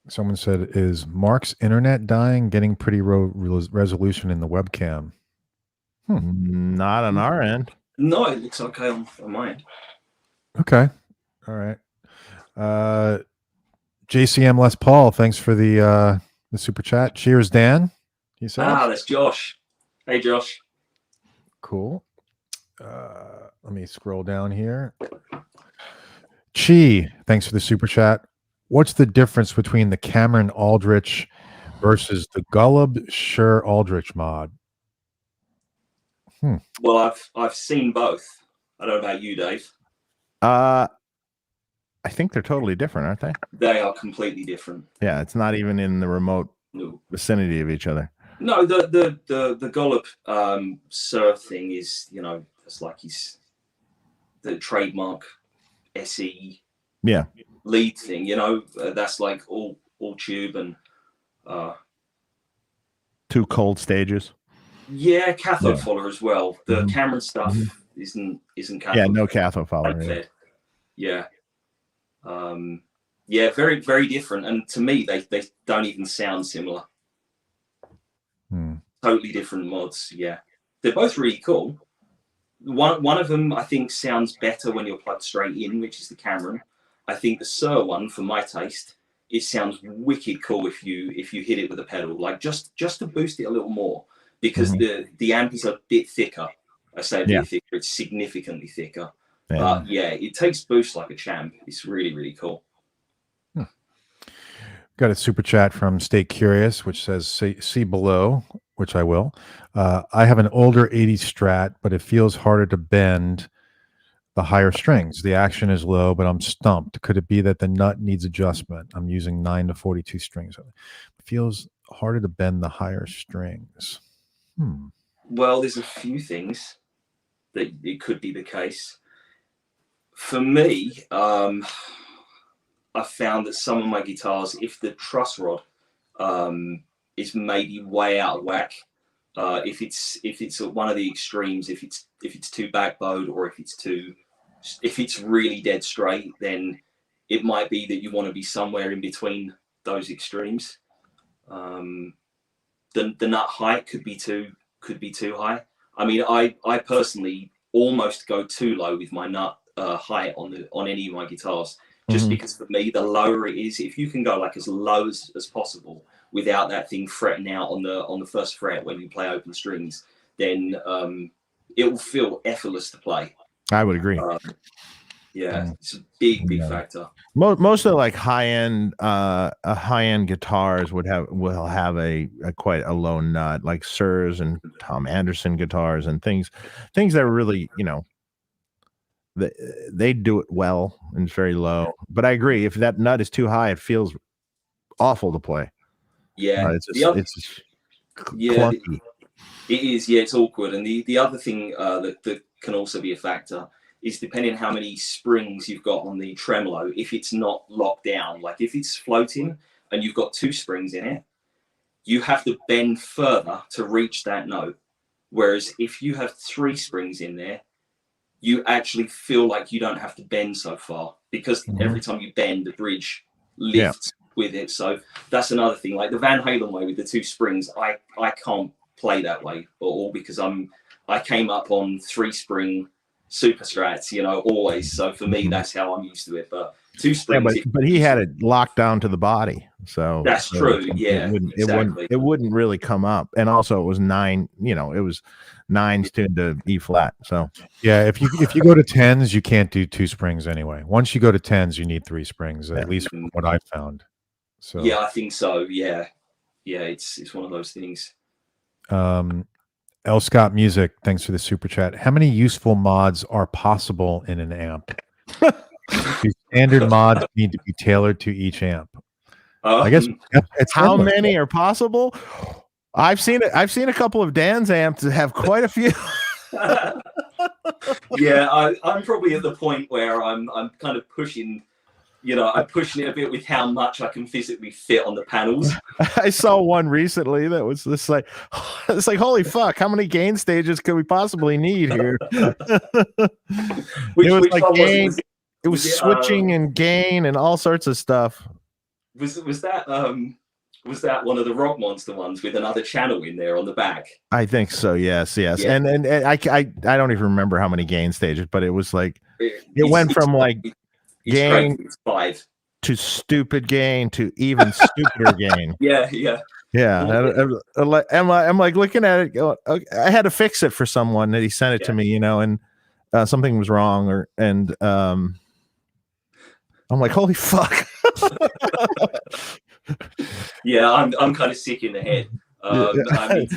Someone said, is Mark's internet dying, getting pretty resolution in the webcam? Not on our end. No, it looks okay on my end. Okay. All right. JCM Les Paul, thanks for the super chat. Cheers, Dan. He said. That's Josh. Hey, Josh. Cool. Let me scroll down here. Chi, thanks for the super chat. What's the difference between the Cameron Aldrich versus the Gower Shure Aldrich mod? Well, I've seen both. I don't know about you, Dave. I think they're totally different, aren't they? They are completely different. Yeah, it's not even in the remote vicinity of each other. No, the Gower Shure thing is, it's like the trademark SE lead thing, that's like all tube and two cold stages. Yeah, cathode follower as well. The Cameron stuff isn't cathode. Yeah, no cathode follower. Yeah. Very, very different. And to me, they don't even sound similar. Totally different mods. Yeah, they're both really cool. One of them I think sounds better when you're plugged straight in, which is the Cameron. I think the Shure one, for my taste, it sounds wicked cool if you hit it with a pedal, like just to boost it a little more, because the amp is a bit thicker. I say a bit thicker; it's significantly thicker. But it takes boost like a champ. It's really, really cool. Got a super chat from Stay Curious, which says, see below, which I will. I have an older 80s Strat, but it feels harder to bend the higher strings. The action is low, but I'm stumped. Could it be that the nut needs adjustment? I'm using 9 to 42 strings. It feels harder to bend the higher strings. Well, there's a few things that it could be the case. For me, I found that some of my guitars, if the truss rod is maybe way out of whack, if it's at one of the extremes, if it's too backbowed or if it's really dead straight, then it might be that you want to be somewhere in between those extremes. The nut height could be too high. I mean, I personally almost go too low with my nut height on any of my guitars. Just because for me, the lower it is, if you can go like as low as possible without that thing fretting out on the first fret when you play open strings, then it will feel effortless to play. I would agree. It's a big factor. Most of like high end guitars will have a quite a low nut, like Sures and Tom Anderson guitars and things that are really, they do it well and it's very low. But I agree, if that nut is too high, it feels awful to play. Yeah, it's yeah, clunky. it is. Yeah, it's awkward. And the other thing that can also be a factor is depending how many springs you've got on the tremolo. If it's not locked down, like if it's floating and you've got 2 springs in it, you have to bend further to reach that note. Whereas if you have 3 springs in there, you actually feel like you don't have to bend so far, because every time you bend, the bridge lifts with it. So that's another thing. Like the Van Halen way with the 2 springs, I can't play that way at all, because I came up on 3 spring super strats, you know, always. So for me, that's how I'm used to it. But 2 springs, but he had it locked down to the body, so that's true. Yeah, it wouldn't really come up. And also it was 9, you know, it was 9s tuned to E flat. So yeah, if you go to 10s, you can't do 2 springs anyway. Once you go to 10s, you need 3 springs, at least from what I found. So yeah, I think so. Yeah, it's one of those things. L. Scott Music, thanks for the super chat. How many useful mods are possible in an amp? Do standard mods need to be tailored to each amp? I guess it's how many are possible? I've seen it. I've seen a couple of Dan's amps that have quite a few. Yeah, I'm probably at the point where I'm kind of pushing. You know, I'm pushing it a bit with how much I can physically fit on the panels. I saw one recently that was this like, it's like, holy fuck, how many gain stages could we possibly need here? Which like gain, it was it, switching and gain and all sorts of stuff. Was that one of the Rock Monster ones with another channel in there on the back? I think so. Yes. Yeah. And I don't even remember how many gain stages, but it was like it went from like gain 5 to stupid gain to even stupider gain. Yeah. I'm like looking at it going, okay, I had to fix it for someone that he sent it to me, you know, and something was wrong, and I'm like, holy fuck. Yeah, I'm kind of sick in the head. I mean,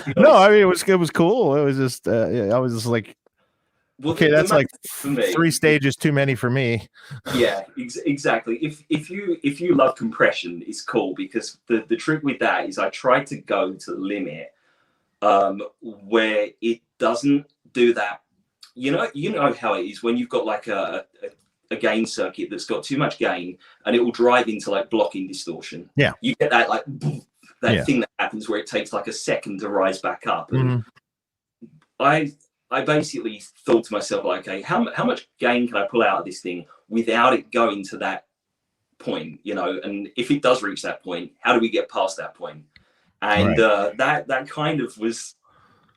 it was cool. It was just I was just like, well, okay, that's like 3 stages too many for me. Yeah, exactly. If you love compression, it's cool, because the trick with that is I try to go to the limit where it doesn't do that. You know how it is when you've got like a gain circuit that's got too much gain, and it will drive into like blocking distortion. Yeah, you get that like thing that happens where it takes like a second to rise back up. And I basically thought to myself, like, okay, how much gain can I pull out of this thing without it going to that point, you know? And if it does reach that point, how do we get past that point? And that kind of was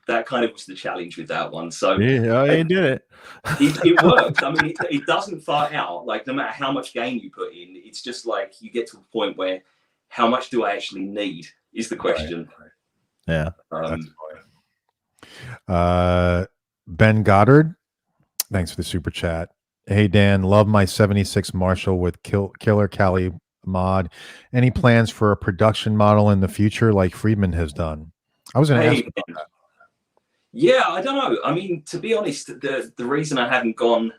the challenge with that one. So yeah, you did it. It worked. I mean, it doesn't fart out. Like, no matter how much gain you put in, it's just like you get to a point where how much do I actually need is the question. Yeah. Ben Goddard, thanks for the super chat. Hey Dan, love my 76 Marshall with Killer Cali mod. Any plans for a production model in the future like Friedman has done? I was going to ask about that. Yeah, I don't know. I mean, to be honest, the reason I haven't gone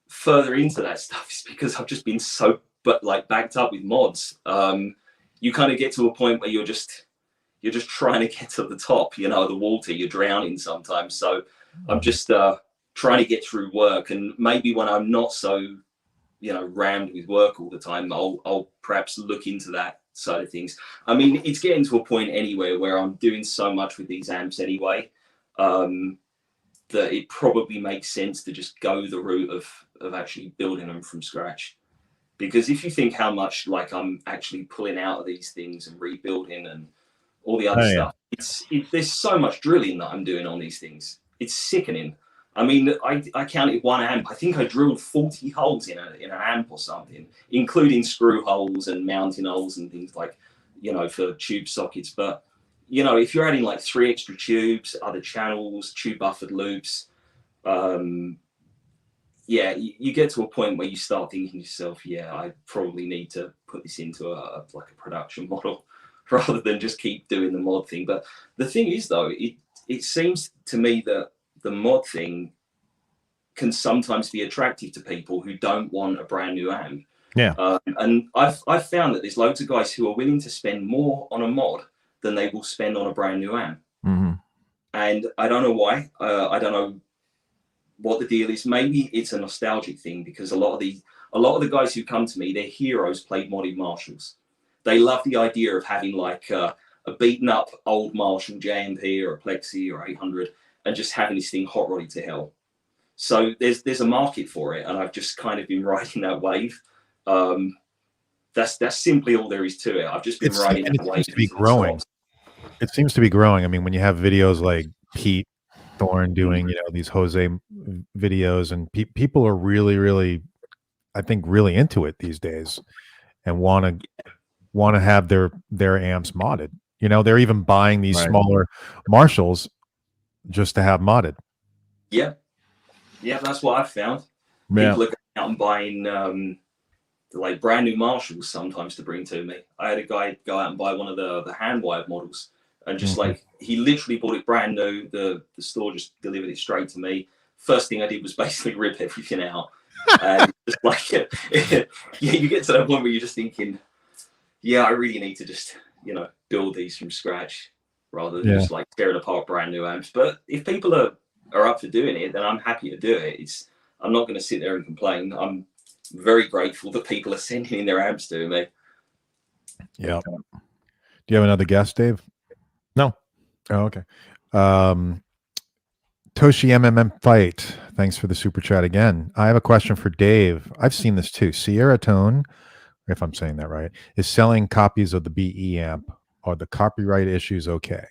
further into that stuff is because I've just been so backed up with mods. You kind of get to a point where you're just trying to get to the top, you know, the water, you're drowning sometimes. So I'm just trying to get through work, and maybe when I'm not so, you know, rammed with work all the time, I'll perhaps look into that side of things. I mean, it's getting to a point anyway where I'm doing so much with these amps anyway, that it probably makes sense to just go the route of actually building them from scratch. Because if you think how much like I'm actually pulling out of these things and rebuilding and all the other stuff, there's so much drilling that I'm doing on these things. It's sickening. I mean, I counted one amp. I think I drilled 40 holes in an amp or something, including screw holes and mounting holes and things like, you know, for tube sockets. But, you know, if you're adding like 3 extra tubes, other channels, tube buffered loops, yeah, you get to a point where you start thinking to yourself, yeah, I probably need to put this into a production model rather than just keep doing the mod thing. But the thing is, though, it seems to me that the mod thing can sometimes be attractive to people who don't want a brand new amp. Yeah. And I've found that there's loads of guys who are willing to spend more on a mod than they will spend on a brand new amp. Mm-hmm. And I don't know why. I don't know what the deal is. Maybe it's a nostalgic thing, because a lot of the guys who come to me, their heroes played modded Marshalls. They love the idea of having like a beaten up old Marshall JMP or a Plexi or 800 and just having this thing hot rodded to hell. So there's a market for it, and I've just kind of been riding that wave. That's simply all there is to it. I've just been riding that wave. It seems to be growing. It seems to be growing. I mean, when you have videos like Pete Thorne doing, these Jose videos, and people are really, I think, really into it these days, and want to have their amps modded. They're even buying these smaller Marshalls just to have modded. Yeah, that's what I've found. Yeah. People are going out and buying like brand new Marshalls sometimes to bring to me. I had a guy go out and buy one of the hand wired models, and just like, he literally bought it brand new. The store just delivered it straight to me. First thing I did was basically rip everything out. And just like, you get to that point where you're just thinking, I really need to just, build these from scratch rather than just like tearing apart brand new amps. But if people are up for doing it, then I'm happy to do it. I'm not going to sit there and complain. I'm very grateful that people are sending in their amps to me. Yeah. Do you have another guest, Dave? No. Oh, okay. Toshi MMM Fight, thanks for the super chat again. I have a question for Dave. I've seen this too. Sierra Tone, if I'm saying that right, is selling copies of the BE amp. Are the copyright issues okay?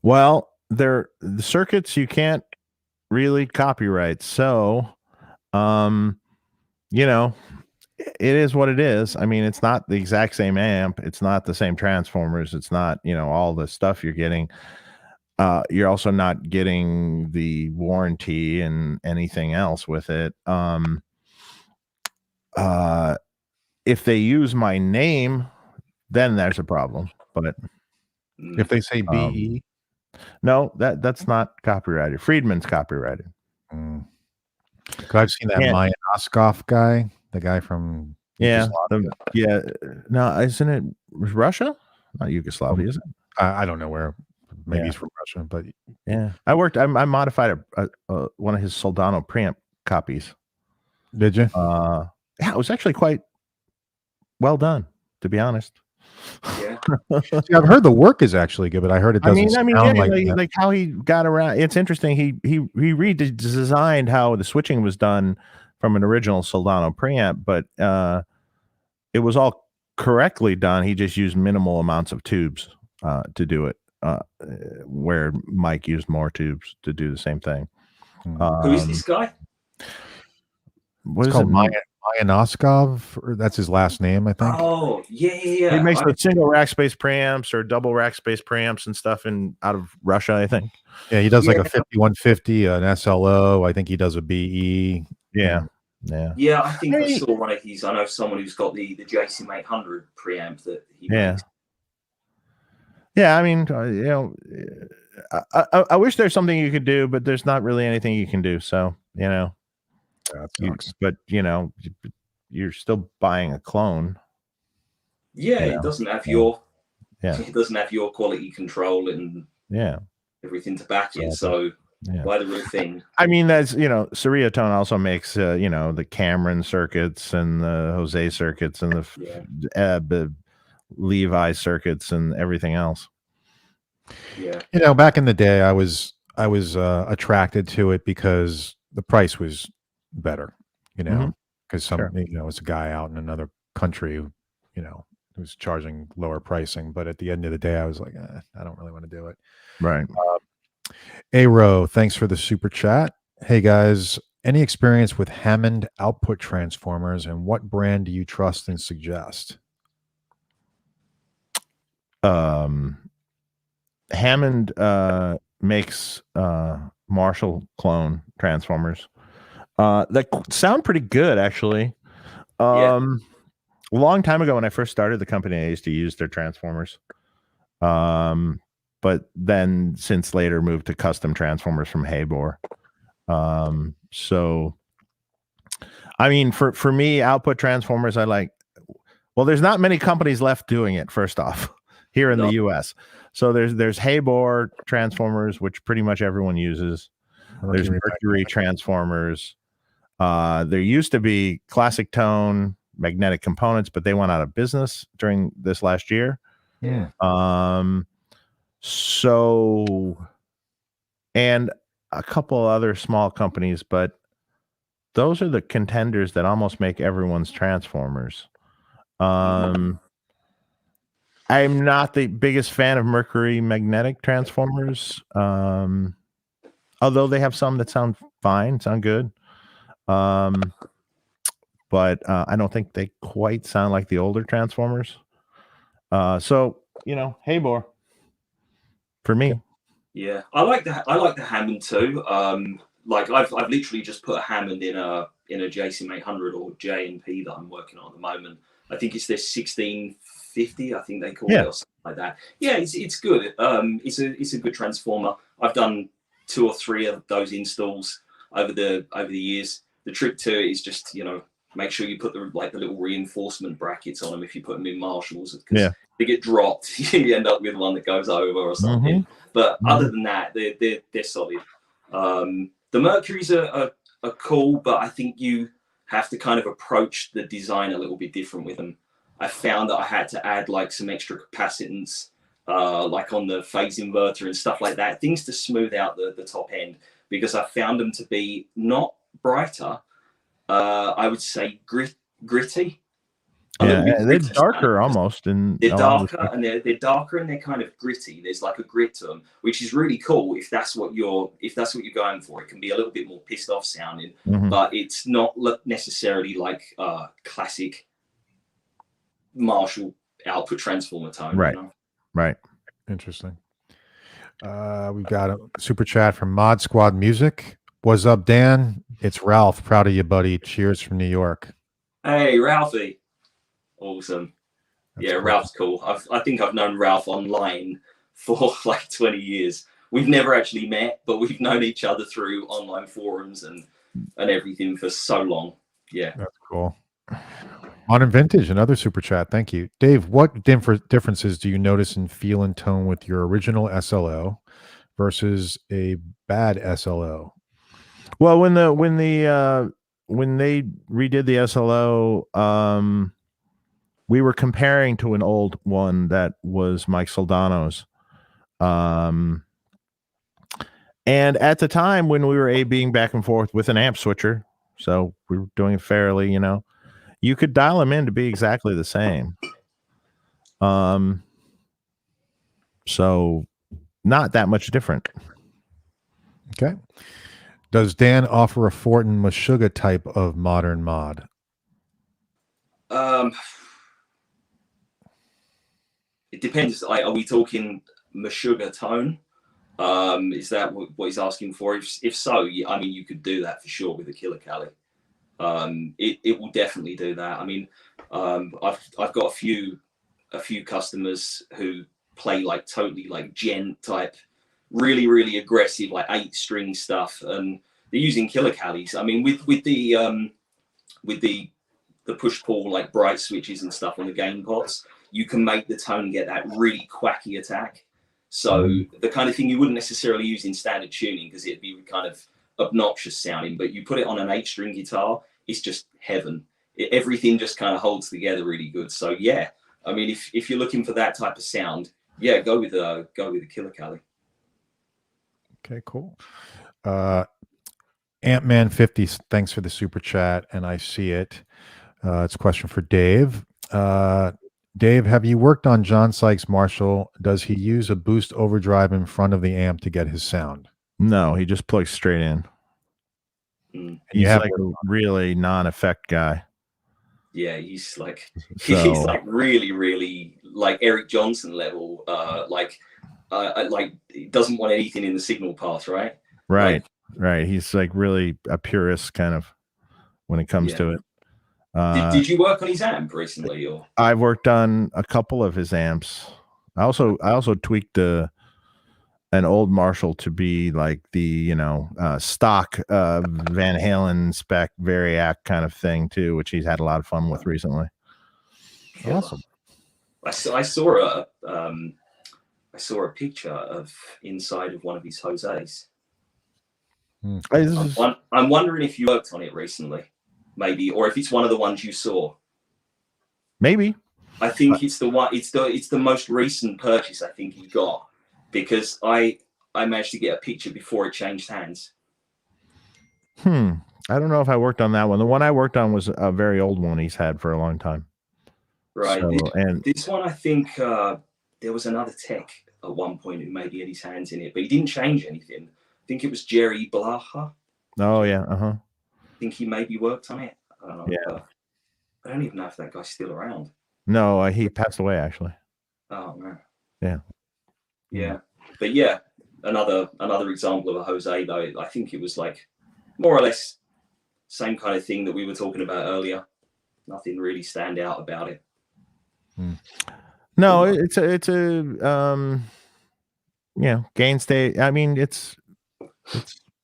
Well, the circuits you can't really copyright. So, it is what it is. I mean, it's not the exact same amp. It's not the same transformers. It's not, all the stuff you're getting. You're also not getting the warranty and anything else with it. If they use my name, then there's a problem. But if they say BE, no, that's not copyrighted. Friedman's copyrighted. I've seen that Maya Noskov guy, the guy from no, isn't it Russia? Not Yugoslavia, is it? I don't know where. Maybe he's from Russia, but I modified one of his Soldano preamp copies. Did you? It was actually quite well done, to be honest. Yeah. See, I've heard the work is actually good, but I heard it doesn't sound like how he got around. It's interesting. He redesigned how the switching was done from an original Soldano preamp, but it was all correctly done. He just used minimal amounts of tubes to do it, where Mike used more tubes to do the same thing. Who is this guy? What is called it? Noskov, or that's his last name, I think. Oh, yeah. He makes the single rack space preamps or double rack space preamps and stuff out of Russia, I think. Yeah, he does like a 5150, an SLO. I think he does a BE. Yeah. I think I saw one of his. I know someone who's got the JCM 800 preamp that he makes. Yeah, I mean, I wish there's something you could do, but there's not really anything you can do. So, but you're still buying a clone. Yeah, it doesn't have your it doesn't have your quality control and everything to back it. So why the real thing? I mean, that's Sweetwater Tone also makes the Cameron circuits and the Jose circuits and the Levi circuits and everything else. Yeah. Back in the day, I was attracted to it because the price was better. Because it's a guy out in another country who who's charging lower pricing. But at the end of the day, I was like, I don't really want to do it. Right. Aro, thanks for the super chat. Hey guys, any experience with Hammond output transformers, and what brand do you trust and suggest? Hammond makes Marshall clone transformers that sound pretty good, actually. A long time ago when I first started the company, I used to use their transformers. But then since later moved to custom transformers from Habor. So I mean, for me, output transformers, well, there's not many companies left doing it, first off, here in the US. So there's Haybor transformers, which pretty much everyone uses. There's Mercury transformers. There used to be Classic Tone magnetic components, but they went out of business during this last year. Yeah. So, and a couple other small companies, but those are the contenders that almost make everyone's transformers. I'm not the biggest fan of Mercury magnetic transformers, although they have some that sound fine, sound good. But I don't think they quite sound like the older transformers. So, Haybor for me. Yeah, I like the Hammond too. Like I've literally just put a Hammond in a JCM 800 or J&P that I'm working on at the moment. I think it's their 1650. I think they call it, or something like that. Yeah, it's good. It's a good transformer. I've done 2 or 3 of those installs over the years. The trick to it is just make sure you put the little reinforcement brackets on them if you put them in Marshalls, because they get dropped. You end up with one that goes over or something. But other than that, they're solid. The Mercuries are cool, but I think you have to kind of approach the design a little bit different with them. I found that I had to add some extra capacitance, like on the phase inverter and stuff like that, things to smooth out the top end, because I found them to be not brighter, I would say gritty. Yeah, they're darker almost, and they're darker, and they're darker, and they're kind of gritty. There's like a grit to them, which is really cool if that's what you're going for. It can be a little bit more pissed off sounding, but it's not necessarily like classic Marshall output transformer tone. Right, right. Interesting. We've got a super chat from Mod Squad Music. What's up, Dan? It's Ralph. Proud of you, buddy. Cheers from New York. Hey, Ralphie. Awesome. That's cool. Ralph's cool. I think I've known Ralph online for 20 years. We've never actually met, but we've known each other through online forums and everything for so long. Yeah. That's cool. Modern Vintage, another super chat. Thank you. Dave, what differences do you notice in feel and tone with your original SLO versus a bad SLO? Well, when they redid the SLO, we were comparing to an old one that was Mike Soldano's. And at the time when we were A-Bing back and forth with an amp switcher, so we were doing it fairly, you could dial them in to be exactly the same. So not that much different. Okay. Does Dan offer a Fortin Meshuggah type of modern mod? It depends. Are we talking Meshuggah tone? Is that what he's asking for? If so, I mean, you could do that for sure with a Killer Cali. It will definitely do that. I mean, I've got a few customers who play totally gent type, really, really aggressive 8-string stuff, and they're using Killer Calis. I mean, with the push pull bright switches and stuff on the gain pots, you can make the tone get that really quacky attack. So the kind of thing you wouldn't necessarily use in standard tuning because it'd be kind of obnoxious sounding, but you put it on an 8-string guitar, it's just heaven. Everything just kind of holds together really good. So yeah, I mean, if you're looking for that type of sound, yeah, go with the Killer Cali. Okay, cool. Ant-Man 50, thanks for the super chat, and I see it. It's a question for Dave. Dave, have you worked on John Sykes Marshall? Does he use a boost overdrive in front of the amp to get his sound? No, he just plugs straight in. He's a really non-effect guy. Yeah, he's really, really Eric Johnson level. He doesn't want anything in the signal path, right? Right. He's really a purist kind of when it comes to it. Did you work on his amp recently, or? I've worked on a couple of his amps. I also tweaked an old Marshall to be like the stock Van Halen spec Variac kind of thing too, which he's had a lot of fun with recently. Awesome. I saw a picture of inside of one of his Jose's. I'm wondering if you worked on it recently, maybe, or if it's one of the ones you saw. Maybe. I think it's the one. It's the most recent purchase I think he got, because I managed to get a picture before it changed hands. I don't know if I worked on that one. The one I worked on was a very old one he's had for a long time. Right. So, and this one, I think there was another tech at one point who maybe had his hands in it, but he didn't change anything. I think it was Jerry Blaha. Oh yeah, I think he maybe worked on it. I don't know. Yeah. I don't even know if that guy's still around. No, he passed away actually. Oh man. Yeah. Yeah, but yeah, another example of a Jose though. I think it was like more or less same kind of thing that we were talking about earlier. Nothing really stand out about it. No, it's a gain state. I mean, it's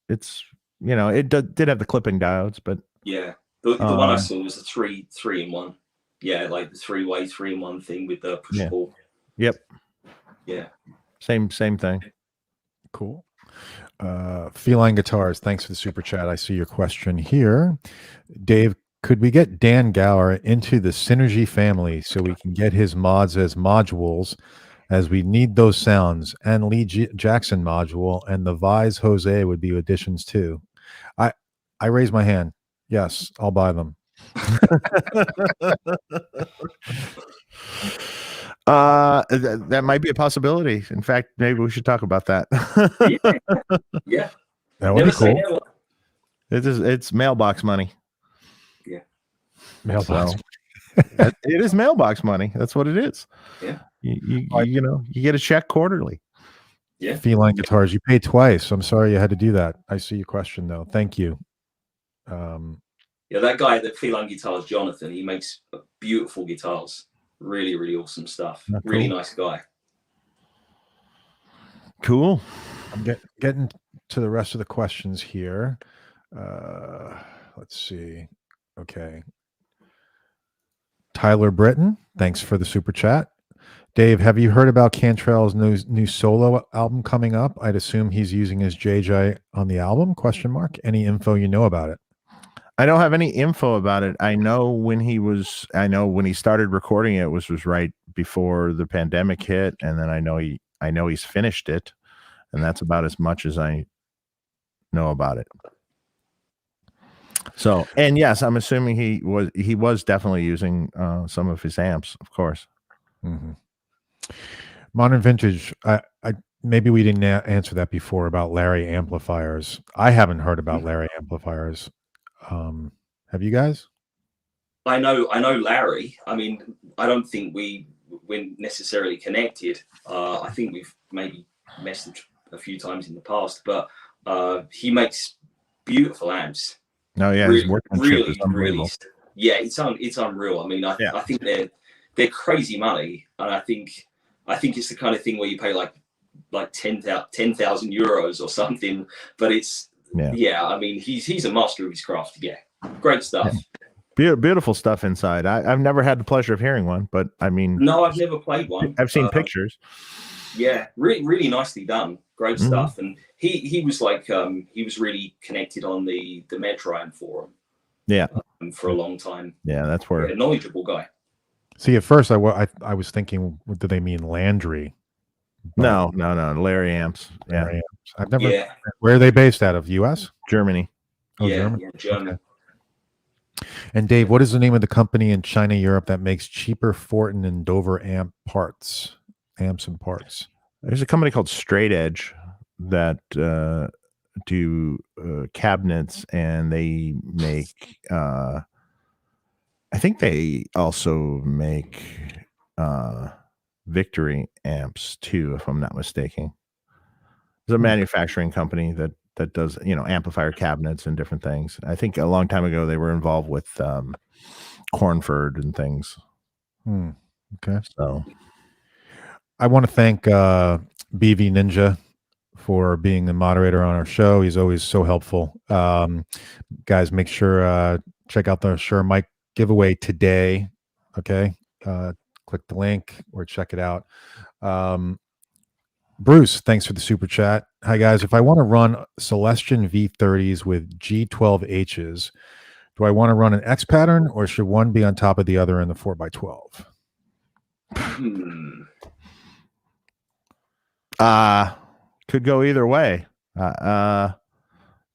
it did have the clipping diodes, but yeah, the one I saw was the three in one. Yeah, like the 3-way 3-in-1 thing with the push pull. Yep. Yeah. Same thing. Cool. Feline Guitars, thanks for the super chat. I see your question here. Dave, could we get Dan Gower into the Synergy family so we can get his mods as modules, as we need those sounds, and Lee Jackson module, and the Vise Jose would be additions too? I raise my hand. Yes, I'll buy them. That might be a possibility. In fact, maybe we should talk about that. Yeah. That would be cool. It's mailbox money. Yeah. Mailbox. So, it is mailbox money. That's what it is. Yeah. You get a check quarterly. Yeah. Feline Guitars, you paid twice. I'm sorry you had to do that. I see your question though. Thank you. Yeah, that guy that Feline Guitars, Jonathan, he makes beautiful guitars. Really, really awesome stuff. Really nice guy. Cool. I'm getting to the rest of the questions here. Let's see. Okay. Tyler Britton, thanks for the super chat. Dave, have you heard about Cantrell's new solo album coming up? I'd assume he's using his JJ on the album, ? Any info you know about it? I don't have any info about it. I know when he started recording it was right before the pandemic hit, and then I know he's finished it, and that's about as much as I know about it. So, and yes, I'm assuming he was definitely using some of his amps, of course. Mm-hmm. Modern Vintage, I maybe we didn't answer that before about Larry amplifiers. I haven't heard about Larry amplifiers. Have you guys? I know Larry. I mean, I don't think we're necessarily connected. I think we've maybe messaged a few times in the past, but he makes beautiful amps. Oh yeah, his workmanship is unbelievable. Yeah, it's unreal. I mean, I think they're crazy money, and I think it's the kind of thing where you pay like 10,000 euros or something, but it's I mean, he's a master of his craft. Yeah, great stuff. Beautiful stuff inside. I've never had the pleasure of hearing one, but I mean, no, I've never played one. I've seen pictures. Yeah, really nicely done. Great stuff. And he was like he was really connected on the Metroid forum. Yeah, for a long time. Yeah, that's where a knowledgeable guy. See, at first I was thinking, do they mean Landry? No, Larry amps. Yeah, Larry amps. I've never. Yeah. Where are they based out of? U.S. Germany. Oh, Germany. Yeah, Germany. Okay. And Dave, what is the name of the company in China, Europe that makes cheaper Fortin and Dover amps and parts? There's a company called Straight Edge that do cabinets, and they make. I think they also make Victory amps too, if I'm not mistaken. There's a manufacturing company that does amplifier cabinets and different things. I think a long time ago they were involved with Cornford and things. Okay. So I want to thank BV Ninja for being the moderator on our show. He's always so helpful. Guys, make sure check out the Shure mic giveaway today. Okay, click the link or check it out. Bruce, thanks for the super chat. Hi guys, if I want to run Celestion V30s with G12Hs, do I want to run an X pattern, or should one be on top of the other in the 4x12? Could go either way.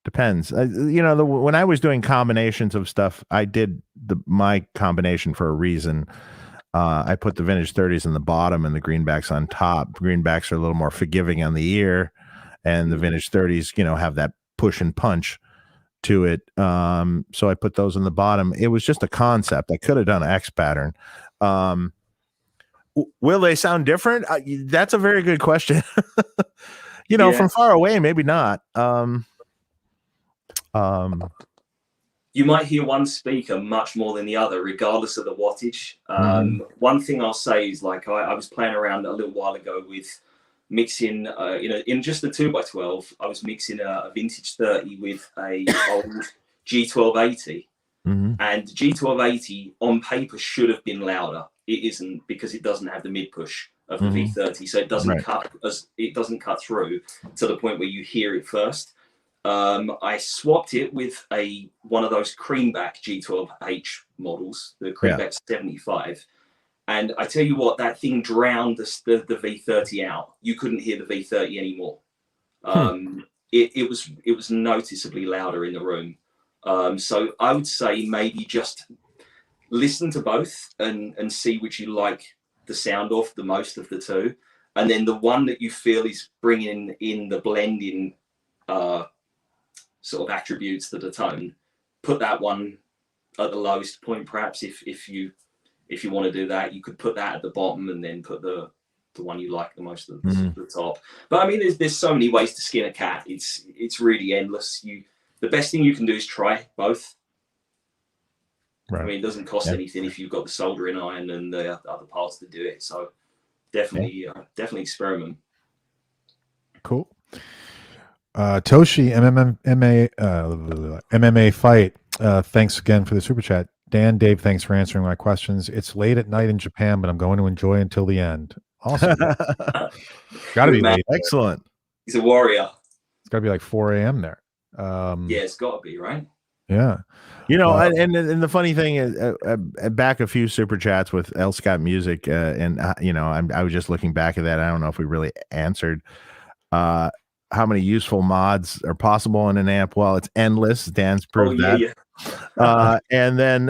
Depends. When I was doing combinations of stuff, I did my combination for a reason. I put the vintage 30s in the bottom and the greenbacks on top. Greenbacks are a little more forgiving on the ear, and the vintage 30s, have that push and punch to it. So I put those in the bottom. It was just a concept. I could have done an X pattern. Will they sound different? That's a very good question. From far away, maybe not. You might hear one speaker much more than the other, regardless of the wattage. One thing I'll say is, like, I was playing around a little while ago with mixing, in just the 2x12, I was mixing a vintage 30 with a old G1280. And the G1280 on paper should have been louder. It isn't, because it doesn't have the mid push of the V30, so it doesn't cut through to the point where you hear it first. I swapped it with one of those creamback G12H models, the creamback 75, and I tell you what, that thing drowned the V30 out. You couldn't hear the V30 anymore. It was noticeably louder in the room. So I would say maybe just listen to both and see which you like the sound of the most of the two, and then the one that you feel is bringing in the blending sort of attributes to the tone, put that one at the lowest point. Perhaps if you want to do that, you could put that at the bottom and then put the one you like the most at the top. But I mean, there's so many ways to skin a cat. It's really endless. The best thing you can do is try both. Right. I mean, it doesn't cost anything if you've got the soldering iron and the other parts to do it. So definitely experiment. Cool. Toshi MMA fight. Thanks again for the super chat. Dave, thanks for answering my questions. It's late at night in Japan, but I'm going to enjoy until the end. Awesome. Gotta be late. Excellent. He's a warrior. It's gotta be like 4 a.m. there. Yeah, it's gotta be, right? Yeah. And the funny thing is, back a few super chats with L. Scott Music, I was just looking back at that. I don't know if we really answered how many useful mods are possible in an amp. Well, it's endless. Dan's proved that. Yeah. And then,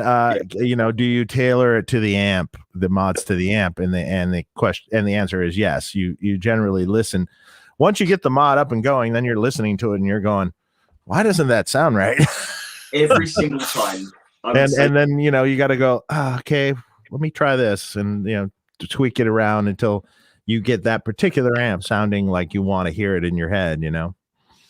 do you tailor it to the amp, the mods to the amp? And the question, and the answer is yes. You generally listen. Once you get the mod up and going, then you're listening to it and you're going, why doesn't that sound right? Every single time. And then, you got to go, okay, let me try this and, tweak it around until you get that particular amp sounding like you want to hear it in your head,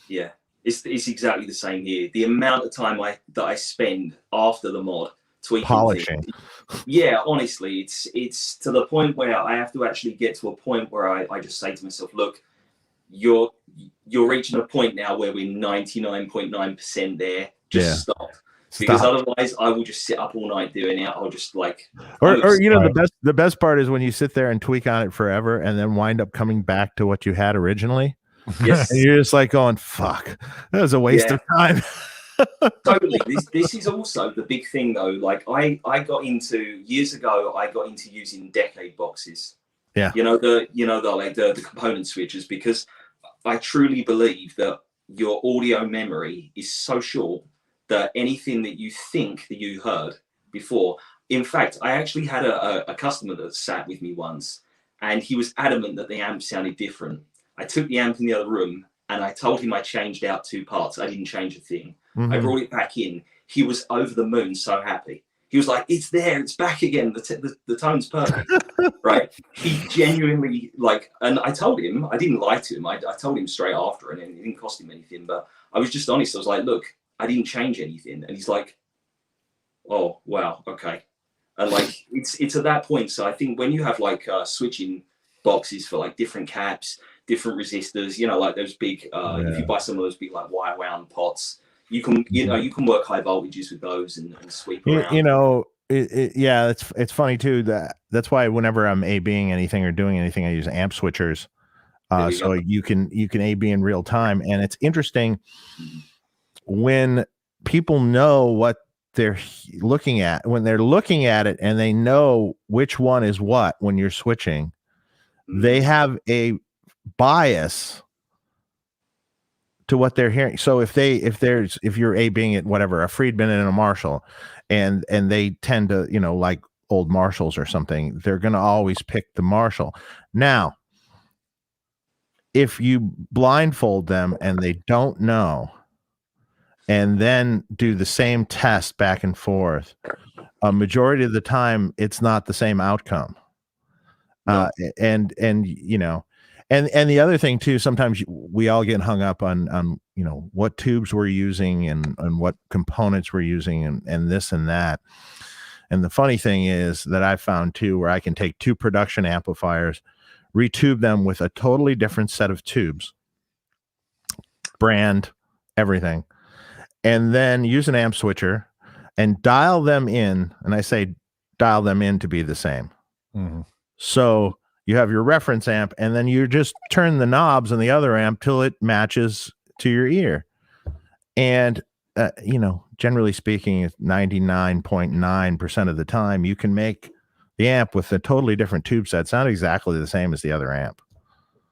Yeah, it's exactly the same here. The amount of time that I spend after the mod tweaking polishing things, yeah, honestly, it's to the point where I have to actually get to a point where I just say to myself, look, you're reaching a point now where we're 99.9% there. Just stop. Because otherwise I will just sit up all night doing it. I'll just the best part is when you sit there and tweak on it forever and then wind up coming back to what you had originally. Yes. And you're just like going, fuck, that was a waste of time. Totally. This is also the big thing though. Like years ago I got into using decade boxes. Yeah. The component switches, because I truly believe that your audio memory is so short that anything that you think that you heard before. In fact, I actually had a customer that sat with me once, and he was adamant that the amp sounded different. I took the amp in the other room and I told him I changed out 2 parts. I didn't change a thing. I brought it back in. He was over the moon, so happy. He was like, it's there, it's back again. The tone's perfect, right? He genuinely, and I told him, I didn't lie to him. I told him straight after, and it didn't cost him anything, but I was just honest. I was like, look, I didn't change anything. And he's like, oh, wow, okay. And it's at that point. So I think when you have switching boxes for different caps, different resistors, you know, like those big, if you buy some of those big like wire wound pots, you can, you know, you can work high voltages with those and sweep around. You know, yeah, it's funny too. That's why whenever I'm A/Bing anything or doing anything, I use amp switchers. So you can A/B in real time, and it's interesting when people know what they're looking at, when they're looking at it and they know which one is what when you're switching. They have a bias to what they're hearing. So if you're A/Bing at whatever, a Friedman and a Marshall, and they tend to, you know, like old Marshalls or something, they're going to always pick the Marshall. Now, if you blindfold them and they don't know, and then do the same test back and forth, a majority of the time it's not the same outcome. No. And you know, and the other thing too, sometimes we all get hung up on you know, what tubes we're using and what components we're using and this and that. And the funny thing is that I found too, where I can take two production amplifiers, retube them with a totally different set of tubes, brand, everything, and then use an amp switcher and dial them in. And I say dial them in to be the same. So you have your reference amp, and then you just turn the knobs on the other amp till it matches to your ear. And, you know, generally speaking, 99.9% of the time, you can make the amp with a totally different tube set sound exactly the same as the other amp.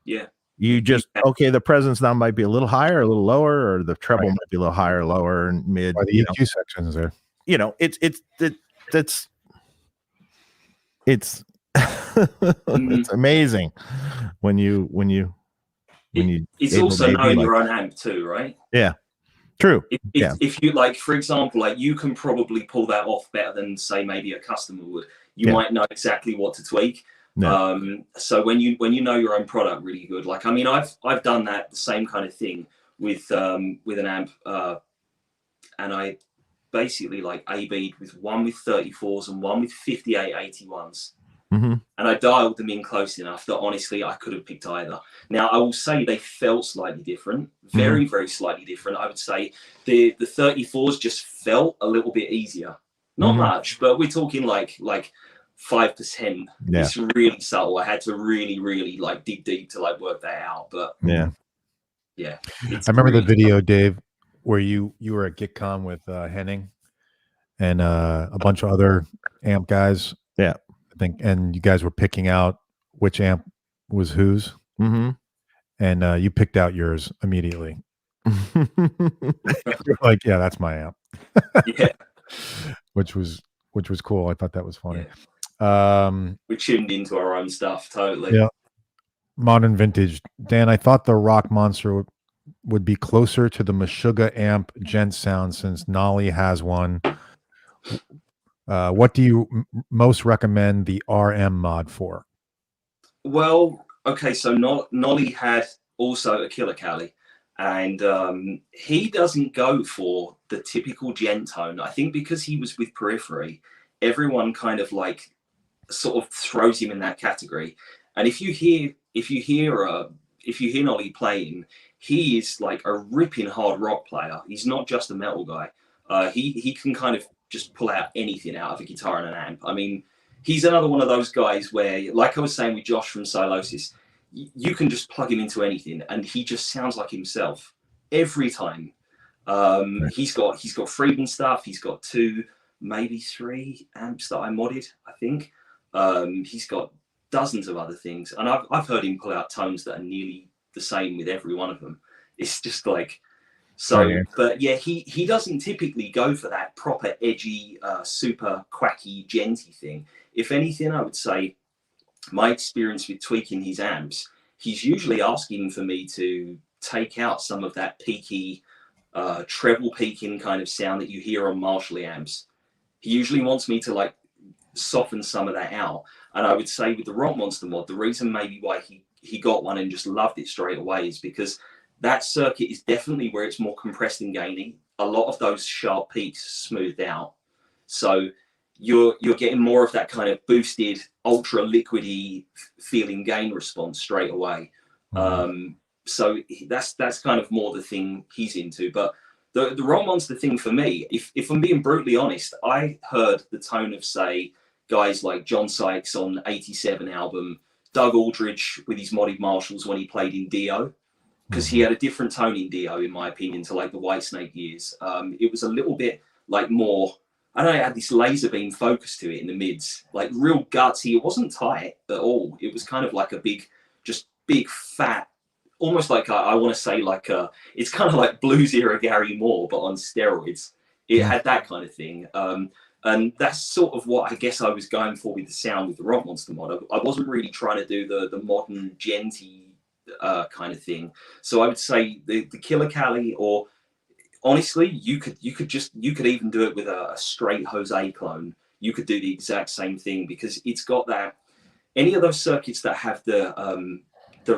Yeah. You just, okay, the presence knob might be a little higher, a little lower, or the treble might be a little higher, lower, and mid. Or the EQ sections there. You know, it's it's amazing when you it's also knowing your own amp too, right? Yeah, true. If you, like, for example, like, you can probably pull that off better than, say, maybe a customer would. You might know exactly what to tweak. So when you know your own product really good, like, I mean, I've done that, the same kind of thing with an amp, and I basically like A/B'd with one with 34s and one with 5881s. And I dialed them in close enough that honestly I could have picked either. Now I will say they felt slightly different, very, very slightly different. I would say the 34s just felt a little bit easier, not much, but we're talking like 5%. It's really subtle. I had to really like dig deep to like work that out. But yeah, I remember the video, Dave, where you were at GitCon with Henning and a bunch of other amp guys. Yeah. I think, and you guys were picking out which amp was whose, and you picked out yours immediately. You're like, yeah, that's my amp. which was cool. I thought that was funny. We tuned into our own stuff totally. Yeah. Modern vintage. Dan, I thought the Rock Monster would be closer to the Meshuggah amp gent sound since Nolly has one. What do you most recommend the RM mod for? Well, okay, so Nolly had also a killer Cali, and he doesn't go for the typical gent tone. I think because he was with Periphery, everyone kind of like sort of throws him in that category. And if you hear Nolly playing, he is like a ripping hard rock player. He's not just a metal guy. He can kind of just pull out anything out of a guitar and an amp. I mean, he's another one of those guys where, like I was saying with Josh from Silosis, you can just plug him into anything and he just sounds like himself every time. He's got Friedman stuff. He's got 2, maybe 3 amps that I modded, I think. He's got dozens of other things, and I've heard him pull out tones that are nearly the same with every one of them. It's just like, so, but yeah, he doesn't typically go for that proper edgy, super quacky, genty thing. If anything, I would say my experience with tweaking his amps, he's usually asking for me to take out some of that peaky, treble peaking kind of sound that you hear on Marshall amps. He usually wants me to like soften some of that out. And I would say with the Rock Monster mod, the reason maybe why he got one and just loved it straight away is because that circuit is definitely where it's more compressed and gainy. A lot of those sharp peaks smoothed out. So you're getting more of that kind of boosted, ultra liquidy feeling gain response straight away. So that's kind of more the thing he's into. But the Rock Monster thing for me, if I'm being brutally honest, I heard the tone of, say, guys like John Sykes on '87 album, Doug Aldridge with his modded Marshalls when he played in Dio, because he had a different tone in Dio, in my opinion, to like the Whitesnake years. It was a little bit like more, I don't know, it had this laser beam focus to it in the mids, like real gutsy. It wasn't tight at all. It was kind of like a big fat, almost like I want to say like it's kind of like blues era Gary Moore, but on steroids. It had that kind of thing. And that's sort of what I guess I was going for with the sound with the Rock Monster mod. I wasn't really trying to do the modern djenty kind of thing. So I would say the Killer Cali, or honestly, you could even do it with a straight Jose clone. You could do the exact same thing, because it's got that. Any of those circuits that have the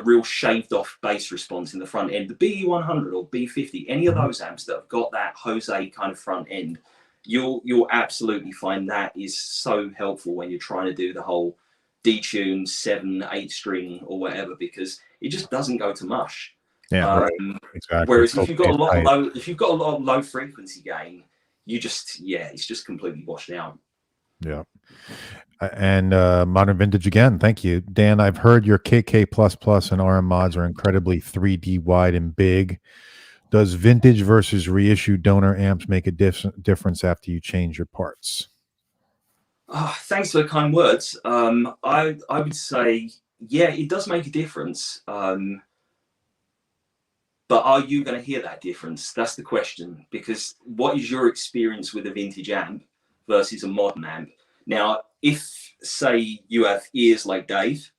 real shaved off bass response in the front end, the BE100 or B50, any of those amps that have got that Jose kind of front end, you'll absolutely find that is so helpful when you're trying to do the whole detune 7-8 string or whatever, because it just doesn't go to mush. Yeah, exactly. Whereas if you've got a lot of low frequency gain, it's just completely washed out. Yeah. And Modern Vintage again, thank you, Dan. I've heard your KK++ and RM mods are incredibly 3D wide and big. Does vintage versus reissue donor amps make a difference after you change your parts? Thanks for the kind words. I would say, yeah, it does make a difference. But are you going to hear that difference? That's the question. Because what is your experience with a vintage amp versus a modern amp? Now, if, say, you have ears like Dave,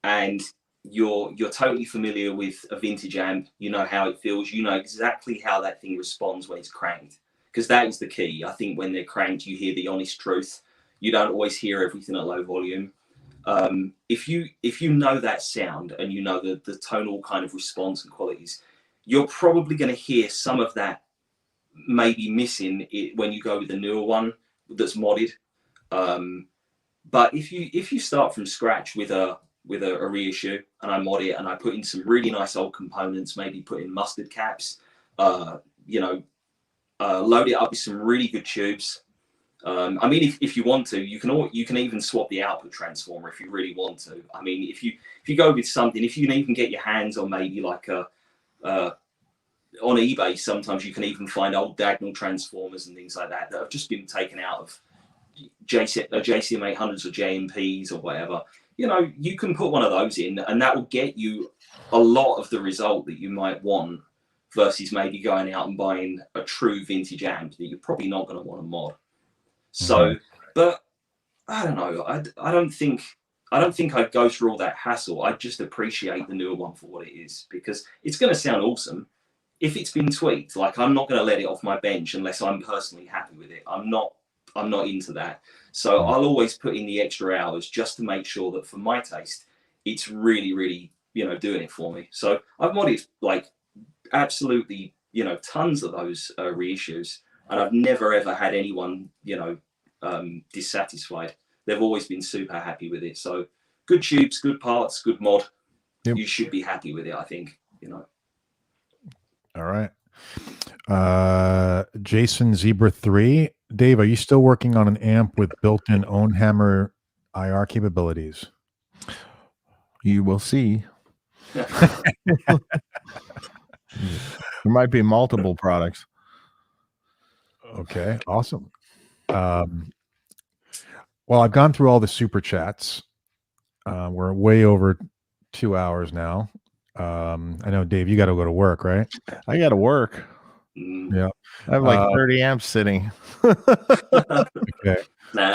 and you're totally familiar with a vintage amp, you know how it feels, you know exactly how that thing responds when it's cranked. Because that is the key. I think when they're cranked, you hear the honest truth. You don't always hear everything at low volume. If you know that sound, and you know the tonal kind of response and qualities, you're probably going to hear some of that maybe missing when you go with the newer one that's modded. But if you start from scratch with a reissue, and I mod it and I put in some really nice old components, maybe put in mustard caps, load it up with some really good tubes. I mean, if you want to, you can even swap the output transformer if you really want to. I mean, if you go with something, if you can even get your hands on maybe like on eBay, sometimes you can even find old diagonal transformers and things like that have just been taken out of JCM 800s or JMPs or whatever. You can put one of those in, and that will get you a lot of the result that you might want, versus maybe going out and buying a true vintage amp that you're probably not going to want to mod. So, but I don't know. I don't think I'd go through all that hassle. I just appreciate the newer one for what it is, because it's going to sound awesome if it's been tweaked. Like, I'm not going to let it off my bench unless I'm personally happy with it. I'm not into that. So I'll always put in the extra hours just to make sure that for my taste, it's really, really, doing it for me. So I've modded like absolutely, tons of those reissues, and I've never ever had anyone, dissatisfied. They've always been super happy with it. So good tubes, good parts, good mod. Yep. You should be happy with it, I think. All right. Jason Zebra 3. Dave, are you still working on an amp with built-in own hammer IR capabilities? You will see. There might be multiple products. Okay, awesome. Well, I've gone through all the super chats. We're way over 2 hours now. I know, Dave, you got to go to work, right? I got to work. Yeah. I have like 30 amps sitting. Okay.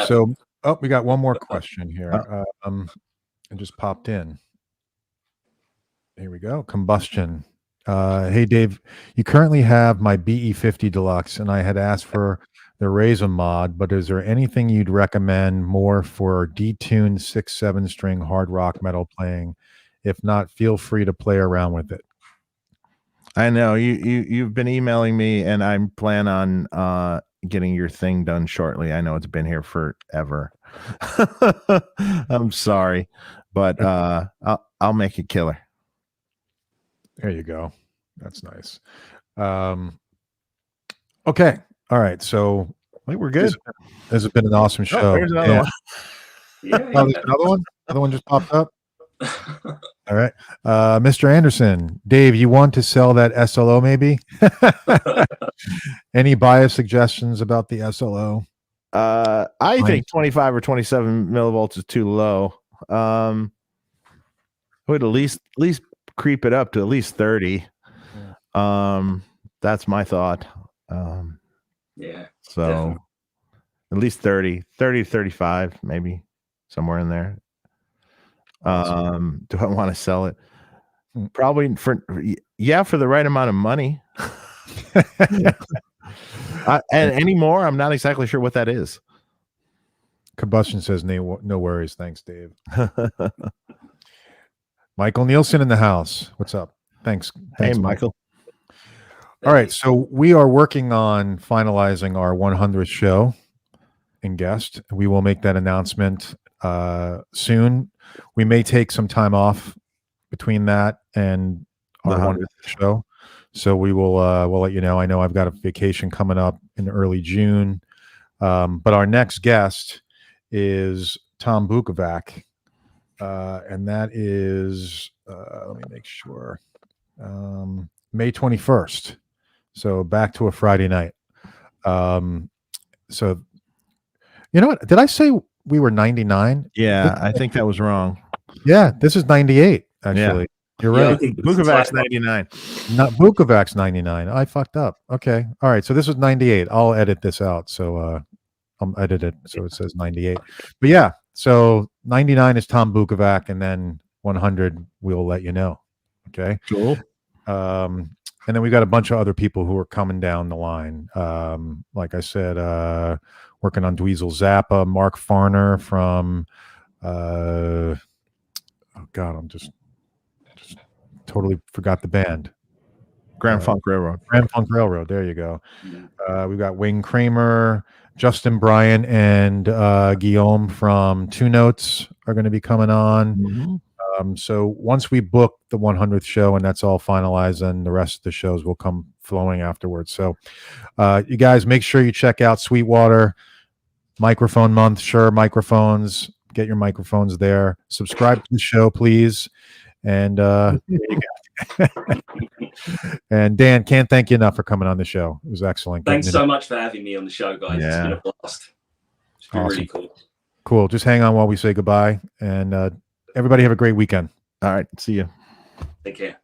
So, we got one more question here. It just popped in. Here we go. Combustion. Hey, Dave, you currently have my BE50 Deluxe, and I had asked for the Razor mod, but is there anything you'd recommend more for detuned 6/7 string hard rock metal playing? If not, feel free to play around with it. I know you've been emailing me, and I plan on getting your thing done shortly. I know it's been here forever. I'm sorry, but I'll make it killer. There you go. That's nice. Okay. All right. So I think we're good. this has been an awesome show. There's another one. Yeah. Oh, there's another one? Another one just popped up? All right. Mr. Anderson, Dave, you want to sell that SLO maybe? Any bias suggestions about the SLO? I think 25 or 27 millivolts is too low. I would at least creep it up to at least 30. That's my thought. Yeah. So Definitely. at least 30 to 35, maybe somewhere in there. Do I want to sell it? Probably for the right amount of money. And anymore, I'm not exactly sure what that is. Combustion says no worries. Thanks, Dave. Michael Nielsen in the house. What's up? Thanks Hey, Michael. All right. So we are working on finalizing our 100th show and guest. We will make that announcement soon. We may take some time off between that and our 100th show. So we will we'll let you know. I know I've got a vacation coming up in early June. But our next guest is Tom Bukovac. And that is, let me make sure, May 21st. So back to a Friday night. So, you know what? Did I say we were 99? Yeah, I think that was wrong. Yeah, this is 98, actually. Yeah. You're Yeah, I right. think Bukovac's 99. Not Bukovac's 99. I fucked up. Okay. All right. So this was 98. I'll edit this out. So I'll edit it so it says 98. But yeah, so 99 is Tom Bukovac, and then 100 we'll let you know. Okay. Cool. And then we got a bunch of other people who are coming down the line. Like I said, working on Dweezil Zappa, Mark Farner from oh God, I'm just totally forgot the band. Grand Funk Railroad. Grand Funk Railroad. There you go. We've got Wayne Kramer, Justin Bryan, and Guillaume from Two Notes are going to be coming on. Mm-hmm. So once we book the 100th show and that's all finalized, then the rest of the shows will come flowing afterwards. So you guys make sure you check out Sweetwater Microphone Month. Shure microphones. Get your microphones there. Subscribe to the show, please. And and Dan, can't thank you enough for coming on the show. It was excellent. Thanks so much for having me on the show, guys. It's been a blast. It's been really cool. Cool. Just hang on while we say goodbye. And everybody have a great weekend. All right. See you. Take care.